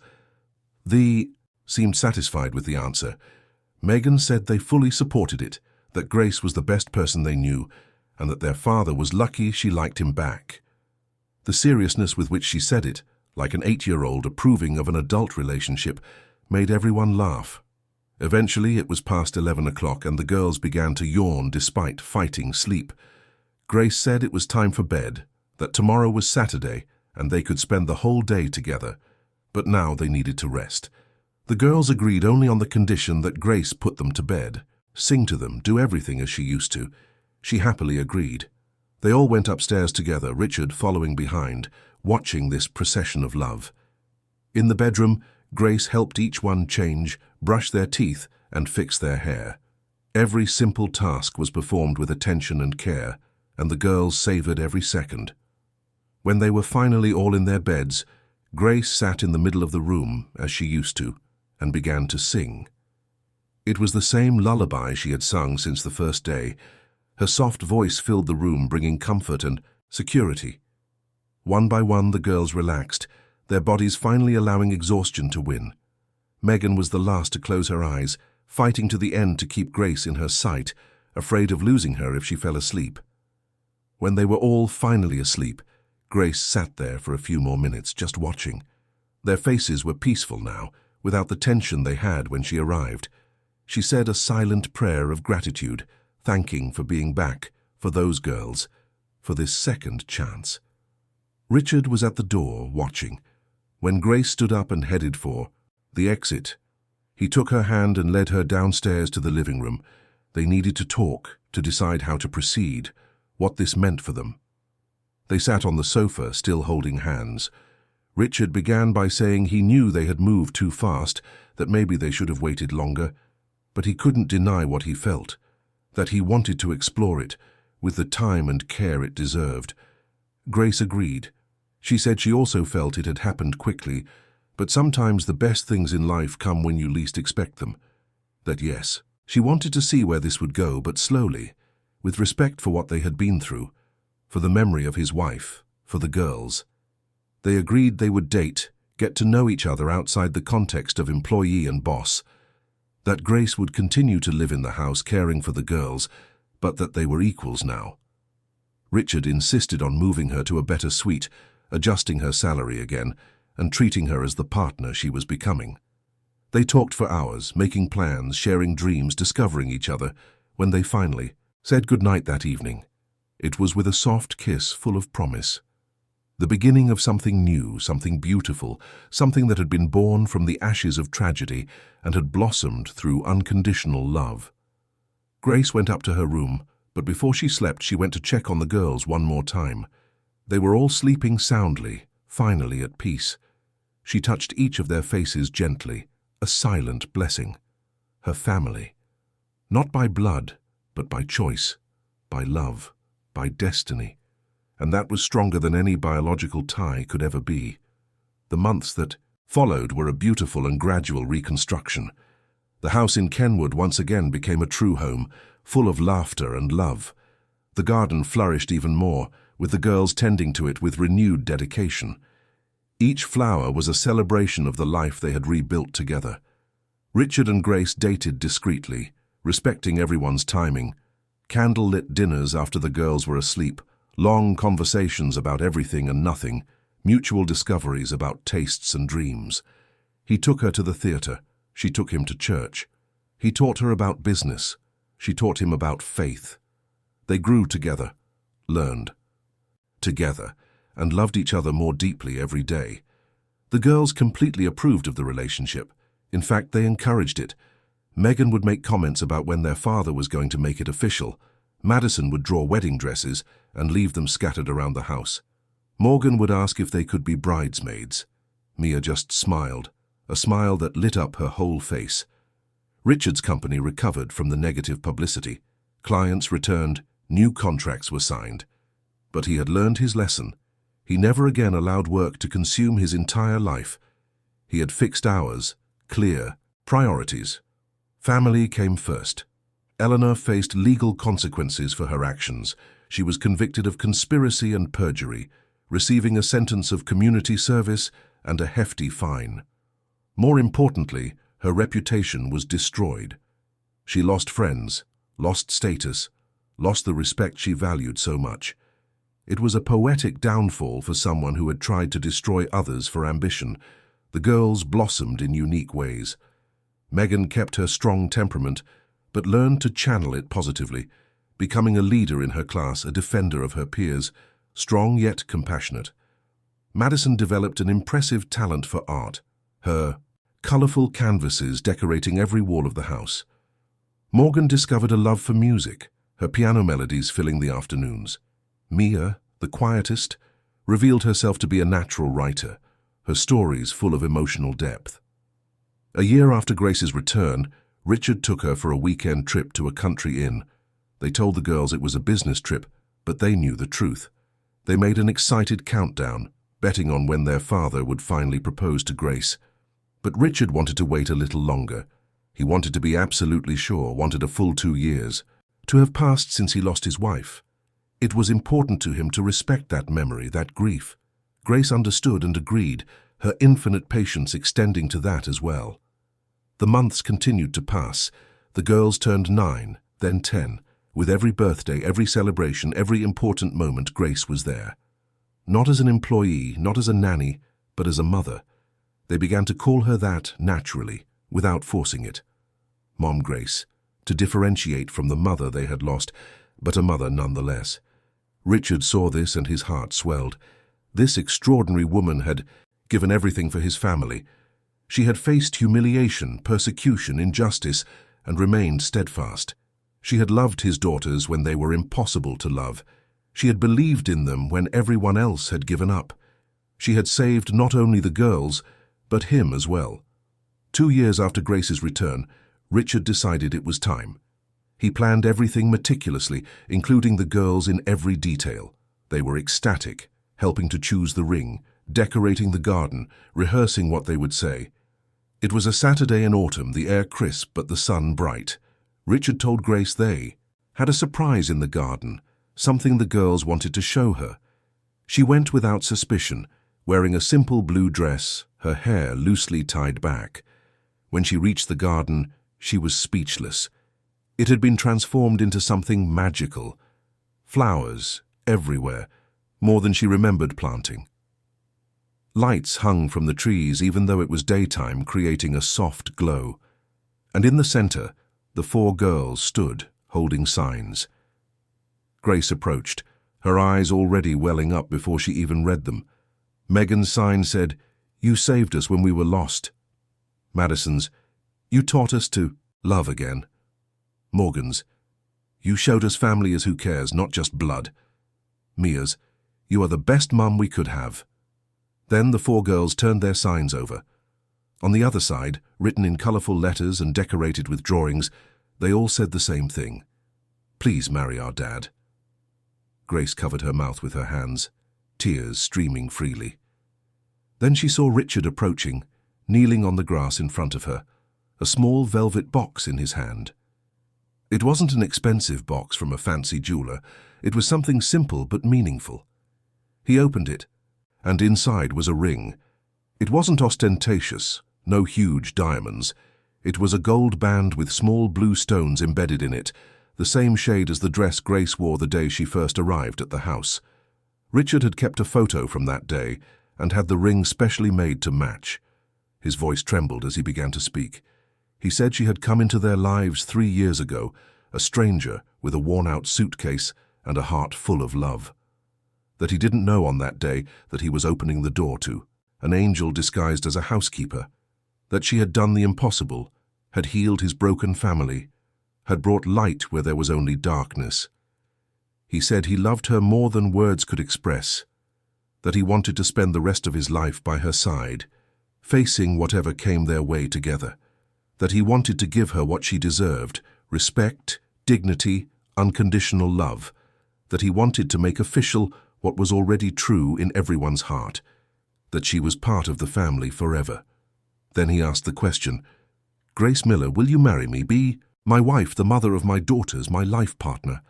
seemed satisfied with the answer. Megan said they fully supported it, that Grace was the best person they knew, and that their father was lucky she liked him back. The seriousness with which she said it, like an 8-year-old approving of an adult relationship, made everyone laugh. Eventually it was past 11 o'clock and the girls began to yawn despite fighting sleep. Grace said it was time for bed, that tomorrow was Saturday and they could spend the whole day together, but now they needed to rest. The girls agreed only on the condition that Grace put them to bed, sing to them, do everything as she used to. She happily agreed. They all went upstairs together, Richard following behind, watching this procession of love. In the bedroom, Grace helped each one change, brush their teeth, and fix their hair. Every simple task was performed with attention and care, and the girls savored every second. When they were finally all in their beds, Grace sat in the middle of the room, as she used to, and began to sing. It was the same lullaby she had sung since the first day. Her soft voice filled the room, bringing comfort and security. One by one, the girls relaxed, their bodies finally allowing exhaustion to win. Megan was the last to close her eyes, fighting to the end to keep Grace in her sight, afraid of losing her if she fell asleep. When they were all finally asleep, Grace sat there for a few more minutes, just watching. Their faces were peaceful now, without the tension they had when she arrived. She said a silent prayer of gratitude, thanking for being back, for those girls, for this second chance. Richard was at the door, watching. When Grace stood up and headed for The exit. He took her hand and led her downstairs to the living room. They needed to talk, to decide how to proceed, what this meant for them. They sat on the sofa, still holding hands. Richard began by saying he knew they had moved too fast, that maybe they should have waited longer, but he couldn't deny what he felt, that he wanted to explore it, with the time and care it deserved. Grace agreed. She said she also felt it had happened quickly, but sometimes the best things in life come when you least expect them. That yes, she wanted to see where this would go, but slowly, with respect for what they had been through, for the memory of his wife, for the girls. They agreed they would date, get to know each other outside the context of employee and boss, that Grace would continue to live in the house caring for the girls, but that they were equals now. Richard insisted on moving her to a better suite, adjusting her salary again, and treating her as the partner she was becoming. They talked for hours, making plans, sharing dreams, discovering each other, when they finally said goodnight that evening. It was with a soft kiss full of promise. The beginning of something new, something beautiful, something that had been born from the ashes of tragedy and had blossomed through unconditional love. Grace went up to her room, but before she slept she went to check on the girls one more time. They were all sleeping soundly, finally at peace. She touched each of their faces gently, a silent blessing. Her family. Not by blood, but by choice, by love, by destiny. And that was stronger than any biological tie could ever be. The months that followed were a beautiful and gradual reconstruction. The house in Kenwood once again became a true home, full of laughter and love. The garden flourished even more, with the girls tending to it with renewed dedication. Each flower was a celebration of the life they had rebuilt together. Richard and Grace dated discreetly, respecting everyone's timing. Candle-lit dinners after the girls were asleep, long conversations about everything and nothing, mutual discoveries about tastes and dreams. He took her to the theater. She took him to church. He taught her about business. She taught him about faith. They grew together, learned together, and loved each other more deeply every day. The girls completely approved of the relationship. In fact, they encouraged it. Megan would make comments about when their father was going to make it official. Madison would draw wedding dresses and leave them scattered around the house. Morgan would ask if they could be bridesmaids. Mia just smiled, a smile that lit up her whole face. Richard's company recovered from the negative publicity. Clients returned, new contracts were signed. But he had learned his lesson. He never again allowed work to consume his entire life. He had fixed hours, clear priorities. Family came first. Eleanor faced legal consequences for her actions. She was convicted of conspiracy and perjury, receiving a sentence of community service and a hefty fine. More importantly, her reputation was destroyed. She lost friends, lost status, lost the respect she valued so much. It was a poetic downfall for someone who had tried to destroy others for ambition. The girls blossomed in unique ways. Megan kept her strong temperament, but learned to channel it positively, becoming a leader in her class, a defender of her peers, strong yet compassionate. Madison developed an impressive talent for art, her colorful canvases decorating every wall of the house. Morgan discovered a love for music, her piano melodies filling the afternoons. Mia, the quietest, revealed herself to be a natural writer, her stories full of emotional depth. A year after Grace's return, Richard took her for a weekend trip to a country inn. They told the girls it was a business trip, but they knew the truth. They made an excited countdown, betting on when their father would finally propose to Grace. But Richard wanted to wait a little longer. He wanted to be absolutely sure, wanted a full 2 years, to have passed since he lost his wife. It was important to him to respect that memory, that grief. Grace understood and agreed, her infinite patience extending to that as well. The months continued to pass. The girls turned 9, then 10. With every birthday, every celebration, every important moment, Grace was there. Not as an employee, not as a nanny, but as a mother. They began to call her that naturally, without forcing it. Mom Grace, to differentiate from the mother they had lost, but a mother nonetheless. Richard saw this and his heart swelled. This extraordinary woman had given everything for his family. She had faced humiliation, persecution, injustice, and remained steadfast. She had loved his daughters when they were impossible to love. She had believed in them when everyone else had given up. She had saved not only the girls, but him as well. 2 years after Grace's return, Richard decided it was time. He planned everything meticulously, including the girls in every detail. They were ecstatic, helping to choose the ring, decorating the garden, rehearsing what they would say. It was a Saturday in autumn, the air crisp but the sun bright. Richard told Grace they had a surprise in the garden, something the girls wanted to show her. She went without suspicion, wearing a simple blue dress, her hair loosely tied back. When she reached the garden, she was speechless. It had been transformed into something magical. Flowers everywhere, more than she remembered planting. Lights hung from the trees even though it was daytime, creating a soft glow. And in the center, the 4 girls stood, holding signs. Grace approached, her eyes already welling up before she even read them. Megan's sign said, "You saved us when we were lost." Madison's, "You taught us to love again." Morgan's, "You showed us family as who cares, not just blood." Mia's, "You are the best mum we could have." Then the 4 girls turned their signs over. On the other side, written in colorful letters and decorated with drawings, they all said the same thing. "Please marry our dad." Grace covered her mouth with her hands, tears streaming freely. Then she saw Richard approaching, kneeling on the grass in front of her, a small velvet box in his hand. It wasn't an expensive box from a fancy jeweler. It was something simple but meaningful. He opened it, and inside was a ring. It wasn't ostentatious, no huge diamonds. It was a gold band with small blue stones embedded in it, the same shade as the dress Grace wore the day she first arrived at the house. Richard had kept a photo from that day and had the ring specially made to match. His voice trembled as he began to speak. He said she had come into their lives 3 years ago, a stranger with a worn-out suitcase and a heart full of love. That he didn't know on that day that he was opening the door to, an angel disguised as a housekeeper. That she had done the impossible, had healed his broken family, had brought light where there was only darkness. He said he loved her more than words could express, that he wanted to spend the rest of his life by her side, facing whatever came their way together, that he wanted to give her what she deserved, respect, dignity, unconditional love, that he wanted to make official what was already true in everyone's heart, that she was part of the family forever. Then he asked the question, "Grace Miller, will you marry me, be my wife, the mother of my daughters, my life partner?"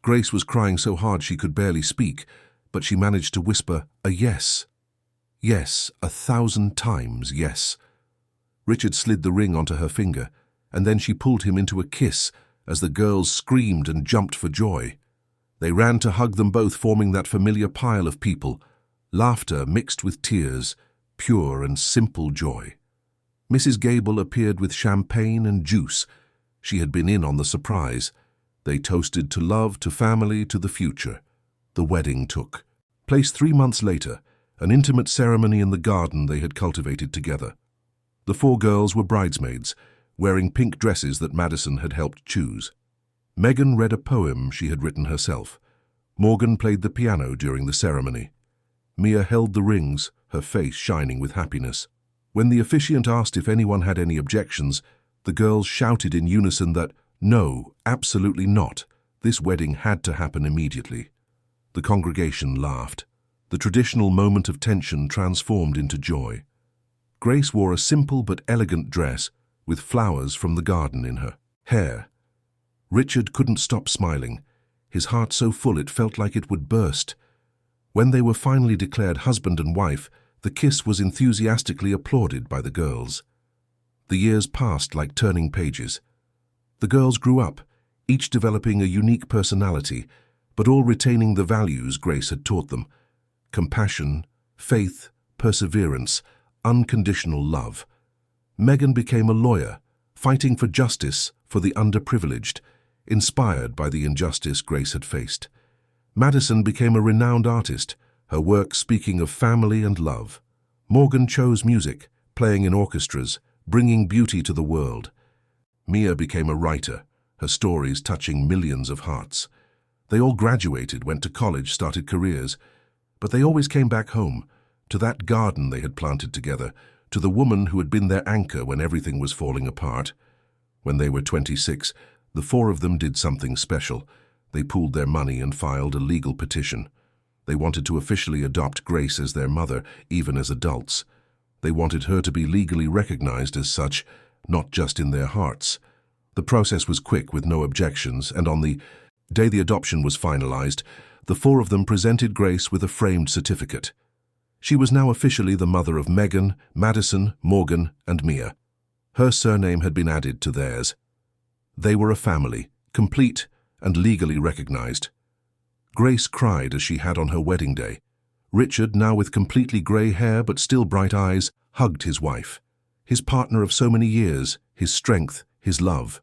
Grace was crying so hard she could barely speak, but she managed to whisper a yes. Yes, 1,000 times yes. Richard slid the ring onto her finger, and then she pulled him into a kiss as the girls screamed and jumped for joy. They ran to hug them both, forming that familiar pile of people, laughter mixed with tears, pure and simple joy. Mrs. Gable appeared with champagne and juice. She had been in on the surprise. They toasted to love, to family, to the future. The wedding took place 3 months later, an intimate ceremony in the garden they had cultivated together. The 4 girls were bridesmaids, wearing pink dresses that Madison had helped choose. Megan read a poem she had written herself. Morgan played the piano during the ceremony. Mia held the rings, her face shining with happiness. When the officiant asked if anyone had any objections, the girls shouted in unison that, no, absolutely not. This wedding had to happen immediately. The congregation laughed. The traditional moment of tension transformed into joy. Grace wore a simple but elegant dress with flowers from the garden in her hair. Richard couldn't stop smiling, his heart so full it felt like it would burst. When they were finally declared husband and wife, the kiss was enthusiastically applauded by the girls. The years passed like turning pages. The girls grew up, each developing a unique personality, but all retaining the values Grace had taught them: compassion, faith, perseverance, unconditional love. Megan became a lawyer, fighting for justice for the underprivileged, inspired by the injustice Grace had faced. Madison became a renowned artist, her work speaking of family and love. Morgan chose music, playing in orchestras, bringing beauty to the world. Mia became a writer, her stories touching millions of hearts. They all graduated, went to college, started careers, but they always came back home, to that garden they had planted together, to the woman who had been their anchor when everything was falling apart. When they were 26, the four of them did something special. They pooled their money and filed a legal petition. They wanted to officially adopt Grace as their mother, even as adults. They wanted her to be legally recognized as such, not just in their hearts. The process was quick, with no objections, and on the day the adoption was finalized, the four of them presented Grace with a framed certificate. She was now officially the mother of Megan, Madison, Morgan, and Mia. Her surname had been added to theirs. They were a family, complete and legally recognized. Grace cried as she had on her wedding day. Richard, now with completely grey hair but still bright eyes, hugged his wife, his partner of so many years, his strength, his love.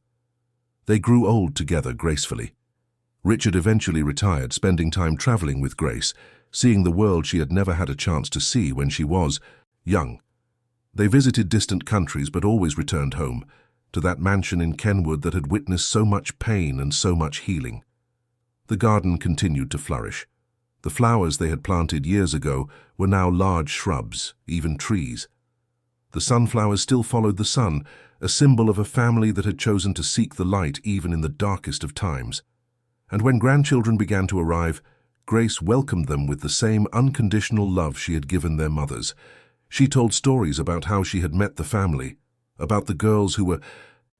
They grew old together gracefully. Richard eventually retired, spending time traveling with Grace, seeing the world she had never had a chance to see when she was young. They visited distant countries but always returned home, to that mansion in Kenwood that had witnessed so much pain and so much healing. The garden continued to flourish. The flowers they had planted years ago were now large shrubs, even trees. The sunflowers still followed the sun, a symbol of a family that had chosen to seek the light even in the darkest of times. And when grandchildren began to arrive, Grace welcomed them with the same unconditional love she had given their mothers. She told stories about how she had met the family, about the girls who were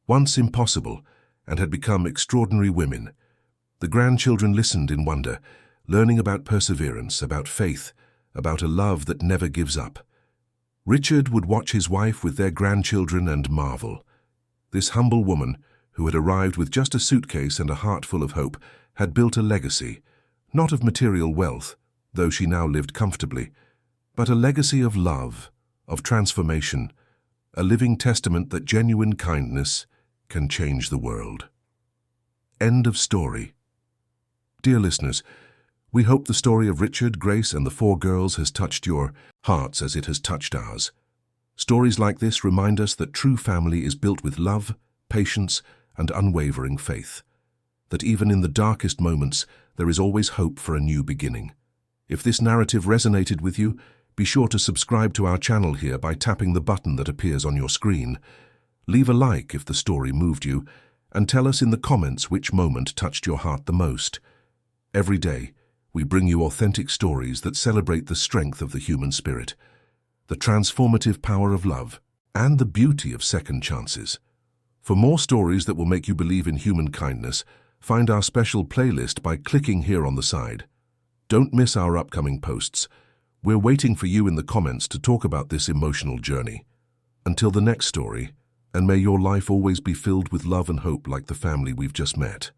once impossible and had become extraordinary women. The grandchildren listened in wonder, learning about perseverance, about faith, about a love that never gives up. Richard would watch his wife with their grandchildren and marvel. This humble woman, who had arrived with just a suitcase and a heart full of hope, had built a legacy, not of material wealth, though she now lived comfortably, but a legacy of love, of transformation, a living testament that genuine kindness can change the world. End of story. Dear listeners, we hope the story of Richard, Grace, and the four girls has touched your hearts as it has touched ours. Stories like this remind us that true family is built with love, patience, and unwavering faith. That even in the darkest moments, there is always hope for a new beginning. If this narrative resonated with you, be sure to subscribe to our channel here by tapping the button that appears on your screen. Leave a like if the story moved you, and tell us in the comments which moment touched your heart the most. Every day, we bring you authentic stories that celebrate the strength of the human spirit, the transformative power of love, and the beauty of second chances. For more stories that will make you believe in human kindness, find our special playlist by clicking here on the side. Don't miss our upcoming posts. We're waiting for you in the comments to talk about this emotional journey. Until the next story, and may your life always be filled with love and hope like the family we've just met.